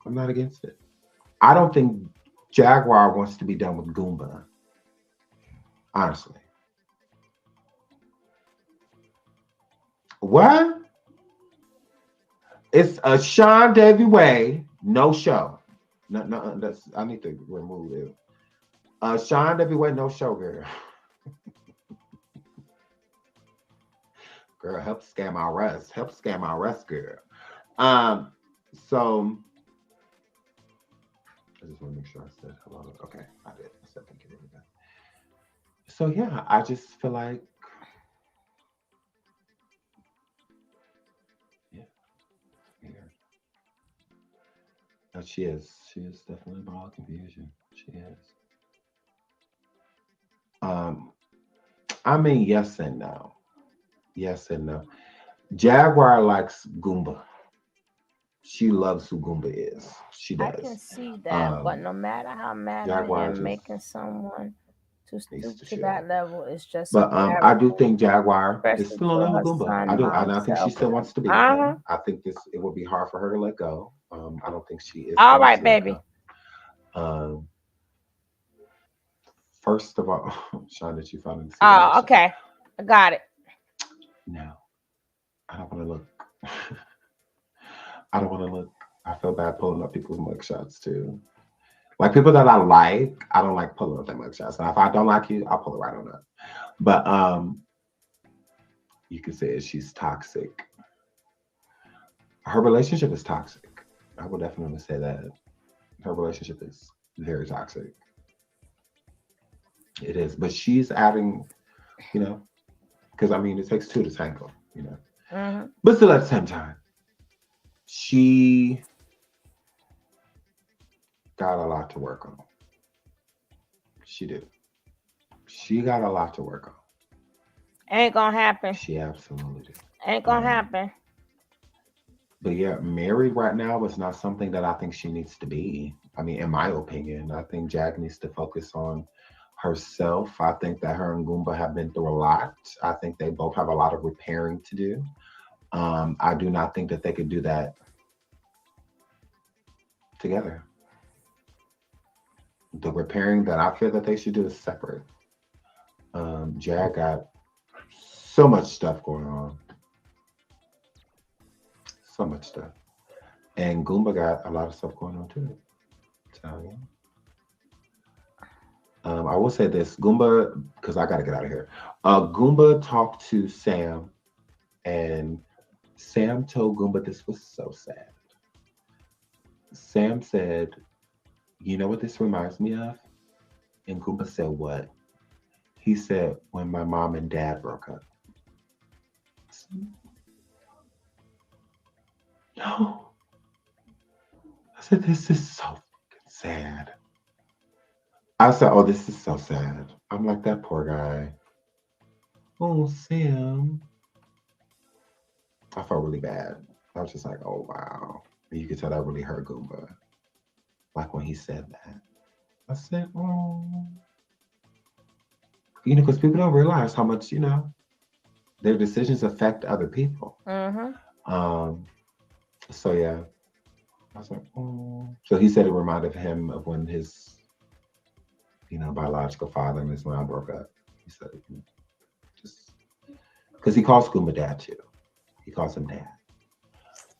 I'm not against it. I don't think Jaguar wants to be done with Goomba. Honestly. What? It's a Sean Davy Way, no show. No, that's I need to remove it. Sean Davy Way, no show, girl. Girl, help scam our rest. Help scam our rest, girl. So I just want to make sure I said hello. Okay, I did. I said thank you, everybody. So yeah, I just feel like yeah, yeah. She is. She is definitely a ball of confusion. She is. Um, I mean, yes and no. Yes and no. Jaguar likes Goomba. She loves who Goomba is. She I can does. see that, but Um, no matter how mad I Jaguar am, just making someone to needs stoop to to that chill. level is just But I do embarrassing, think Jaguar is especially still in for love with her Goomba. I son, do. I think she myself. still wants to be with Uh-huh. him. I think this it will be hard for her to let go. I don't think she is All going right, to let baby. go. Um, First of all, Sean, did you finally see the Oh, mugshot? okay. I got it. No, I don't want to look. I don't want to look. I feel bad pulling up people's mugshots too. Like people that I like, I don't like pulling up their mugshots. And if I don't like you, I'll pull it right on up. But you could say she's toxic. Her relationship is toxic. I would definitely say that. Her relationship is very toxic. It is. But she's adding, you know, because I mean, it takes two to tango, you know. Mm-hmm. But still at the same time, she got a lot to work on. She did. She got a lot to work on. Ain't gonna happen. She absolutely did. Ain't gonna Um, happen. but yeah, married right now is not something that I think she needs to be. I mean, in my opinion, I think Jag needs to focus on herself. I think that her and Goomba have been through a lot. I think they both have a lot of repairing to do. I do not think that they could do that together. The repairing that I feel that they should do is separate. Jag got so much stuff going on, so much stuff, and Goomba got a lot of stuff going on too. So yeah. I will say this, Goomba, because I got to get out of here. Goomba talked to Sam, and Sam told Goomba this was so sad. Sam said, "You know what this reminds me of?" And Goomba said, "What?" He said, "When my mom and dad broke up." No. I said, "This is so fucking sad." I said, "Oh, this is so sad." I'm like, that poor guy. Oh, Sam. I felt really bad. I was just like, oh, wow. And you could tell that really hurt Goomba. Like when he said that. I said, oh. You know, because people don't realize how much, you know, their decisions affect other people. Mm-hmm. Um, so yeah, I was like, oh. So he said it reminded him of when his, you know, biological father and his mom broke up. He said, just because he calls Goomba dad too. He calls him dad.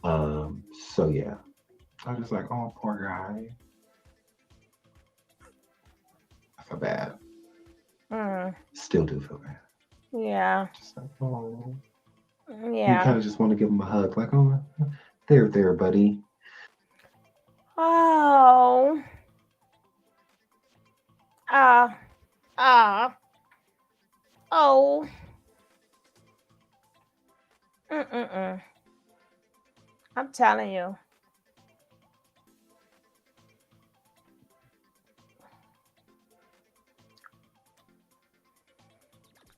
So yeah, I was just like, oh, poor guy. I feel bad. Mm. Still do feel bad. Yeah. Just like, oh. You Yeah. kind of just want to give him a hug, like, oh, there, buddy. Oh. Ah. Ah. Oh. Mm-mm-mm. I'm telling you.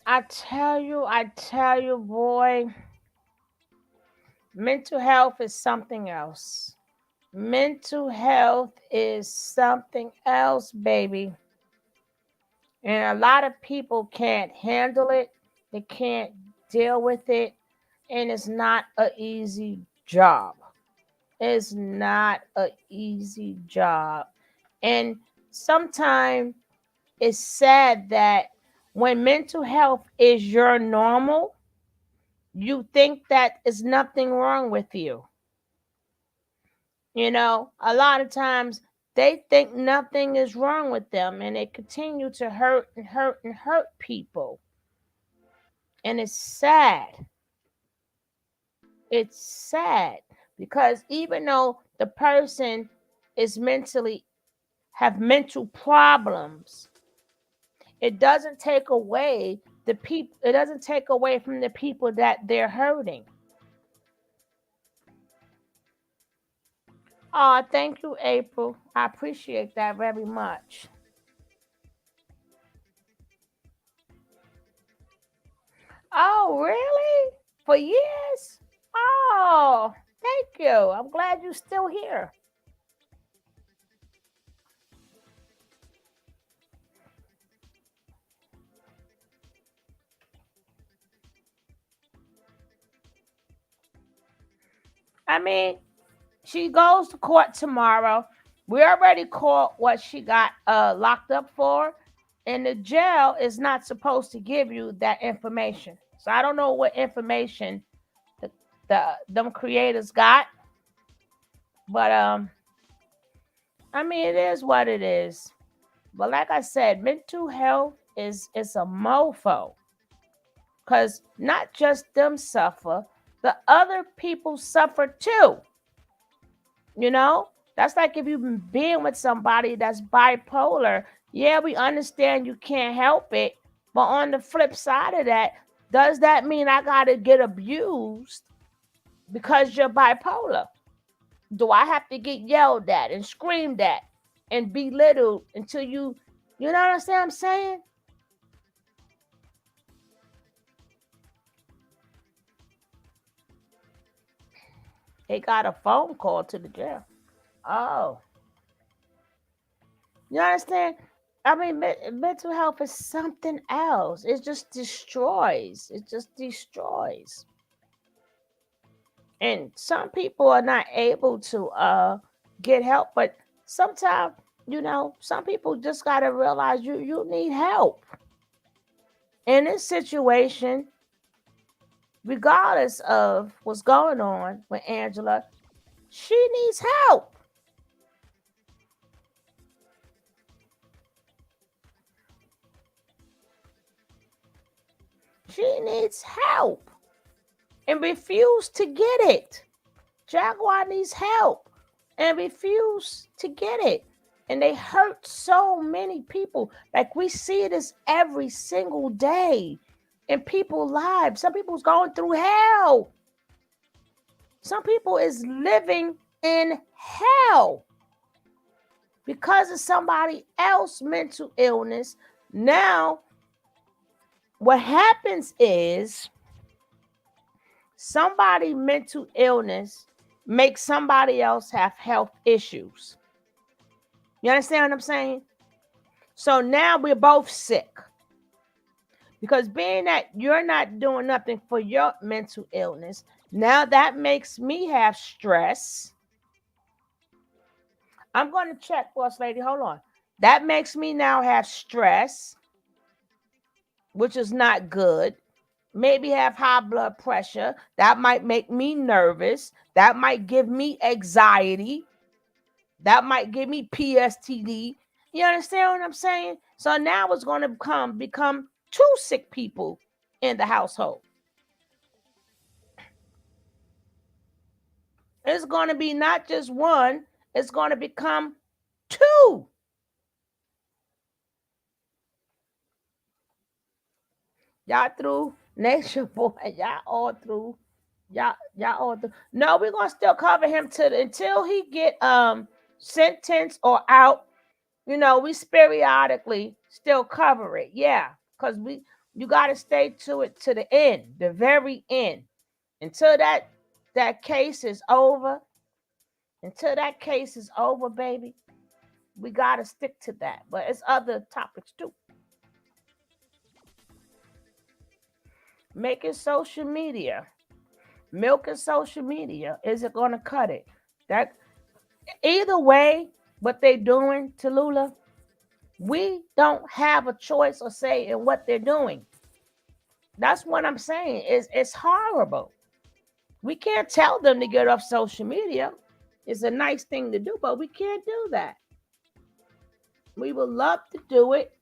I tell you, boy, mental health is something else. Mental health is something else, baby. And a lot of people can't handle it. They can't deal with it. And it's not an easy job. It's not an easy job. And sometimes it's sad that when mental health is your normal, you think that is nothing wrong with you. A lot of times they think nothing is wrong with them and they continue to hurt and hurt and hurt people. And it's sad. It's sad because even though the person is mentally have mental problems, it doesn't take away it doesn't take away from the people that they're hurting. Oh, thank you, April. I appreciate that very much. Oh, really? For years? Oh, thank you. I'm glad you're still here. I mean, she goes to court tomorrow. We already caught what she got locked up for, And the jail is not supposed to give you that information. So I don't know what information them creators got, but I mean, it is what it is. But like I said, mental health is a mofo. Because not just them suffer, the other people suffer too. You know? That's like if you've been being with somebody that's bipolar. Yeah, we understand you can't help it. But on the flip side of that, does that mean I got to get abused because you're bipolar? Do I have to get yelled at and screamed at and belittled until you know what I'm saying? They got a phone call to the jail. Oh, you understand? I mean, mental health is something else. It just destroys. It just destroys. And some people are not able to get help, but sometimes, some people just gotta realize you need help. In this situation, regardless of what's going on with Angela, she needs help. She needs help and refuse to get it. Jaguar needs help and refuse to get it. And they hurt so many people. Like we see this every single day in people's lives. Some people's going through hell. Some people is living in hell because of somebody else's mental illness. Now, what happens is somebody mental illness makes somebody else have health issues. You understand what I'm saying? So now we're both sick. Because being that you're not doing nothing for your mental illness, now that makes me have stress. I'm going to check, boss lady. Hold on. That makes me now have stress, which is not good. Maybe have high blood pressure. That might make me nervous. That might give me anxiety. That might give me PSTD. You understand what I'm saying? So now it's going to become two sick people in the household. It's going to be not just one, it's going to become two. Y'all through? Nation boy, y'all all through. Y'all all through. No, we're gonna still cover him until he get sentenced or out. We periodically still cover it. Yeah, because you got to stay to it to the end, the very end, until that case is over. Until that case is over, baby, we got to stick to that. But it's other topics too. Making social media, milking social media, is it going to cut it? That either way, what they doing to Lula, we don't have a choice or say in what they're doing. That's what I'm saying. It's horrible. We can't tell them to get off social media. It's a nice thing to do, but we can't do that. We would love to do it,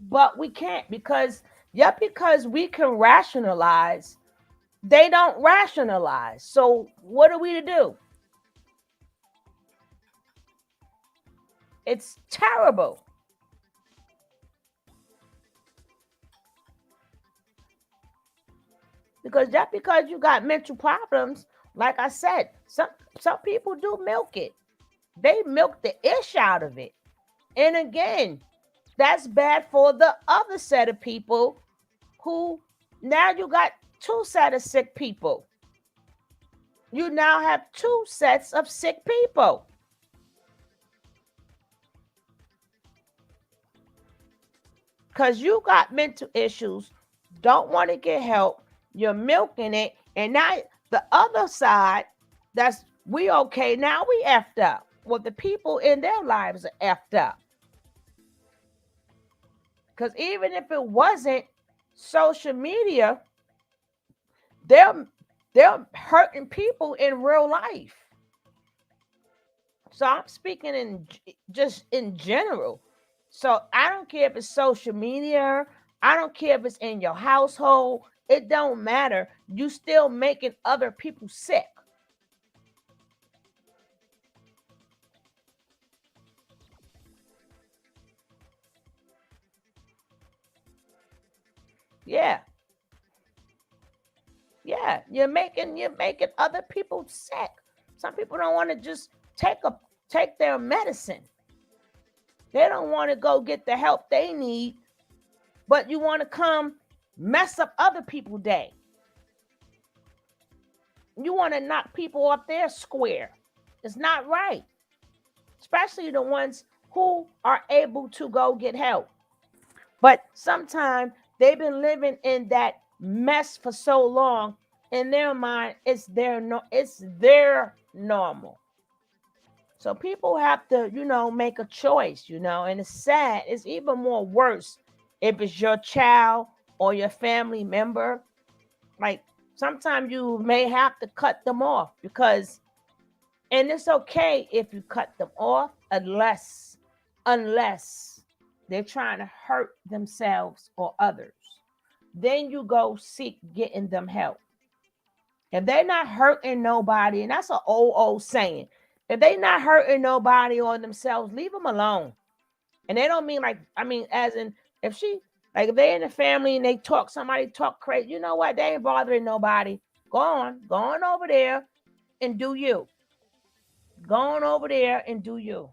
but we can't because we can rationalize, they don't rationalize. So what are we to do? It's terrible. Because just because you got mental problems, like I said, some people do milk it. They milk the ish out of it. And again, that's bad for the other set of people who now you got two set of sick people. You now have two sets of sick people. Because you got mental issues, don't want to get help, you're milking it, and now the other side, that's we okay, now we effed up. Well, the people in their lives are effed up. Because even if it wasn't social media, they're they're hurting people in real life. So I'm speaking in just in general. So I don't care if it's social media. I don't care if it's in your household. It don't matter. You still making other people sick. Yeah, yeah. You're making other people sick. Some people don't want to just take their medicine. They don't want to go get the help they need, but you want to come mess up other people's day. You want to knock people off their square. It's not right, especially the ones who are able to go get help. But sometimes they've been living in that mess for so long. In their mind, it's their normal. So people have to, make a choice, and it's sad. It's even more worse if it's your child or your family member. Like sometimes you may have to cut them off because, and it's okay if you cut them off unless they're trying to hurt themselves or others. Then you go seek getting them help. If they're not hurting nobody, and that's an old saying, if they not hurting nobody or themselves, leave them alone. And they don't mean like, I mean, as in, if she, like, if they in the family and somebody talk crazy, you know what? They ain't bothering nobody. Go on over there and do you. Go on over there and do you.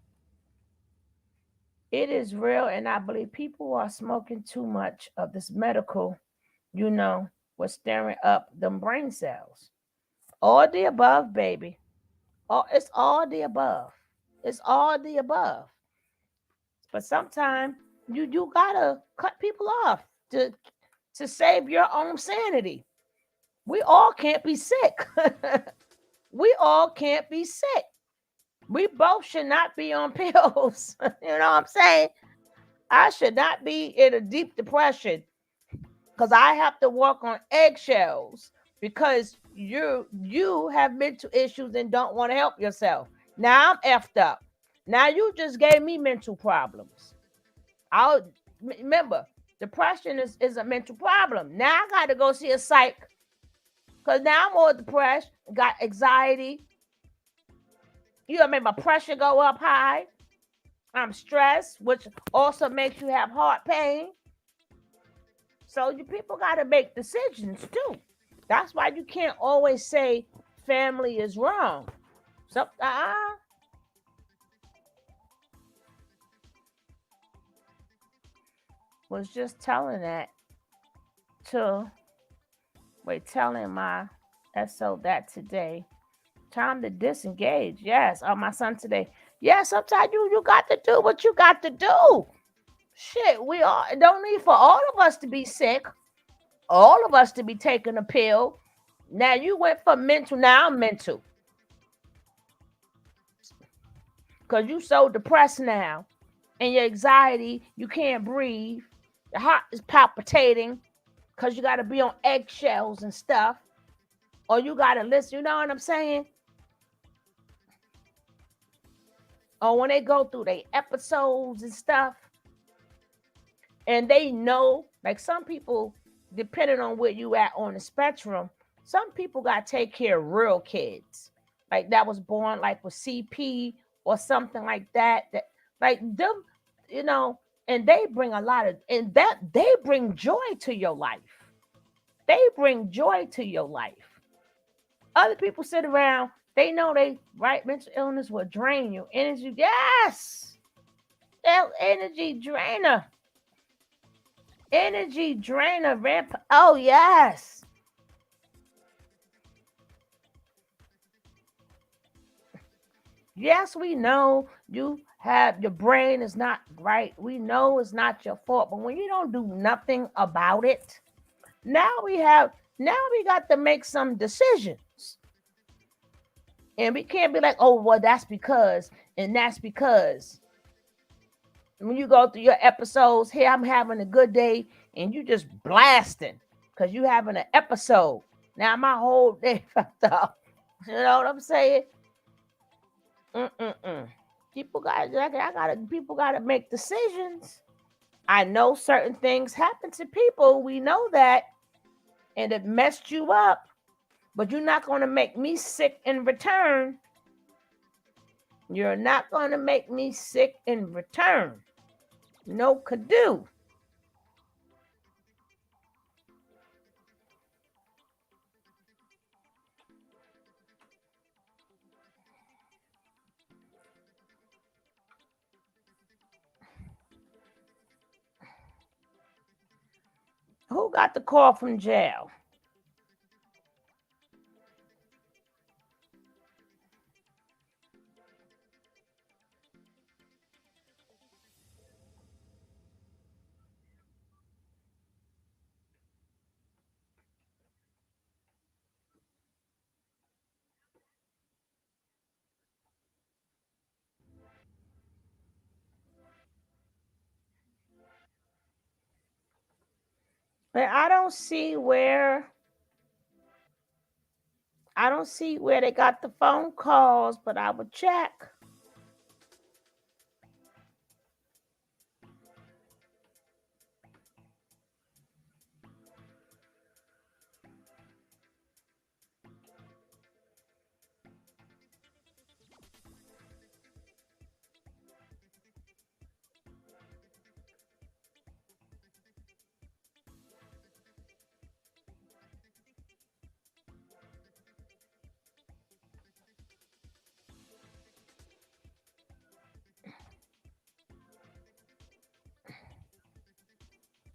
It is real, and I believe people are smoking too much of this medical, what's stirring up them brain cells. All the above, baby. It's all the above. It's all the above. But sometimes you gotta cut people off to save your own sanity. We all can't be sick. We all can't be sick. We both should not be on pills. You know what I'm saying? I should not be in a deep depression because I have to walk on eggshells because you have mental issues and don't want to help yourself. Now I'm effed up. Now you just gave me mental problems. I'll remember depression is a mental problem. Now I got to go see a psych because now I'm more depressed, got anxiety. You know, make my pressure go up high. I'm stressed, which also makes you have heart pain. So you people got to make decisions too. That's why you can't always say family is wrong. So was just telling that to telling my SO that today. Time to disengage. Yes, my son today. Yeah, sometimes you got to do what you got to do. Shit, we all don't need for all of us to be sick, all of us to be taking a pill. Now you went from mental, now I'm mental. Because you so depressed now. And your anxiety, you can't breathe. Your heart is palpitating because you got to be on eggshells and stuff. Or you got to listen, you know what I'm saying? Or when they go through their episodes and stuff, and they know, like some people, depending on where you at on the spectrum, some people got to take care of real kids, like that was born like with CP or something like that. That like them, you know, and they bring a lot of, and that they bring joy to your life. They bring joy to your life. Other people sit around, they know they right mental illness will drain you. Energy, yes, that energy drainer. Energy drainer, ramp. Oh yes. Yes, we know you have your brain is not right. We know it's not your fault, but when you don't do nothing about it, now we got to make some decisions. And we can't be like, oh, well, that's because, and that's because. when you go through your episodes, hey, I'm having a good day, and you just blasting because you having an episode. Now my whole day fucked up. You know what I'm saying? Mm-mm-mm. People gotta make decisions. I know certain things happen to people. We know that, and it messed you up. But you're not gonna make me sick in return. You're not gonna make me sick in return. No could do. Who got the call from jail? But I don't see where they got the phone calls, but I would check.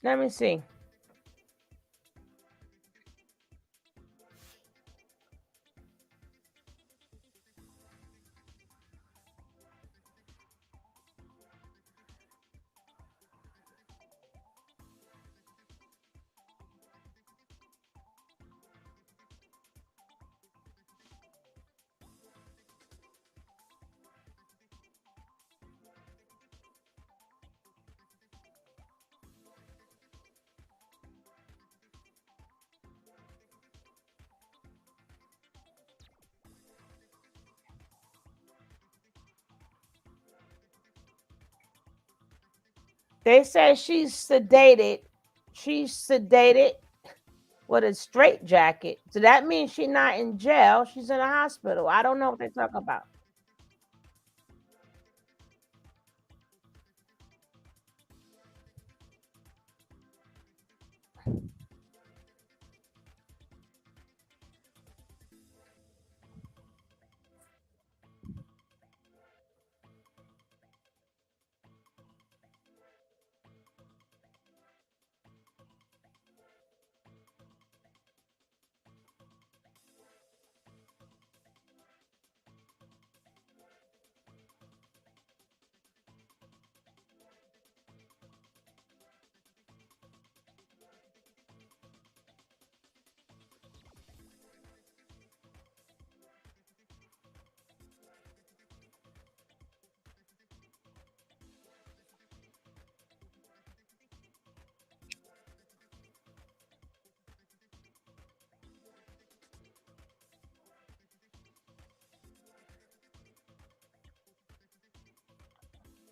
Let me see. They say she's sedated. She's sedated with a straight jacket. So that means she's not in jail. She's in a hospital. I don't know what they talk about.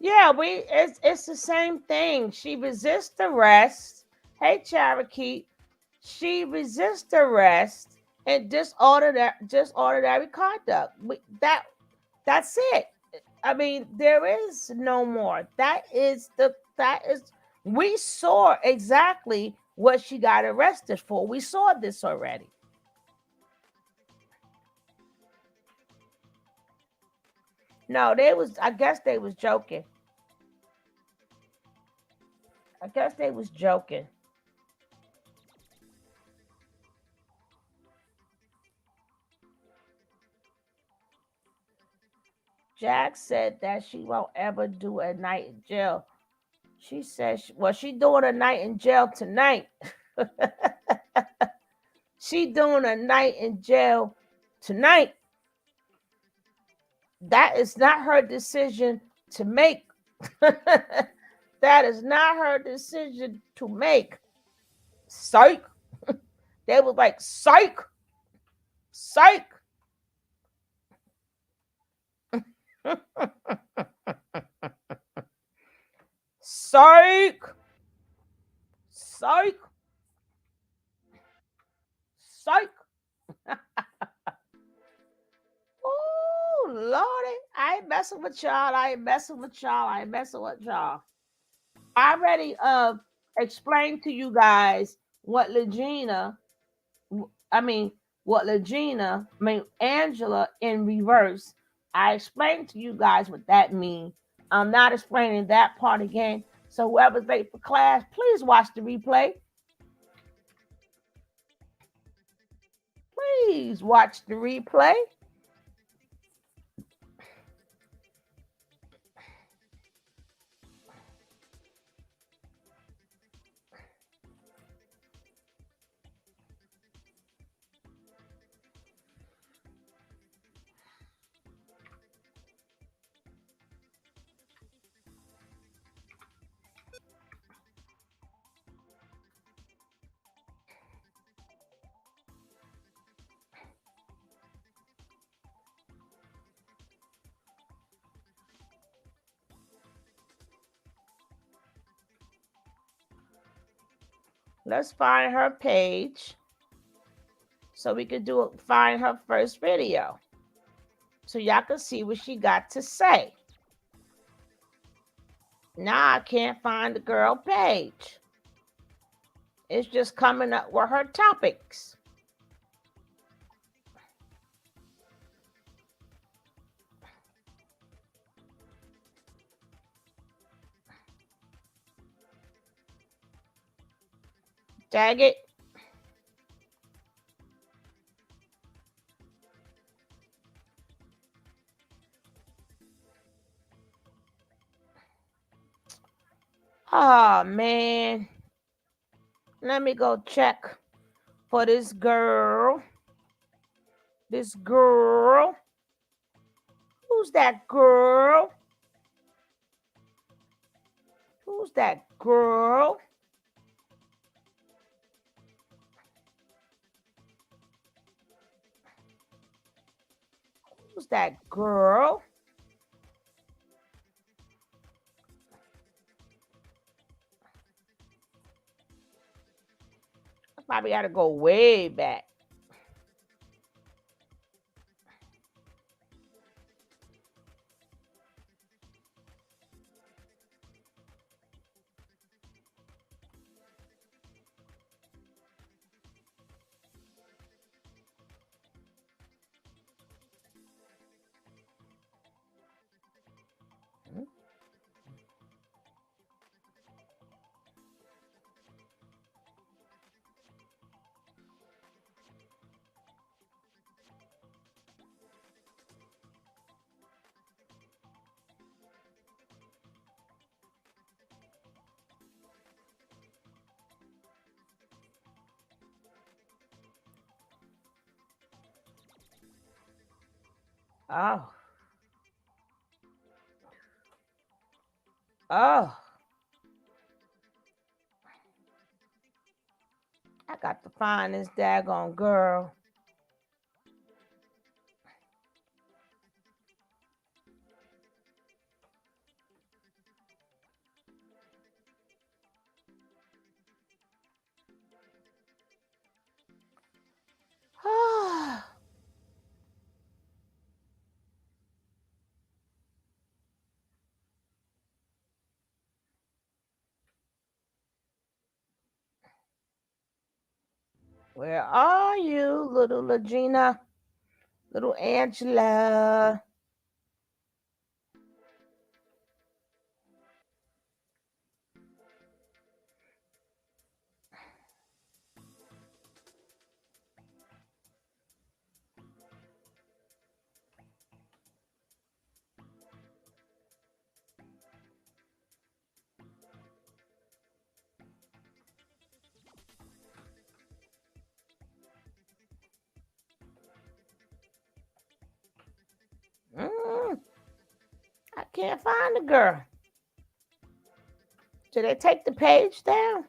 Yeah, it's the same thing. She resists arrest. Hey, Cherokee, she resists arrest and disorderly conduct. That's it. I mean, there is no more. That is we saw exactly what she got arrested for. We saw this already. No, they was I guess they was joking. I guess they was joking. Jack said that she won't ever do a night in jail. She said, she doing a night in jail tonight. She doing a night in jail tonight. That is not her decision to make. That is not her decision to make. Psych. They was like, psych, psych. Psych, psych, psych. Oh, Lordy. I ain't messing with y'all. I ain't messing with y'all. I ain't messing with y'all. I already explained to you guys what Legena, I mean, what Legena, I mean, Angela in reverse. I explained to you guys what that means. I'm not explaining that part again. So whoever's late for class, please watch the replay. Please watch the replay. Let's find her page so we can find her first video so y'all can see what she got to say. Now I can't find the girl page. It's just coming up with her topics. Tag it. Oh, man. Let me go check for this girl. This girl. Who's that girl? Who's that girl? Who's that girl? I probably got to go way back. Oh. Oh. I got to find this daggone girl. Where are you, little Legena? Little Angela? I can't find the girl. Did they take the page down?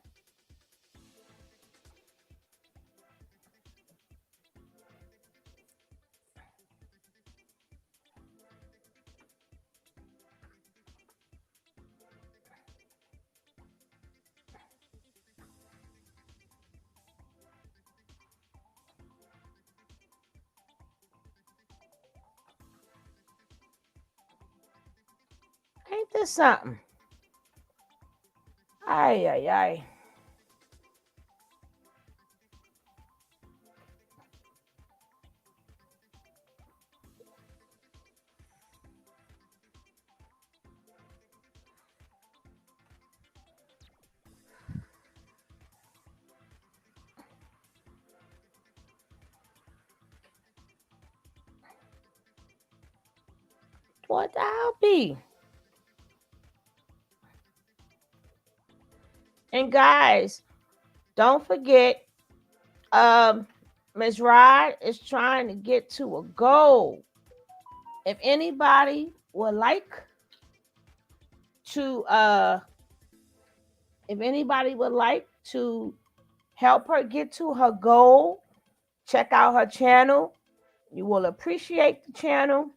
Ain't this something? Ay, ay, ay. What I'll be. And guys, don't forget, um, Ms. Rod is trying to get to a goal. If anybody would like to if anybody would like to help her get to her goal, check out her channel. You will appreciate the channel.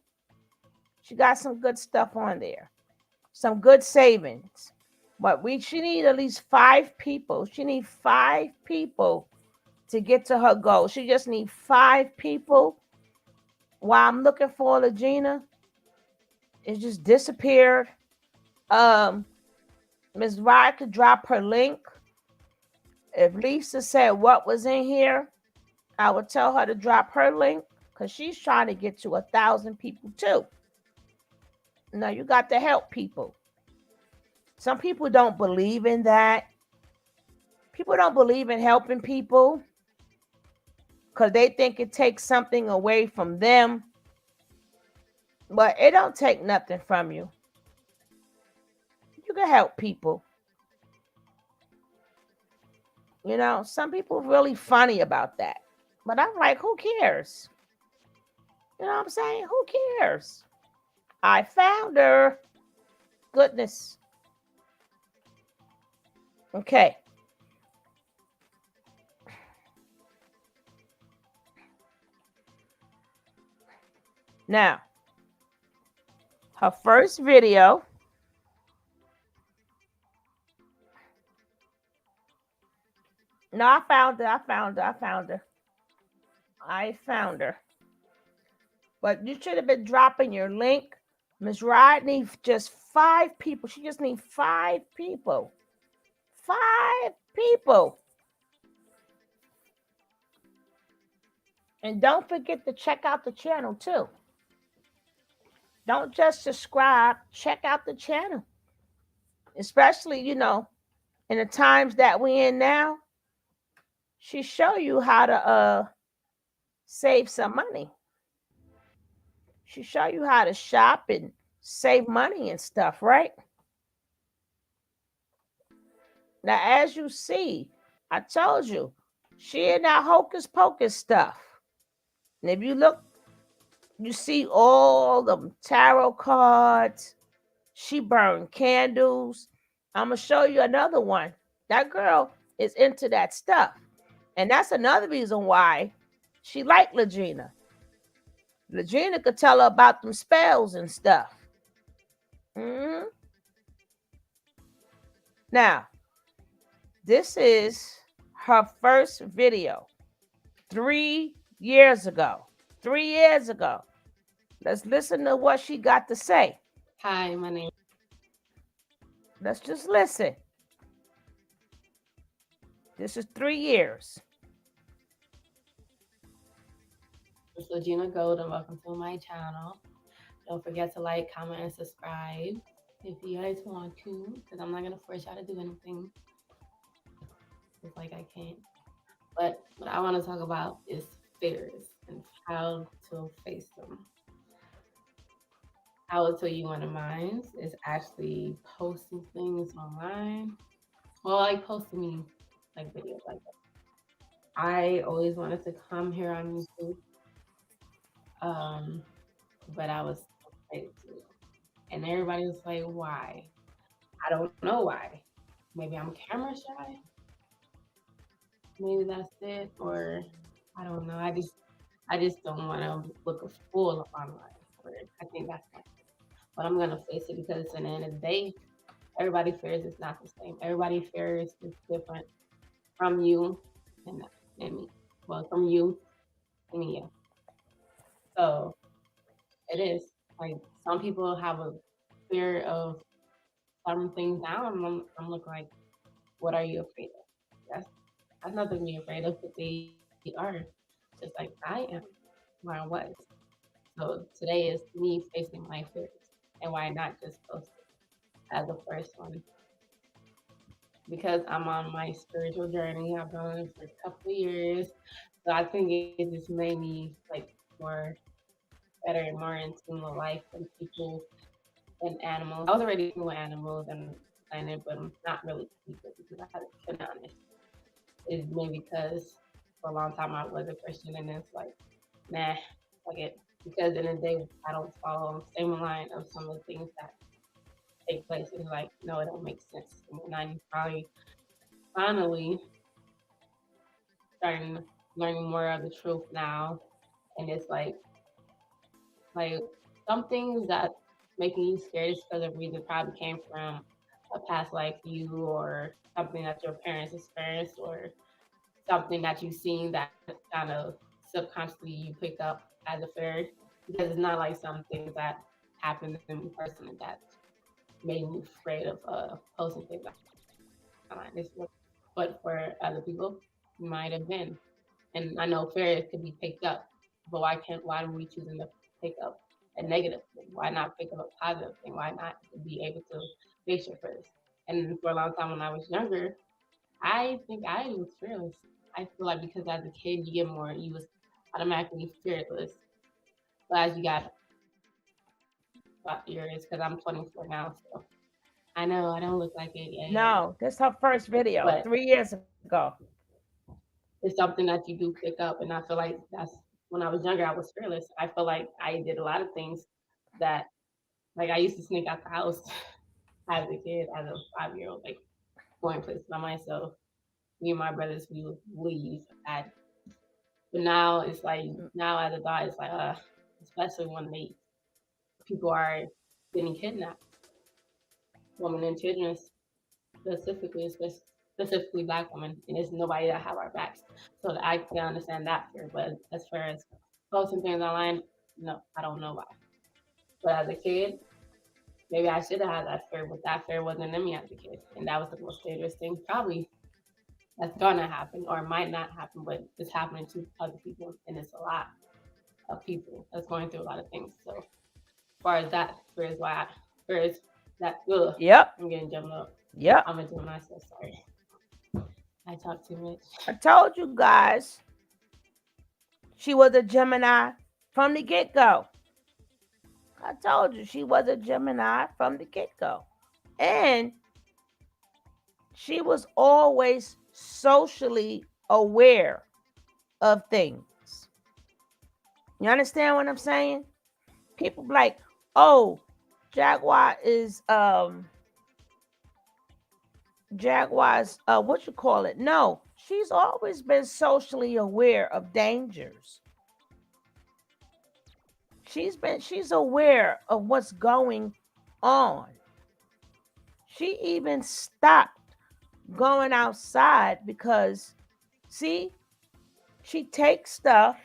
She got some good stuff on there, some good savings. But she need at least 5 people. She need 5 people to get to her goal. She just need 5 people. While I'm looking for Legena, it just disappeared. Ms. Wright could drop her link. If Lisa said what was in here, I would tell her to drop her link because she's trying to get to 1,000 people too. Now you got to help people. Some people don't believe in that. People don't believe in helping people because they think it takes something away from them. But it don't take nothing from you. You can help people. You know, some people really funny about that. But I'm like, who cares? You know what I'm saying? Who cares? I found her. Goodness. Okay. Now, her first video. No, I found her. I found her. I found her. I found her. But you should have been dropping your link. Ms. Rod needs just 5 people. She just needs 5 people. 5 people. And don't forget to check out the channel too. Don't just subscribe. Check out the channel. Especially, you know, in the times that we in now, she show you how to save some money. She show you how to shop and save money and stuff, right? Now, as you see, I told you, she in that hocus pocus stuff. And if you look, you see all the tarot cards. She burned candles. I'm going to show you another one. That girl is into that stuff. And that's another reason why she liked Legena. Legena could tell her about them spells and stuff. Mm-hmm. Now, this is her first video 3 years ago. 3 years ago. Let's listen to what she got to say. Hi, my name. Let's just listen. This is 3 years. It's Legena Gold, and welcome to my channel. Don't forget to like, comment, and subscribe if you guys want to, because I'm not gonna force y'all to do anything. It's like I can't. But what I want to talk about is fears and how to face them. I will tell you one of mine is actually posting things online. Well, like posting me like videos like that. I always wanted to come here on YouTube. But I was afraid to. And everybody was like, why? I don't know why. maybe I'm camera shy. Maybe that's it, or I don't know. I just don't want to look a fool online. Or I think that's my. But I'm gonna face it because at the end of the day, everybody fears is not the same. Everybody fears is different from you and me. Well, from you and me. Yeah. So it is like some people have a fear of some things now, and I'm looking like, what are you afraid of? That's nothing to be afraid of, but they are just like I am, where I was. So today is me facing my fears, and why not just post it as the first one? Because I'm on my spiritual journey. I've been on it for a couple of years, so I think it just made me like more better and more in tune with life and people and animals. I was already in tune with animals and planet, but I'm not really people because I had to be honest. Is maybe because for a long time I was a Christian and it's like, nah, fuck it. Because in the day I don't follow the same line of some of the things that take place. It's like, no, it don't make sense. And I'm probably finally starting learning more of the truth now. And it's like some things that making you scared is because of reason probably came from a past life you or something that your parents experienced or something that you've seen that kind of subconsciously you pick up as a fear because it's not like some things that happened to me personally that made me afraid of posting things online. But for other people, it might have been. And I know fear could be picked up, but why do we choosing to pick up a negative thing? Why not pick up a positive thing? Why not be able to face your fears? And for a long time when I was younger, I think I was fearless. I feel like because as a kid you get more, you was automatically fearless. But as you got about years, because I'm 24 now, so I know I don't look like it yet, No, this is her first video but 3 years ago. it's something that you do pick up. And I feel like that's when I was younger, I was fearless. I feel like I did a lot of things that, like, I used to sneak out the house as a kid, as a 5-year old, like going places by myself. Me and my brothers, we would leave at. But now it's like now as a adult, it's like especially when they people are getting kidnapped, women and children specifically, specifically black women, and there's nobody that have our backs. So I can understand that fear. But as far as posting things online, no, I don't know why. But as a kid, maybe I should have had that fear, but that fear wasn't in me as a kid, and that was the most dangerous thing probably that's gonna happen or might not happen, but it's happening to other people, and it's a lot of people that's going through a lot of things. So as far as that fear is why fear is that Yep. I'm getting jumped up. Yep. I'm gonna do myself sorry. I talk too much. I told you guys she was a Gemini from the get go. I told you she was a Gemini from the get go. And she was always socially aware of things. You understand what I'm saying? People be like, oh, Jaguar is Jaguar's what you call it? No, she's always been socially aware of dangers. She's aware of what's going on. She even stopped going outside because see, she takes stuff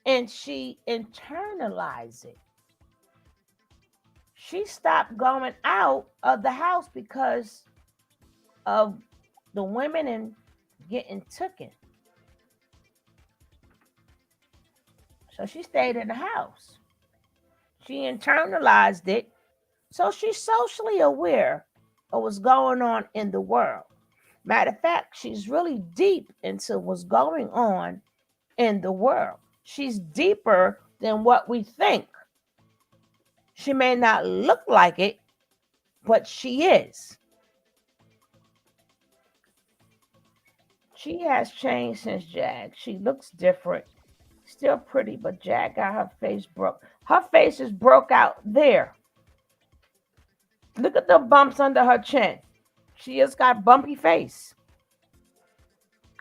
and she internalizes it. She stopped going out of the house because of the women and getting taken. So she stayed in the house. She internalized it. So she's socially aware of what's going on in the world. Matter of fact, she's really deep into what's going on in the world. She's deeper than what we think. She may not look like it, but she is. She has changed since Jag. She looks different. Still pretty, but Jag got her face broke. Her face is broke out there. Look at the bumps under her chin. She just got bumpy face.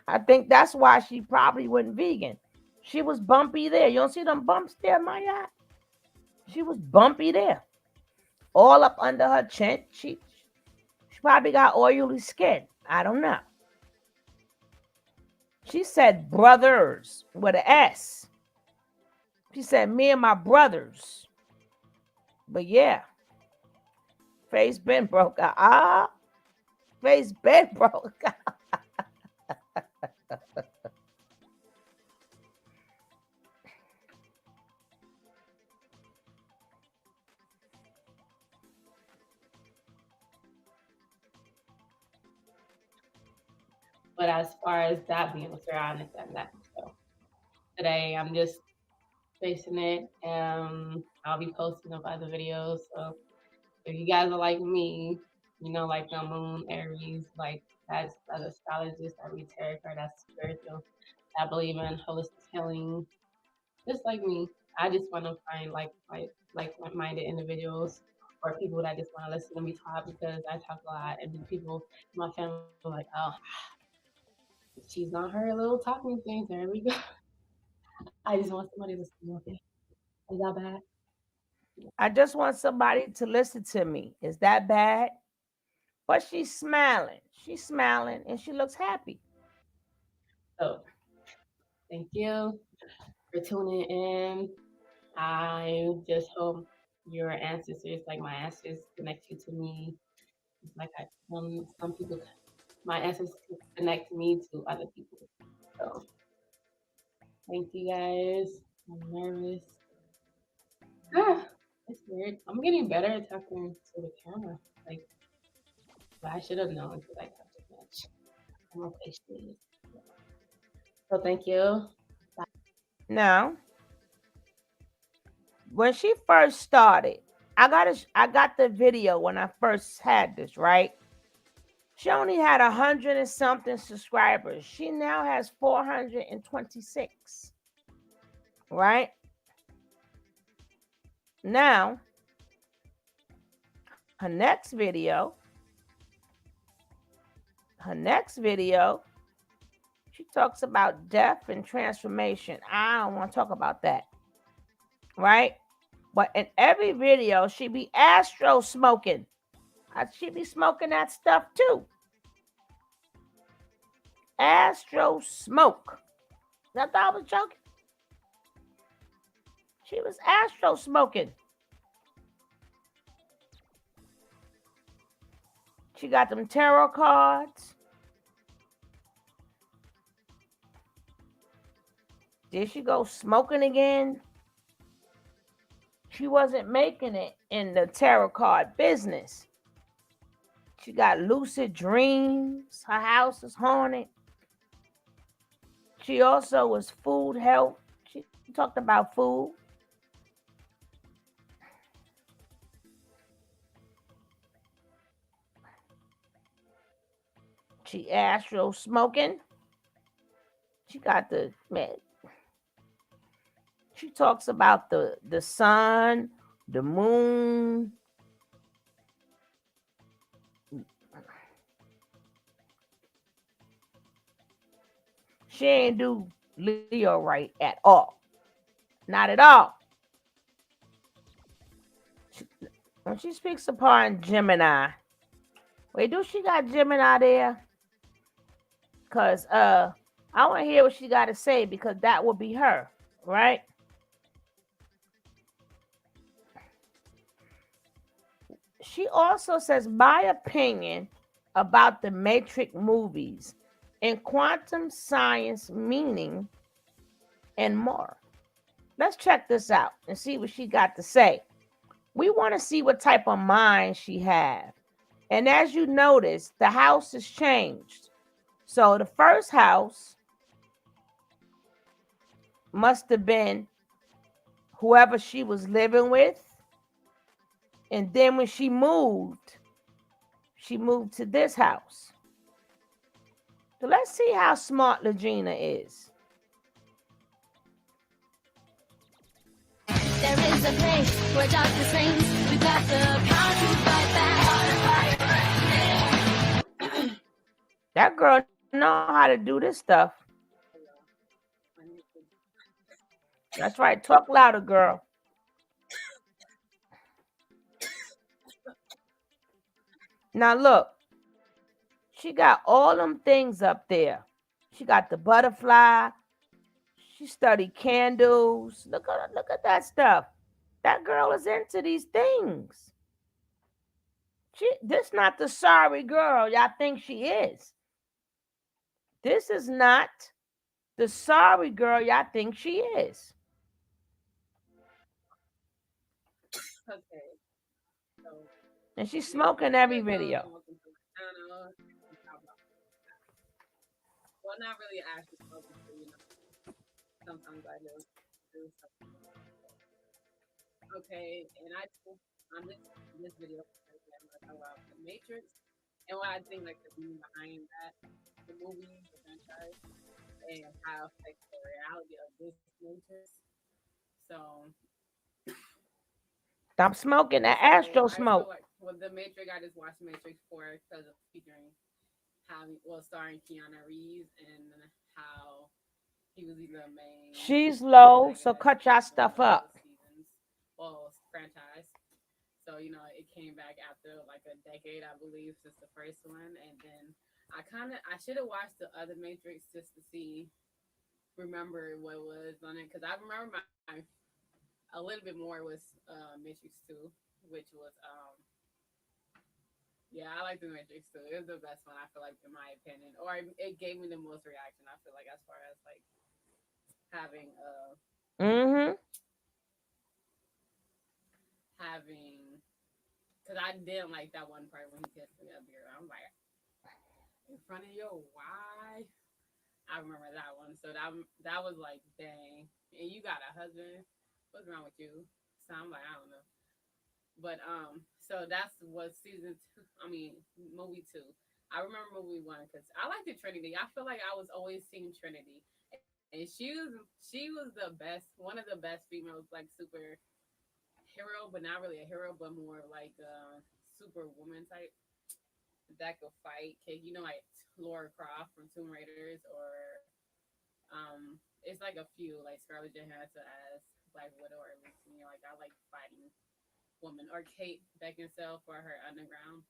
I think that's why she probably went vegan. She was bumpy there. You don't see them bumps there, Maya? She was bumpy there. All up under her chin. She probably got oily skin. I don't know. She said brothers with an S. She said me and my brothers. But yeah, face been broke out. Face been broke out. But as far as that being fair, I understand that. So today I'm just facing it. I'll be posting up other videos. So if you guys are like me, like the moon, Aries, like that's astrologist, I read tarot card, that's spiritual. I believe in holistic healing, just like me. I just want to find like-minded individuals or people that just want to listen to me talk because I talk a lot, and people in my family are like, oh, she's on her little talking things. There we go. I just want somebody to listen to me. Is that bad? I just want somebody to listen to me. Is that bad? But she's smiling. She's smiling and she looks happy. So thank you for tuning in. I just hope your ancestors, like my ancestors, connect you to me. It's like some people, my ancestors connect me to other people. So thank you guys. I'm nervous. It's weird. I'm getting better at talking to the camera. Like, but I should have known because I talk too much. I'm more patient. So thank you. Now, when she first started, I got the video when I first had this, right? She only had 100 and something subscribers. She now has 426. Right? Now, her next video, she talks about death and transformation. I don't want to talk about that. Right? But in every video, she be astro smoking. She be smoking that stuff too. Astro smoke. I thought I was joking. She was astro smoking. She got them tarot cards. Did she go smoking again? She wasn't making it in the tarot card business. She got lucid dreams. Her house is haunted. She also was food health. She talked about food. She astro smoking. She got the man. She talks about the sun, the moon. She ain't do Leo right at all. Not at all. When she speaks upon Gemini, wait, do she got Gemini there? Because I want to hear what she got to say because that will be her, right? She also says, my opinion about the Matrix movies and quantum science meaning and more. Let's check this out and see what she got to say. We want to see what type of mind she has. And as you notice, the house has changed. So the first house must have been whoever she was living with. And then when she moved to this house. So let's see how smart Legena is. There is a place where darkness reigns. We've got the power to fight back. That girl know how to do this stuff. That's right. Talk louder, girl. Now look, she got all them things up there. She got the butterfly. She studied candles. Look at that stuff. That girl is into these things. This not the sorry girl y'all think she is. This is not the sorry girl y'all think she is. Okay, so And she's yeah, smoking every welcome video. to the channel. Well, not really actually smoking, but sometimes I do something. Okay, and I think on this video, I'm gonna talk about the Matrix and what I think like the meaning behind that, the movie, the franchise, and how it affects the reality of this Matrix. So, Stop smoking that so Astro I feel smoke. like with the Matrix, I just watched Matrix 4 because of featuring having starring Keanu Reeves and how he was either the main She's low, so protagonist cut y'all in stuff one of up. those seasons, well, franchise. So it came back after like a decade, I believe, since the first one, and then I should have watched the other Matrix just to see remember what was on it because I remember my a little bit more was Matrix 2, which was yeah, I like the Matrix 2. It was the best one I feel like in my opinion, or it gave me the most reaction. I feel like as far as like having Mm-hmm. having because I didn't like that one part when he kissed the other girl. I'm like in front of your wife. I remember that one. So that was like, dang. And you got a husband. What's wrong with you? So I'm like, I don't know. But so that's what season two. I mean, movie two. I remember movie one because I like the Trinity. I feel like I was always seeing Trinity, and she was the best, one of the best females, like super hero, but not really a hero, but more like super woman type that could fight. Like Laura Croft from Tomb Raiders, or it's like a few like Scarlett Johansson as Black Widow, or at least me. Like I like fighting woman, or Kate Beckinsale for her underground.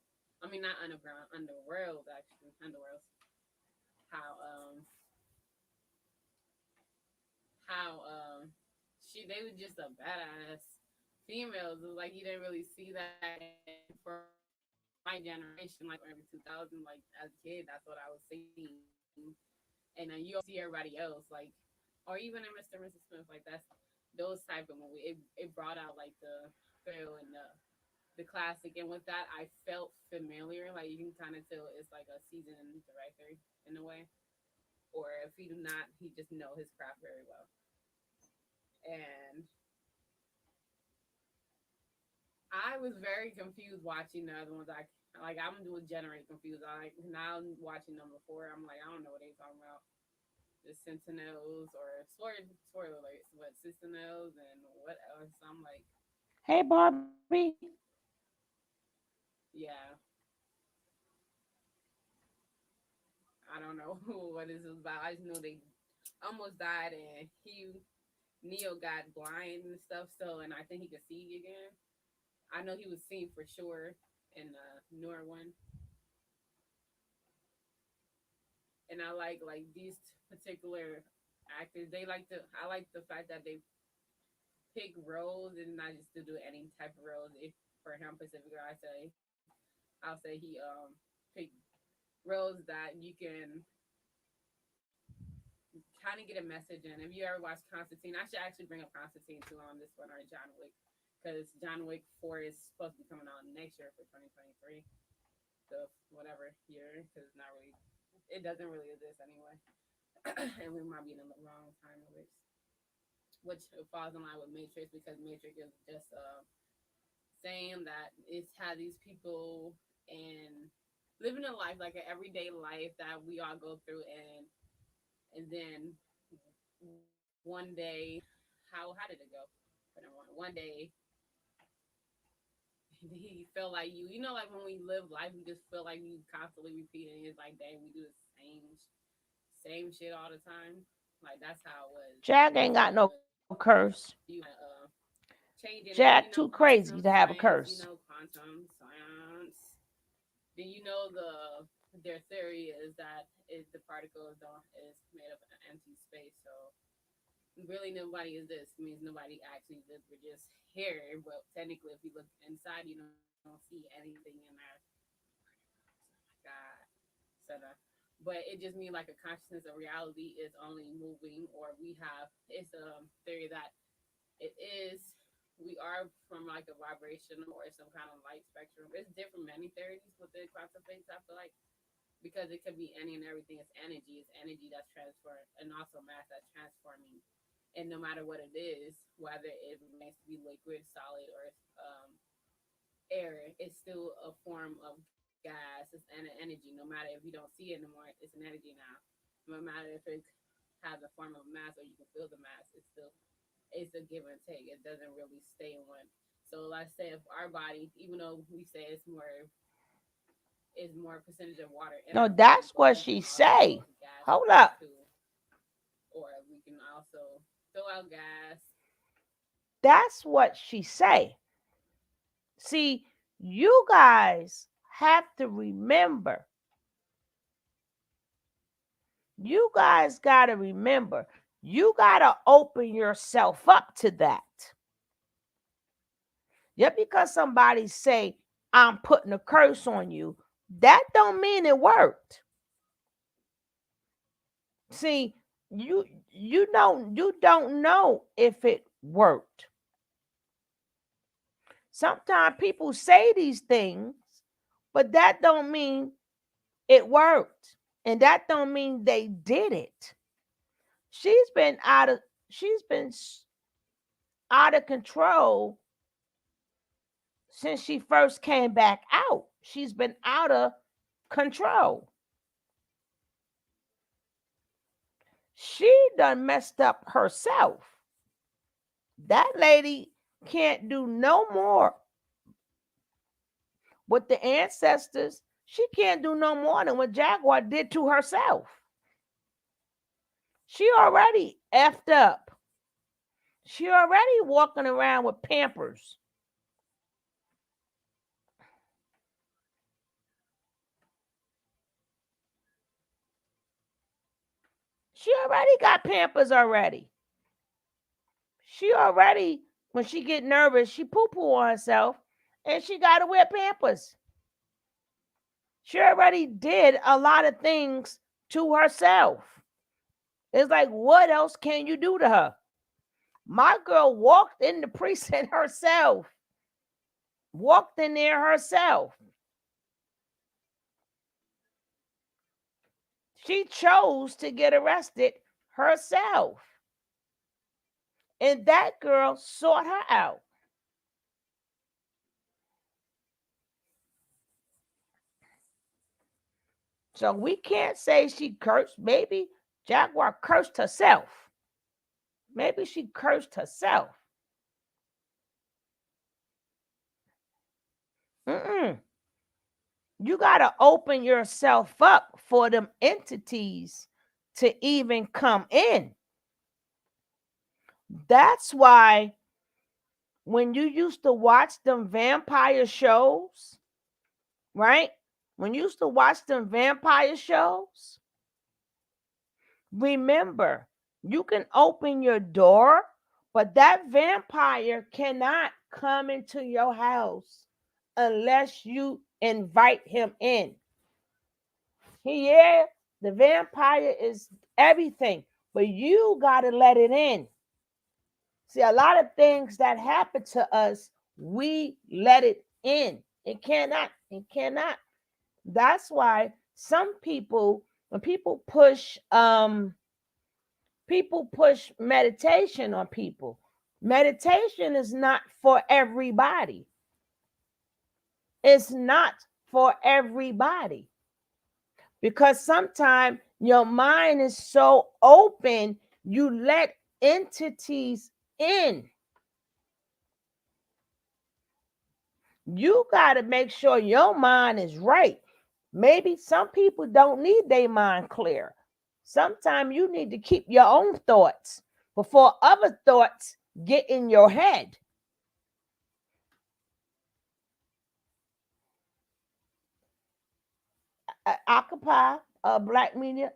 I mean, not underground, underworld actually, underworld. How she they were just a badass females. It was like you didn't really see that for my generation, like early 2000, like as a kid, that's what I was seeing. And then you always see everybody else, like, or even in Mr. and Mrs. Smith, like that's those type of movie. It brought out like the thrill and the classic, and with that, I felt familiar. Like you can kind of tell it's like a seasoned director in a way, or if he do not, he just know his craft very well. And I was very confused watching the other ones. I'm doing generate confused. I like now watching them before. I'm like I don't know what they talking about. The Sentinels or spoiler alerts, but Sentinels and what else? I'm like, Hey, Barbie. yeah, I don't know what this is about. I just know they almost died and Neo got blind and stuff. So and I think he could see again. I know he was seen for sure in the newer one, and I like these particular actors. They like to. I like the fact that they pick roles and not just to do any type of roles. If for him specifically, I'll say he picked roles that you can kind of get a message in. If you ever watch Constantine, I should actually bring up Constantine too on this one, or John Wick, because John Wick 4 is supposed to be coming out next year for 2023, the whatever year, because it's not really, it doesn't really exist anyway, and we might be in the wrong time of which falls in line with Matrix because Matrix is just saying that it's had these people and living a life like an everyday life that we all go through, and then one day, how did it go? One day he feel like you know, like when we live life, we just feel like we constantly repeating. It's like, dang, we do the same shit all the time. Like that's how it was. Jag That's ain't how got it no was. curse. You changing it, Jag too crazy to have a curse. quantum science. Then you know their theory is that the particles don't is made of an empty space. So really nobody is this means nobody actually lives. We're just here. But technically, if you look inside, you don't see anything in there. God, center. But it just means like a consciousness of reality is only moving, or we have it's a theory that it is we are from like a vibrational or some kind of light spectrum. It's different many theories within quantum physics. I feel like because it could be any and everything. It's energy. It's energy that's transferred, and also mass that's transforming. And no matter what it is, whether it remains to be liquid, solid, or air, it's still a form of gas. It's an energy. No matter if you don't see it anymore, it's an energy now. No matter if it has a form of mass or you can feel the mass, it's a give and take. It doesn't really stay in one. So let's say if our body, even though we say it's more percentage of water in No, our body, that's but what we can she also say. go gas Hold phase up. too, or we can also throw out gas. That's what she say. See, you guys have to remember. You guys got to remember. You got to open yourself up to that. Just because somebody say, I'm putting a curse on you, that don't mean it worked. See, you don't know if it worked. Sometimes people say these things, but that don't mean it worked. And that don't mean they did it. She's been out of she's been out of control since she first came back out. She's been out of control. She done messed up herself. That lady can't do no more with the ancestors. She can't do no more than what Jaguar did to herself. She already effed up. She already walking around with Pampers. She already got Pampers already. She already, when she get nervous, she poo-poo on herself and she got to wear Pampers. She already did a lot of things to herself. It's like, what else can you do to her? My girl walked in the precinct herself, walked in there herself. She chose to get arrested herself. And that girl sought her out. So we can't say she cursed. Maybe Jaguar cursed herself. Maybe she cursed herself. Mm-mm. You got to open yourself up for them entities to even come in. That's why when you used to watch them vampire shows, right? When you used to watch them vampire shows, remember, you can open your door, but that vampire cannot come into your house unless you invite him in. Yeah, the vampire is everything, but you got to let it in. See, a lot of things that happen to us, we let it in. It cannot. It cannot. That's why some people, when people push meditation on people. Meditation is not for everybody. It's not for everybody. Because sometimes your mind is so open, you let entities in. You got to make sure your mind is right. Maybe some people don't need their mind clear. Sometimes you need to keep your own thoughts before other thoughts get in your head. Occupy black media,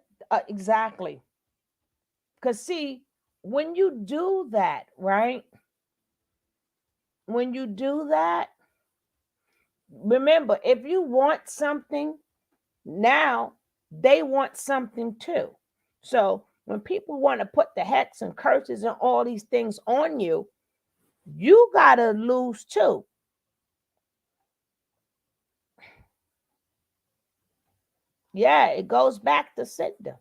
exactly. Because, see, when you do that, right? When you do that, remember, if you want something, now they want something too. So when people want to put the hex and curses and all these things on you, you got to lose too. Yeah, it goes back to Sidda.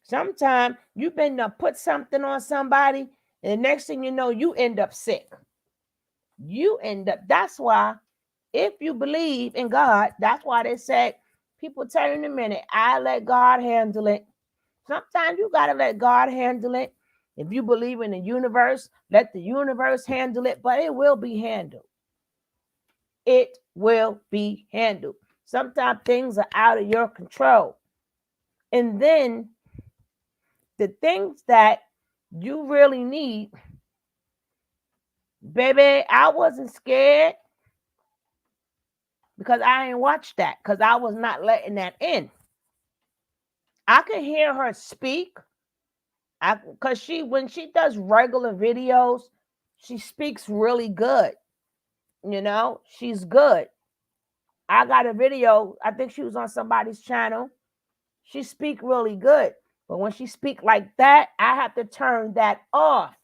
Sometimes you've been to put something on somebody, and the next thing you know, you end up sick. You end up, that's why, if you believe in God, that's why they said, people tell you in a minute, I let God handle it. Sometimes you got to let God handle it. If you believe in the universe, let the universe handle it, but it will be handled. It will be handled. Sometimes things are out of your control. And then the things that you really need, baby, I wasn't scared because I ain't watched that because I was not letting that in. I could hear her speak. Because she, when she does regular videos, she speaks really good. She's good. I got a video. I think she was on somebody's channel. She speak really good. But when she speak like that, I have to turn that off.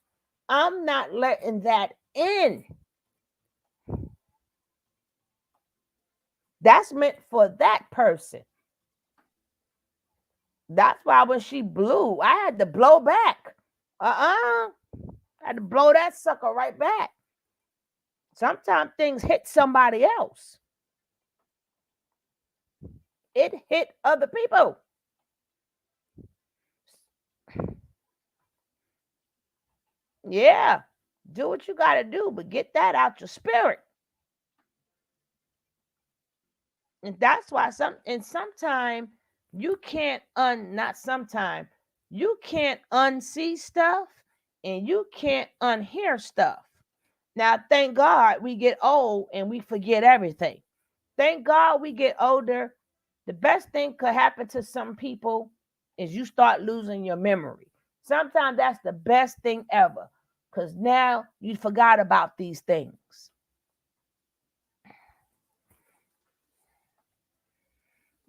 I'm not letting that in. That's meant for that person. That's why when she blew, I had to blow back. I had to blow that sucker right back. Sometimes things hit somebody else. It hit other people. Yeah. Do what you got to do, but get that out your spirit. And that's why sometime you can't not sometime you can't unsee stuff and you can't unhear stuff. Now, thank God we get old and we forget everything. Thank God we get older. The best thing could happen to some people is you start losing your memory. Sometimes that's the best thing ever because now you forgot about these things.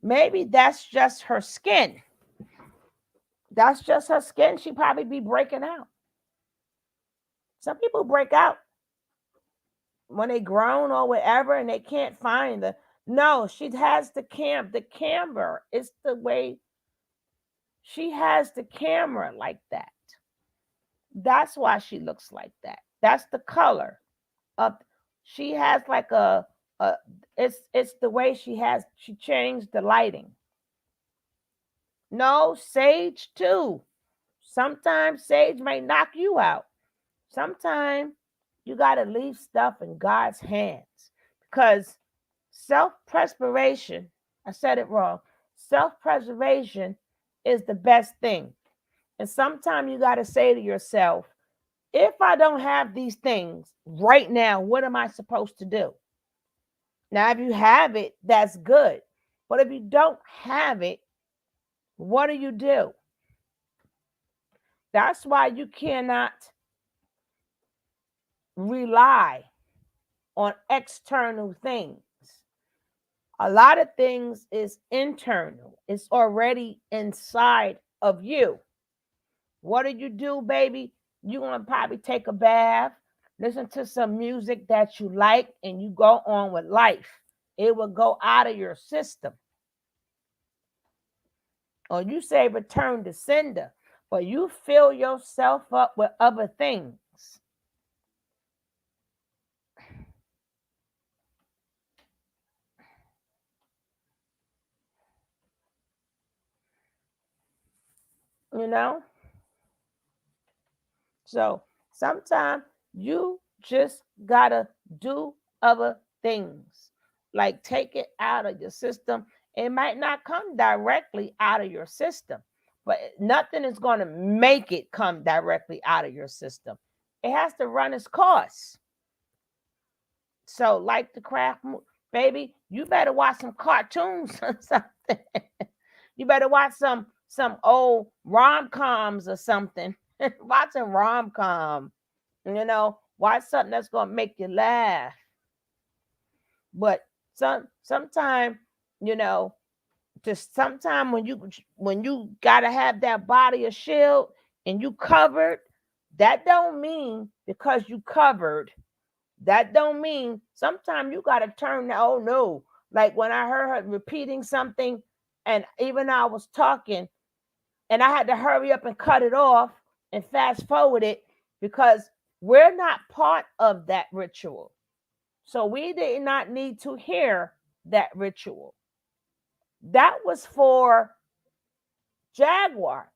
Maybe that's just her skin. That's just her skin. She probably be breaking out. Some people break out when they grown or whatever and they can't find the. No, she has the camera. It's the way she has the camera like that. That's why she looks like that. That's the color of. She has like a. It's the way she changed the lighting. No, sage too. Sometimes sage may knock you out. Sometimes you got to leave stuff in God's hands because self preservation, I said it wrong, self preservation is the best thing. And sometimes you got to say to yourself, if I don't have these things right now, what am I supposed to do? Now, if you have it, that's good. But if you don't have it, what do you do? That's why you cannot rely on external things. A lot of things is internal. It's already inside of you. What do, baby? You're going to probably take a bath, listen to some music that you like, and you go on with life. It will go out of your system. Or you say return to sender, but you fill yourself up with other things. You know? So sometimes You just gotta do other things. Like take it out of your system. It might not come directly out of your system, but nothing is going to make it come directly out of your system. It has to run its course. So, like the baby, you better watch some cartoons or something. You better watch some old rom-coms or something. Watch a rom-com. Watch something that's gonna make you laugh. But sometime, you know, just sometime when you gotta have that body of shield and you covered, that don't mean because you covered, that don't mean sometimes you gotta turn the oh no. Like when I heard her repeating something, and even I was talking, and I had to hurry up and cut it off and fast forward it because we're not part of that ritual. So we did not need to hear that ritual. That was for Jaguar.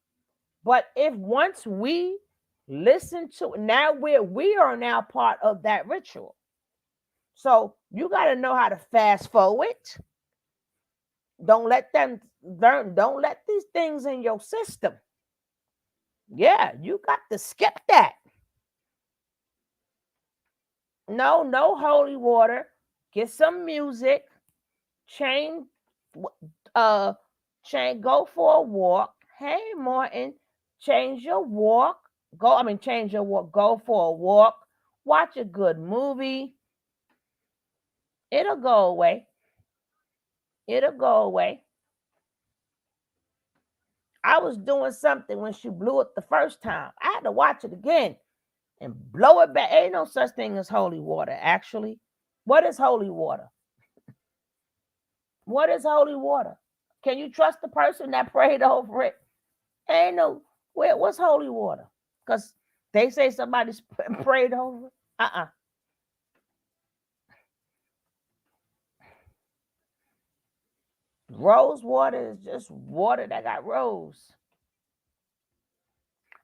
But if once we listen to now we are now part of that ritual. So you got to know how to fast forward. Don't let them learn, don't let these things in your system. Yeah, you got to skip that. No holy water. Get some music. Chain, uh, go for a walk. Hey, Martin, change your walk. Change your walk. Go for a walk. Watch a good movie. It'll go away. It'll go away. I was doing something when she blew it the first time. I had to watch it again and blow it back. Ain't no such thing as holy water, actually. What is holy water? What is holy water? Can you trust the person that prayed over it? Ain't no, what's holy water? Because they say somebody's prayed over it. Rose water is just water that got rose.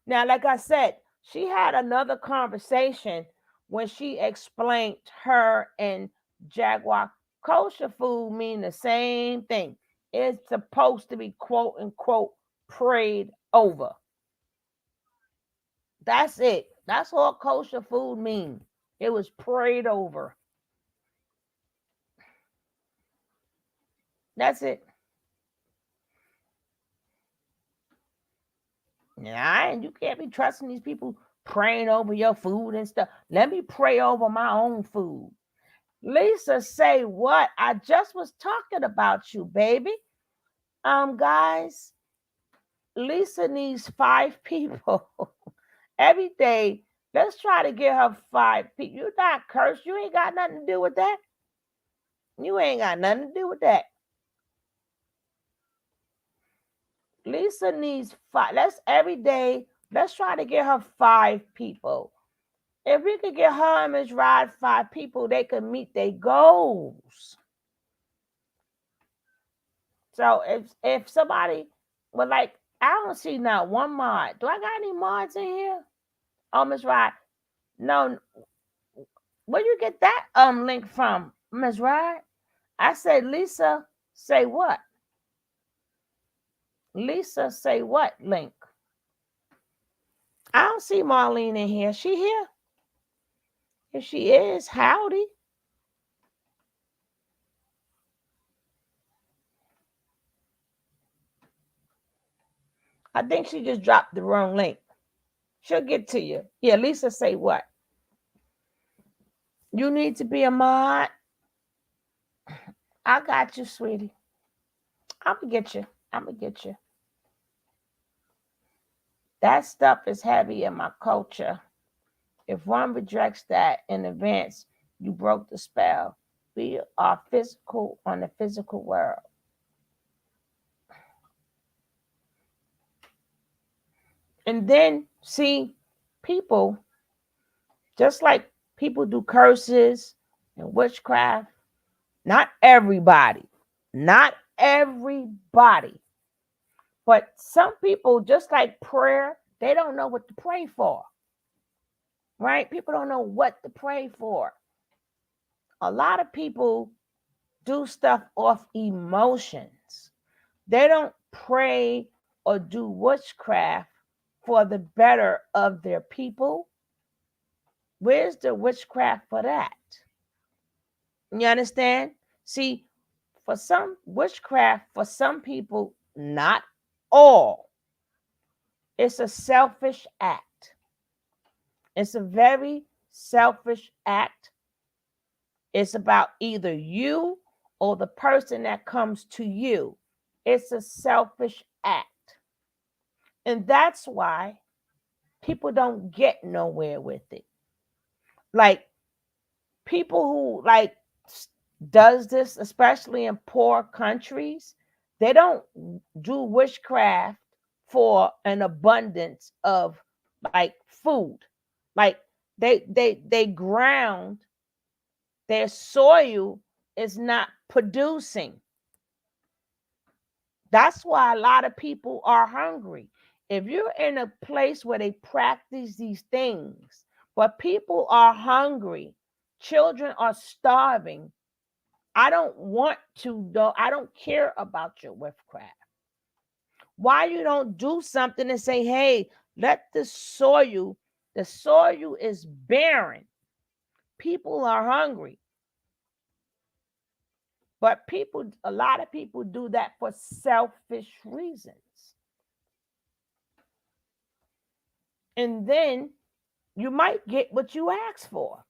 Now, like I said, she had another conversation when she explained her and Jaguar kosher food mean the same thing. It's supposed to be quote unquote prayed over. That's it. That's all kosher food mean. It was prayed over. That's it. Yeah, and you can't be trusting these people praying over your food and stuff. Let me pray over my own food. Lisa, say what? I just was talking about you, baby. Guys, Lisa needs 5 people every day. Let's try to get her 5 people. You're not cursed. You ain't got nothing to do with that. You ain't got nothing to do with that. Lisa needs 5. Let's every day. Let's try to get her 5 people. If we could get her and Miss Rod 5 people, they could meet their goals. So if somebody would like, I don't see now one mod. Do I got any mods in here? Oh, Miss Rod. No. Where you get that link from, Miss Rod? I said, Lisa, say what? Lisa, say what link? I don't see Marlene in here. She here? If she is, howdy. I think she just dropped the wrong link. She'll get to you. Yeah, Lisa, say what? You need to be a mod. I got you, sweetie. I'm gonna get you. I'm gonna get you. That stuff is heavy in my culture. If one rejects that in advance, you broke the spell. We are physical on the physical world. And then see people, just like people do curses and witchcraft, not everybody, but some people, just like prayer, they don't know what to pray for. right? People don't know what to pray for. A lot of people do stuff off emotions. They don't pray or do witchcraft for the better of their people. Where's the witchcraft for that? You understand? See, for some witchcraft, for some people, not all, it's a selfish act. It's a very selfish act. It's about either you or the person that comes to you. It's a selfish act. And that's why people don't get nowhere with it. Like people who like does this, especially in poor countries, they don't do witchcraft for an abundance of like food. Like they ground their soil is not producing. That's why a lot of people are hungry. If you're in a place where they practice these things, but people are hungry, children are starving, I don't want to know, I don't care about your witchcraft. Why you don't do something and say, hey, let the soil is barren. People are hungry. But people, a lot of people do that for selfish reasons. And then you might get what you asked for.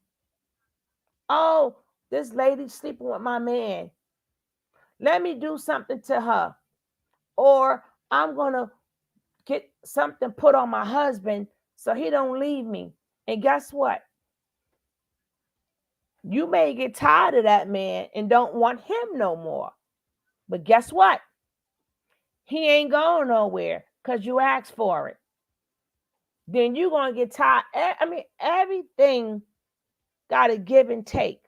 Oh, this lady sleeping with my man. Let me do something to her. Or I'm going to get something put on my husband so he don't leave me. And guess what? You may get tired of that man and don't want him no more. But guess what? He ain't going nowhere because you asked for it. Then you're going to get tired. I mean, everything got a give and take.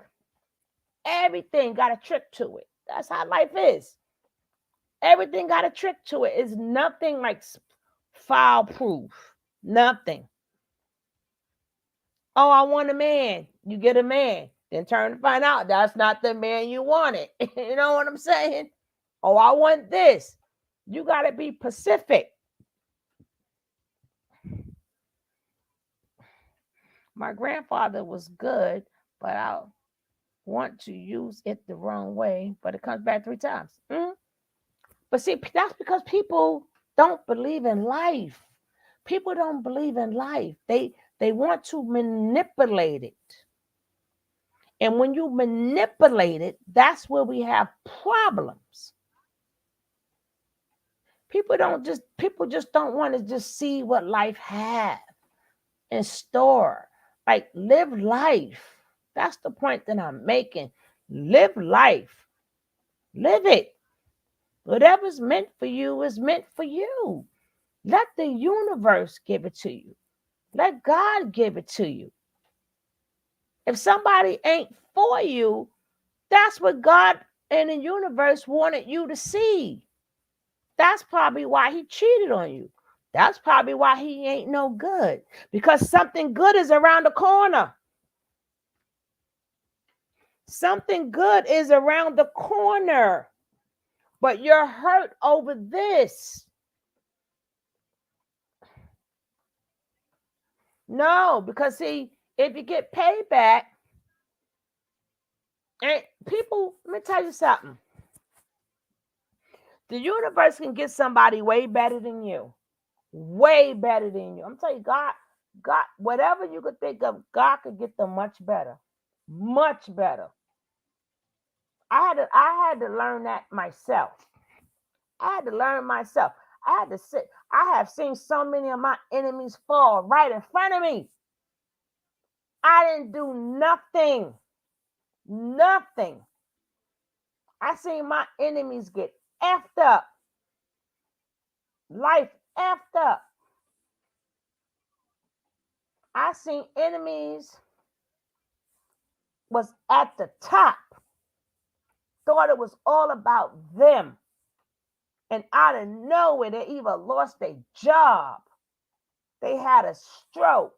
Everything got a trick to it. That's how life is. Everything got a trick to it. It's nothing like foul proof. Nothing. Oh, I want a man. You get a man. Then turn to find out that's not the man you wanted. You know what I'm saying? Oh, I want this. You got to be specific. My grandfather was good, but I want to use it the wrong way, but it comes back 3 times. But see, that's because people don't believe in life. People don't believe in life. They want to manipulate it. And when you manipulate it, that's where we have problems. People just don't want to just see what life has in store. Like live life. That's the point that I'm making. Live life. Live it. Whatever's meant for you is meant for you. Let the universe give it to you. Let God give it to you. If somebody ain't for you, that's what God and the universe wanted you to see. That's probably why he cheated on you. That's probably why he ain't no good. Because something good is around the corner. Something good is around the corner. But you're hurt over this. No, because see, if you get payback, and people, let me tell you something. The universe can get somebody way better than you. Way better than you. I'm telling you, God, whatever you could think of, God could get them much better. Much better. I had to learn that myself. I had to learn myself. I had to sit. I have seen so many of my enemies fall right in front of me. I didn't do nothing. Nothing. I seen my enemies get effed up. Life effed up. I seen enemies was at the top. Thought it was all about them. And out of nowhere, they either lost their job, they had a stroke,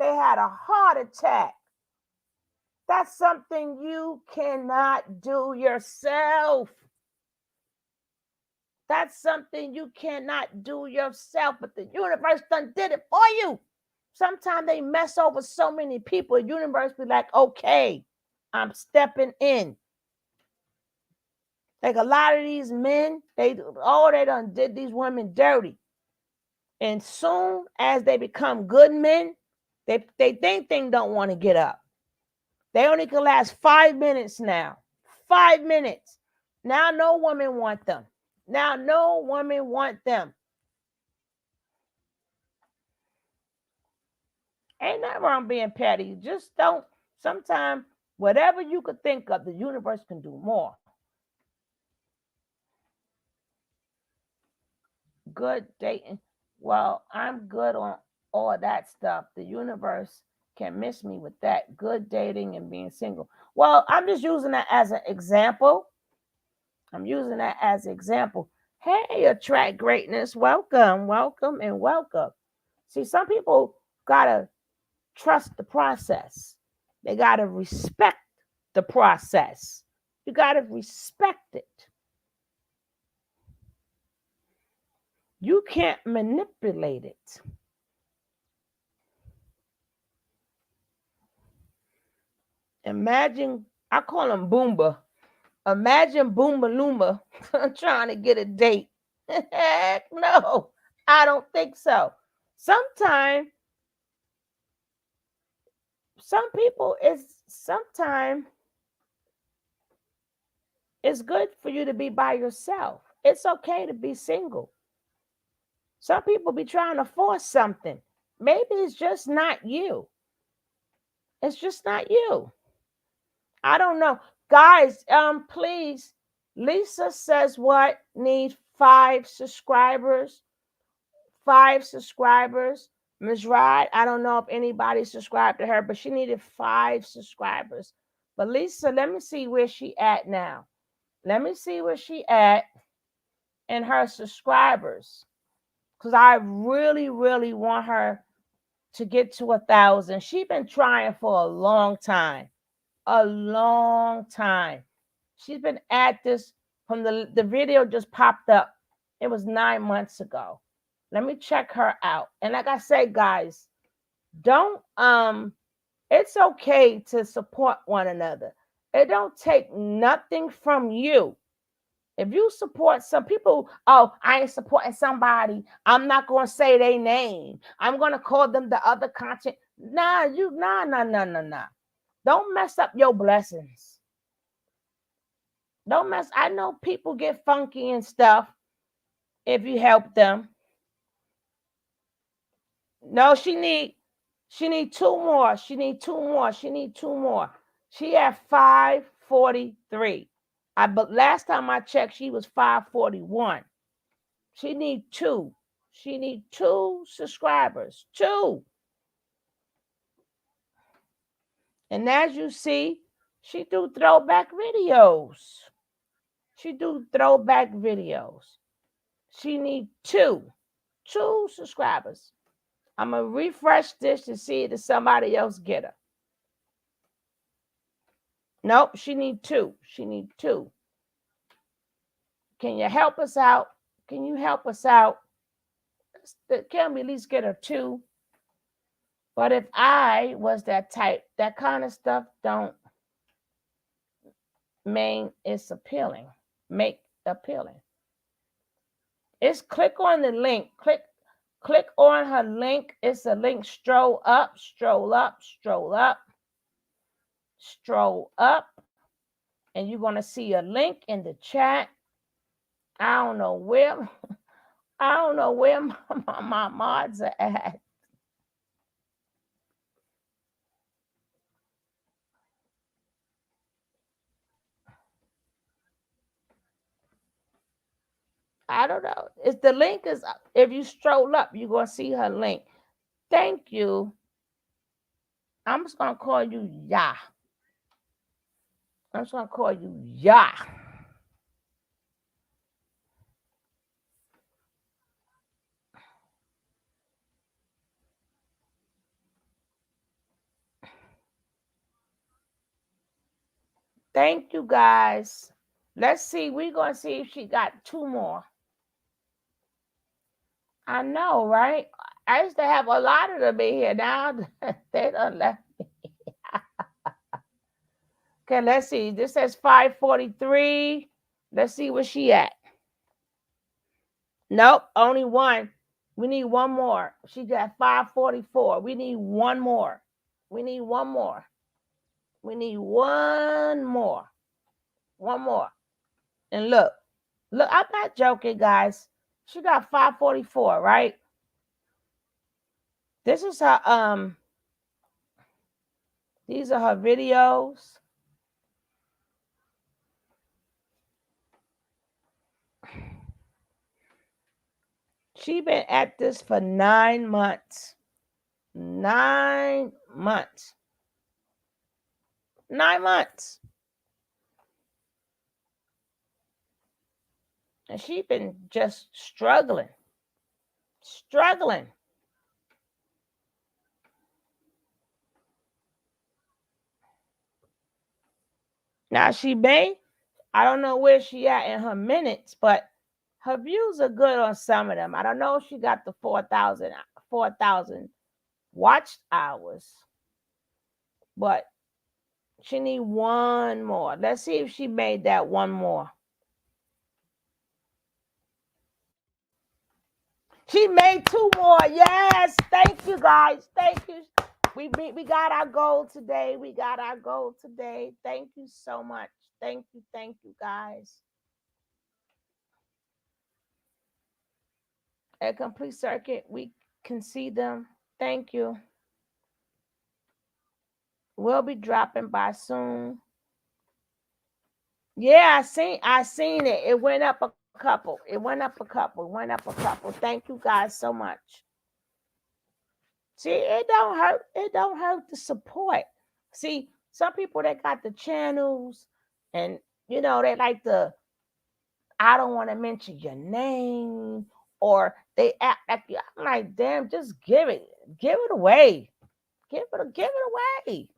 they had a heart attack. That's something you cannot do yourself. That's something you cannot do yourself, but the universe done did it for you. Sometimes they mess over so many people. The universe be like, okay, I'm stepping in. Like a lot of these men, they done did these women dirty. And soon as they become good men, they don't want to get up. They only can last 5 minutes now. 5 minutes. Now no woman want them. Now no woman want them. Ain't nothing wrong being petty. You just don't. Sometimes whatever you could think of, the universe can do more. Good dating. Well, I'm good on all that stuff. The universe can miss me with that. Good dating and being single. Well, I'm just using that as an example. I'm using that as an example. Hey, attract greatness. Welcome, welcome, and welcome. See, some people gotta trust the process. They gotta respect the process. You gotta respect it. You can't manipulate it. Imagine, I call him Boomba. Imagine Boomba Loomba trying to get a date. Heck no, I don't think so. Sometimes, sometimes it's good for you to be by yourself. It's okay to be single. Some people be trying to force something. Maybe it's just not you. It's just not you. I don't know. Guys, please. Lisa says what? Need 5 subscribers. 5 subscribers. Ms. Rod, I don't know if anybody subscribed to her, but she needed 5 subscribers. But Lisa, let me see where she at now. Let me see where she at in her subscribers. Because I really, really want her to get to 1,000. She's been trying for a long time. A long time. She's been at this from the video just popped up. It was 9 months ago. Let me check her out. And like I said, guys, don't it's okay to support one another. It don't take nothing from you. If you support some people, oh, I ain't supporting somebody. I'm not gonna say their name. I'm gonna call them the other content. Nah. Don't mess up your blessings. Don't mess. I know people get funky and stuff if you help them. No, she need 2 more. She need 2 more. She need 2 more. She at 543. But last time I checked, she was 541. She need 2. She need 2 subscribers. 2. And as you see, she do throwback videos. She do throwback videos. She need 2 subscribers. I'm going to refresh this to see if somebody else get her. Nope, she need 2. She need 2. Can you help us out? Can you help us out? Can we at least get her 2? But if I was that type, that kind of stuff don't mean it's appealing. Make appealing. It's click on the link. Click on her link. It's a link. Stroll up, stroll up, stroll up, stroll up. And you're going to see a link in the chat. I don't know where my mods are at. I don't know. It's the link is if you stroll up, you're gonna see her link. Thank you. I'm just gonna call you Ya. I'm just gonna call you Ya. Thank you guys. Let's see. We're gonna see if she got two more. I know, right? I used to have a lot of them in here. Now they don't left. Okay, let's see. This says 543. Let's see where she at. Nope, only one. We need one more. She got 544. We need one more. We need one more. We need one more. One more. And look, I'm not joking, guys. She got 544, right? This is her these are her videos. She been at this for 9 months. 9 months. 9 months. And she been just struggling. Struggling. Now she may, I don't know where she at in her minutes, but her views are good on some of them. I don't know if she got the 4,000 watch hours, but she need one more. Let's see if she made that one more. She made two more. Yes. Thank you, guys. Thank you. We got our goal today. We got our goal today. Thank you so much. Thank you, guys. A complete circuit. We can see them. Thank you. We'll be dropping by soon. Yeah, I seen it. It went up a couple. It went up a couple. It went up a couple. Thank you guys so much. See, it don't hurt. It don't hurt the support. See, some people that got the channels and they like to, I don't want to mention your name, or they act like I'm like, damn, just give it away. Give it away.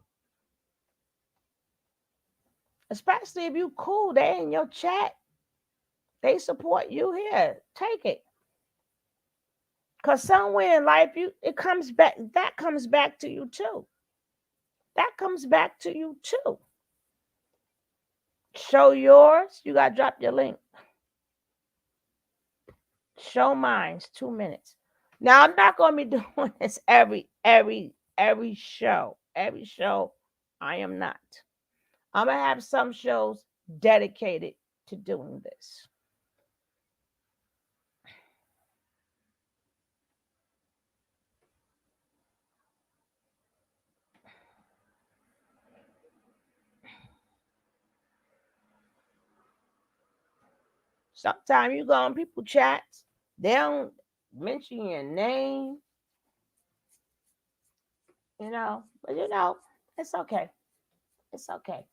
Especially if you cool, they in your chat. They support you here. Take it. Cause somewhere in life it comes back. That comes back to you too. That comes back to you too. Show yours. You gotta drop your link. Show mine's 2 minutes. Now I'm not gonna be doing this every show. Every show, I am not. I'm gonna have some shows dedicated to doing this. Sometimes you go on people chats, they don't mention your name, but it's okay. It's okay.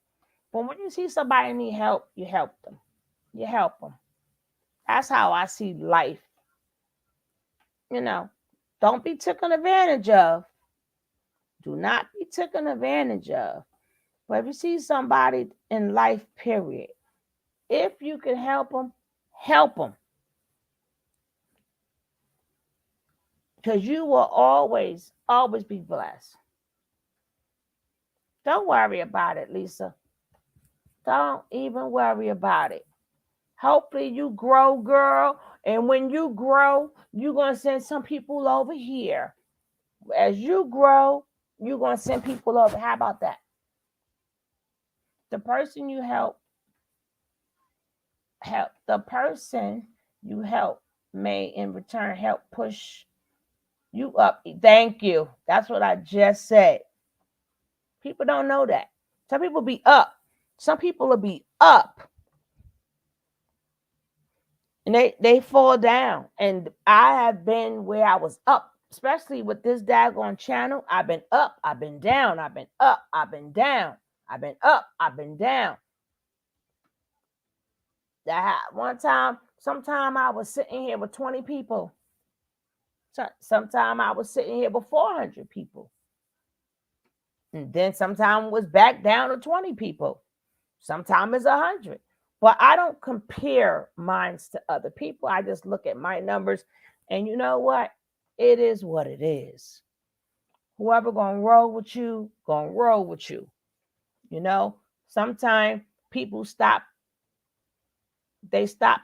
But when you see somebody need help, you help them. You help them. That's how I see life. Don't be taken advantage of. Do not be taken advantage of. But if you see somebody in life, period, if you can help them, help them. Because you will always, always be blessed. Don't worry about it, Lisa. Don't even worry about it. Hopefully you grow, girl. And when you grow, you're going to send some people over here. As you grow, you're going to send people over. How about that? The person you help the person you help may in return help push you up. Thank you. That's what I just said. People don't know that. Some people be up. Some people will be up. And they fall down. And I have been where I was up, especially with this daggone channel. I've been up, I've been down, I've been up, I've been down, I've been up, I've been down. One time, sometime I was sitting here with 20 people. Sometime I was sitting here with 400 people. And then sometime was back down to 20 people. Sometimes it's 100. But I don't compare mines to other people. I just look at my numbers, and you know what? It is what it is. Whoever gonna roll with you, gonna roll with you. You know, sometimes people stop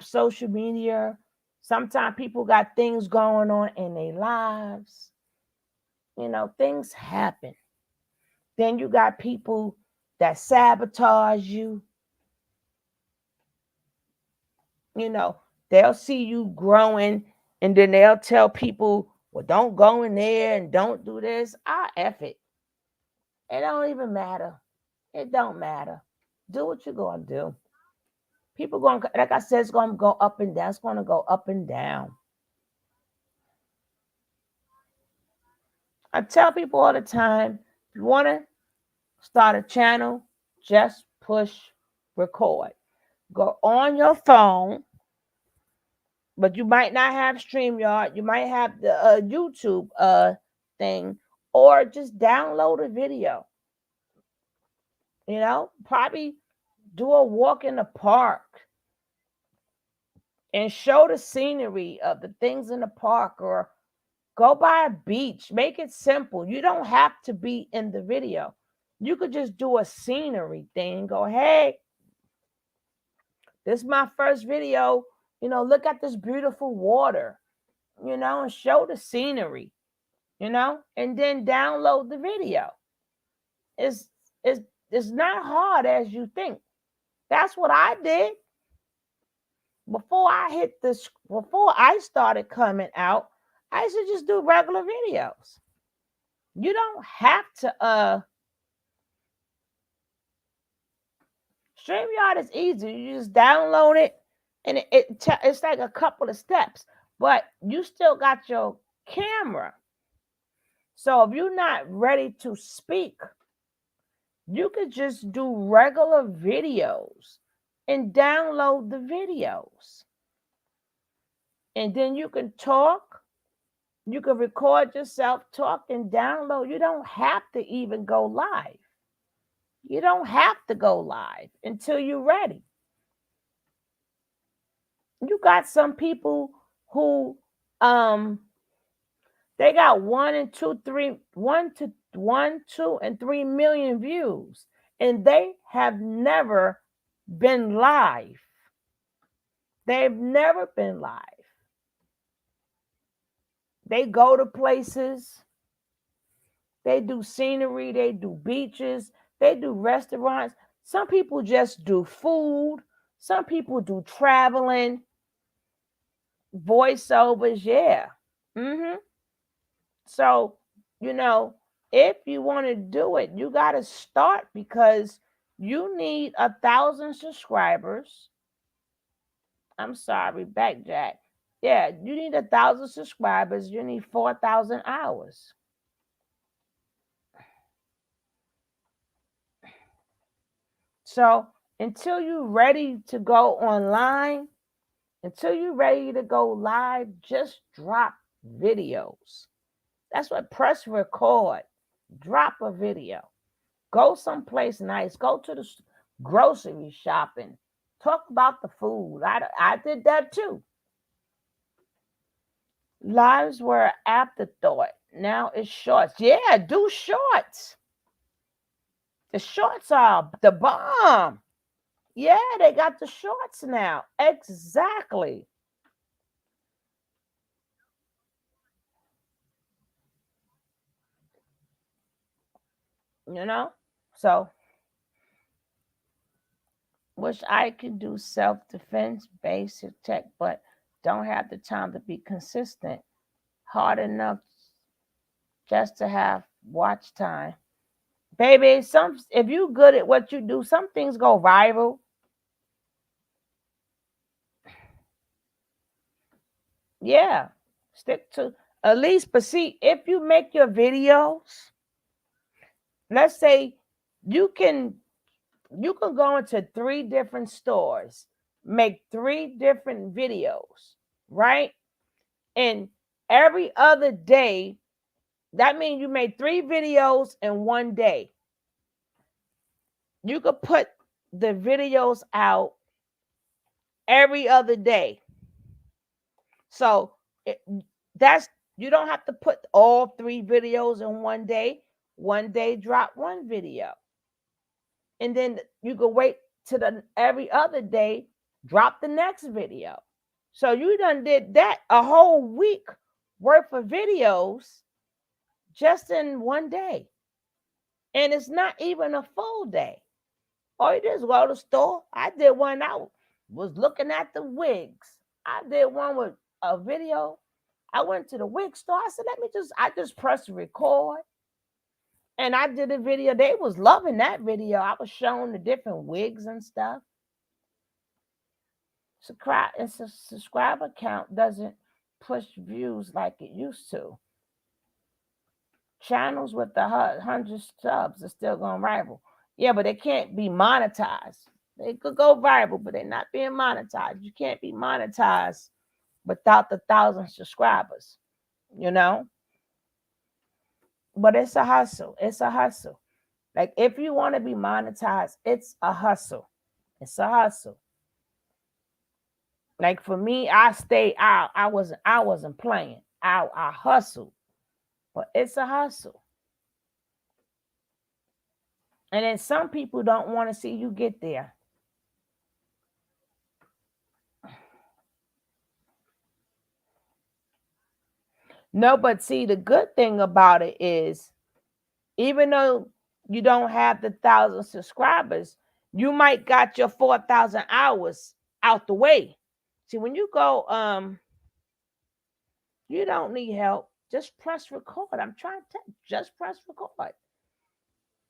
social media. Sometimes people got things going on in their lives. Things happen. Then you got people that sabotage you. You know, they'll see you growing and then they'll tell people, well, don't go in there and don't do this. I F it. It don't even matter. It don't matter. Do what you're going to do. People going, like I said, it's going to go up and down. It's going to go up and down. I tell people all the time, if you want to start a channel, just push record. Go on your phone, but you might not have StreamYard. You might have the YouTube thing, or just download a video. Probably do a walk in the park and show the scenery of the things in the park, or go by a beach. Make it simple. You don't have to be in the video. You could just do a scenery thing. Go, hey, this is my first video. Look at this beautiful water, and show the scenery, and then download the video. It's, it's, it's not hard as you think. That's what I did. Before I started coming out, I used to just do regular videos. You don't have to StreamYard is easy. You just download it, and it's like a couple of steps, but you still got your camera. So if you're not ready to speak, you could just do regular videos and download the videos. And then you can talk. You can record yourself, talk, and download. You don't have to even go live. You don't have to go live until you're ready. You got some people who they got 2 and 3 million views, and they have never been live. They've never been live. They go to places, they do scenery, they do beaches, they do restaurants. Some people just do food. Some people do traveling, voiceovers. Yeah. So, if you want to do it, you got to start, because you need 1,000 subscribers. I'm sorry, backjack. Yeah, you need 1,000 subscribers. You need 4,000 hours. So until you're ready to go online, until you're ready to go live, just drop videos. That's what, press record. Drop a video. Go someplace nice. Go to the grocery shopping. Talk about the food. I did that too. Lives were an afterthought. Now it's shorts. Yeah, do shorts. The shorts are the bomb. Yeah, they got the shorts now. Exactly. So wish I could do self-defense, basic tech, but don't have the time to be consistent. Hard enough just to have watch time. Baby, if you good at what you do, some things go viral. Yeah. Stick to at least, but see, if you make your videos, let's say you can go into 3 different stores, make 3 different videos, right? And every other day, that means you made 3 videos in one day. You could put the videos out every other day. So it, that's you don't have to put all 3 videos in one day. One day drop one video. And then you can wait to the every other day, drop the next video. So you done did that a whole week worth of videos just in one day. And it's not even a full day. All you did is go to the store. I did one out, was looking at the wigs. I did one with a video. I went to the wig store. I said, I just pressed record. And I did a video. They was loving that video. I was showing the different wigs and stuff. Subscriber count doesn't push views like it used to. Channels with the 100 subs are still going viral. Yeah, but they can't be monetized. They could go viral, but they're not being monetized. You can't be monetized without the 1,000 subscribers, you know? But it's a hustle. It's a hustle. Like if you want to be monetized, it's a hustle. It's a hustle. Like for me, I stayed out. I wasn't playing. I hustled. But it's a hustle. And then some people don't want to see you get there. No, but see, the good thing about it is, even though you don't have the 1,000 subscribers, you might got your 4,000 hours out the way. See, when you go, you don't need help. Just press record. I'm trying to just press record.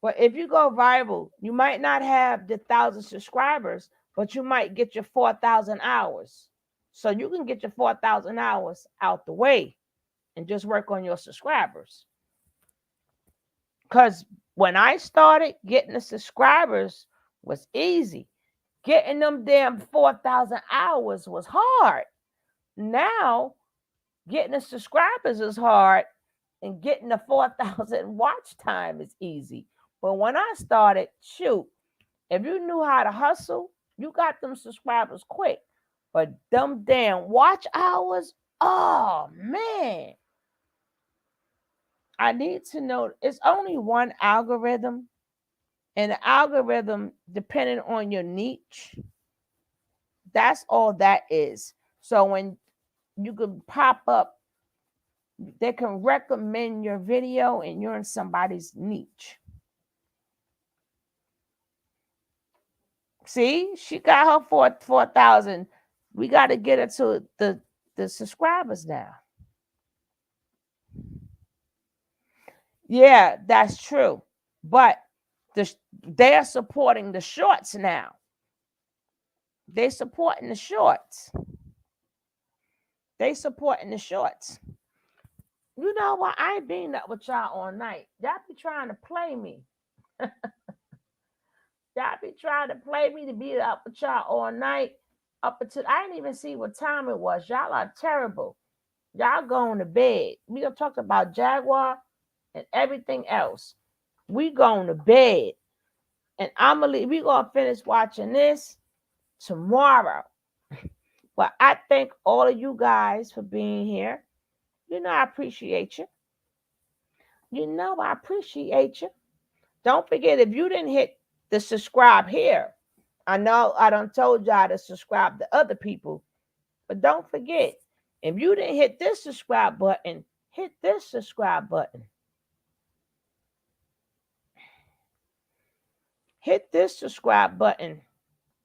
But if you go viral, you might not have the 1,000 subscribers, but you might get your 4,000 hours. So you can get your 4,000 hours out the way and just work on your subscribers. Because when I started, getting the subscribers was easy. Getting them damn 4,000 hours was hard. Now, getting the subscribers is hard, and getting the 4,000 watch time is easy. But when I started, shoot, if you knew how to hustle, you got them subscribers quick. But them damn watch hours, oh man. I need to know it's only one algorithm, and the algorithm, depending on your niche, that's all that is. So when you can pop up, they can recommend your video and you're in somebody's niche. See, she got her 4,000. We got to get her to the subscribers now. Yeah, that's true. But they're supporting the shorts now. They're supporting the shorts. They supporting the shorts. You know what? I ain't been up with y'all all night. Y'all be trying to play me. Y'all be trying to play me to be up with y'all all night. Up until I didn't even see what time it was. Y'all are terrible. Y'all going to bed. We gonna talk about Jaguar and everything else. We going to bed. And we gonna finish watching this tomorrow. But I thank all of you guys for being here. You know I appreciate you. You know I appreciate you. Don't forget, if you didn't hit the subscribe here, I know I done told y'all to subscribe to other people, but don't forget, if you didn't hit this subscribe button, hit this subscribe button. Hit this subscribe button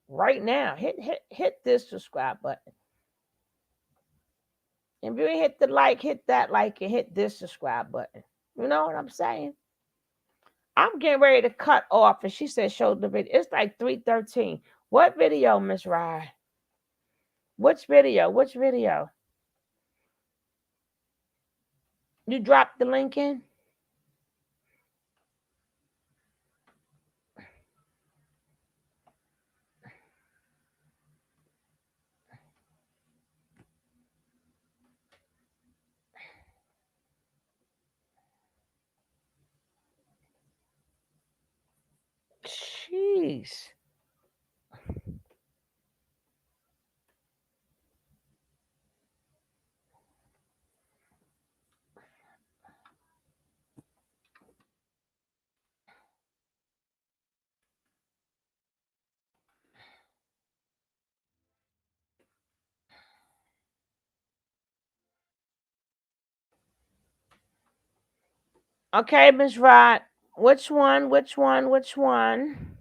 right now. Hit this subscribe button. If you hit the like, hit that like, and hit this subscribe button. You know what I'm saying? I'm getting ready to cut off. And she said, show the video. It's like 3:13. What video, Miss Wright? Which video? Which video? You dropped the link in? Jeez. Okay, Miss Rod. Which one? Which one? Which one?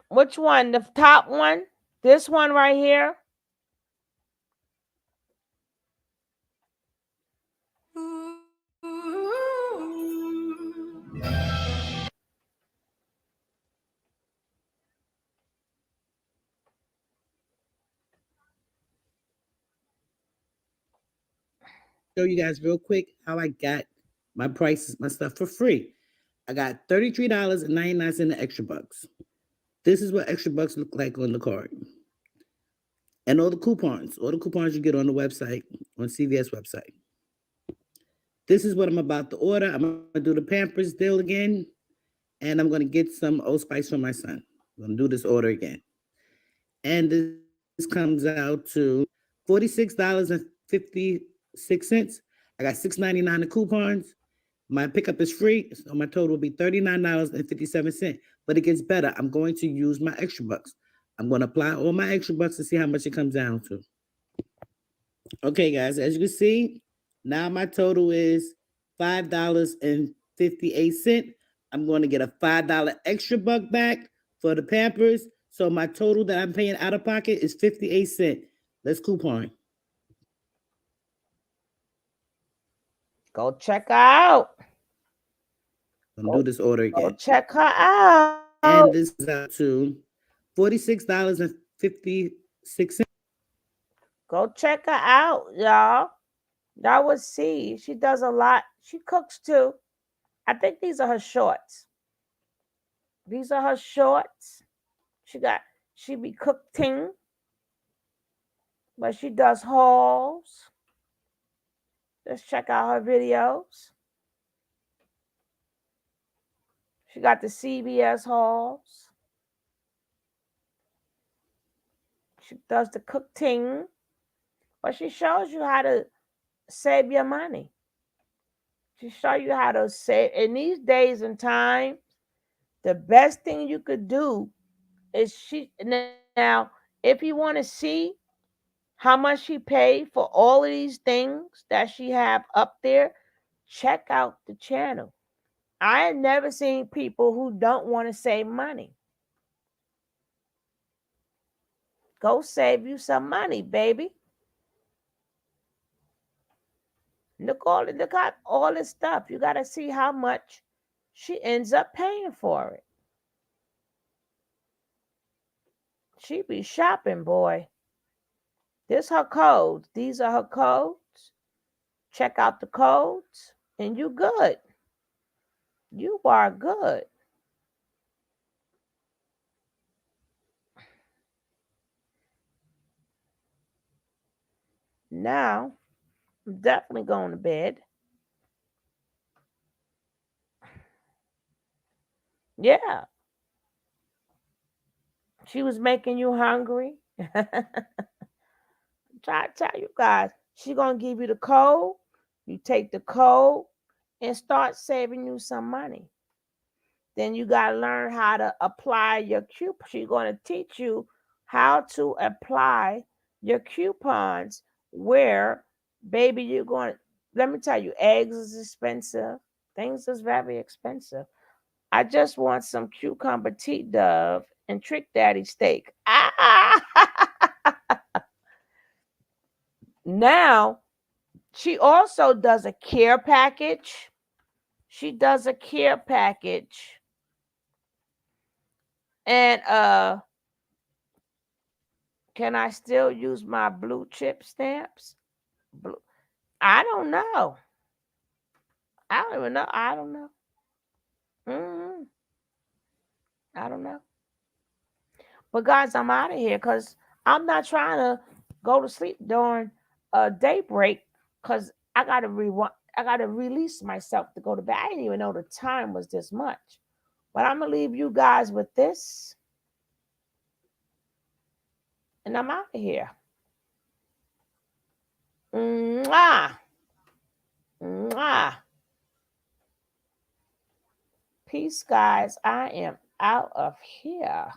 Which one? The top one? This one right here? Show you guys real quick how I got my prices, my stuff for free. I got $33.99 in the extra bucks. This is what extra bucks look like on the card. And all the coupons you get on the website, on CVS website. This is what I'm about to order. I'm gonna do the Pampers deal again, and I'm gonna get some Old Spice for my son. I'm gonna do this order again. And this comes out to $46.56. I got $6.99 in coupons. My pickup is free, so my total will be $39.57. But it gets better. I'm going to use my extra bucks. I'm going to apply all my extra bucks to see how much it comes down to. Okay, guys, as you can see, now my total is $5.58. I'm going to get a $5 extra buck back for the Pampers. So my total that I'm paying out of pocket is 58 cents. Let's coupon. Go check her out. I'm gonna do this order Go again. check her out. And this is out to $46.56. Go check her out, y'all. Y'all would see. She does a lot. She cooks too. I think these are her shorts. These are her shorts. She be cooking, but she does hauls. Let's check out her videos. She got the CBS hauls. She does the cooking, but she shows you how to save your money. She show you how to save. In these days and times, the best thing you could do is now, if you want to see how much she paid for all of these things that she have up there, check out the channel. I have never seen people who don't want to save money. Go save you some money, baby. Look at all this stuff. You gotta see how much she ends up paying for it. She be shopping, boy. This her codes. These are her codes. Check out the codes, and you good. You are good. Now, I'm definitely going to bed. Yeah, she was making you hungry. Try to tell you guys, she gonna give you the code. You take the code and start saving you some money. Then you gotta learn how to apply your coupon. She's gonna teach you how to apply your coupons. Where, baby, you're going. Let me tell you, eggs is expensive. Things is very expensive. I just want some cucumber tea dove and trick daddy steak. Ah! Now, she also does a care package. She does a care package. And can I still use my blue chip stamps? Blue. I don't know. I don't even know. I don't know. Mm, I don't know. But guys, I'm out of here because I'm not trying to go to sleep during daybreak because I gotta release myself to go to bed. I didn't even know the time was this much. But I'm gonna leave you guys with this, and I'm out of here. Mwah! Peace, guys. I am out of here.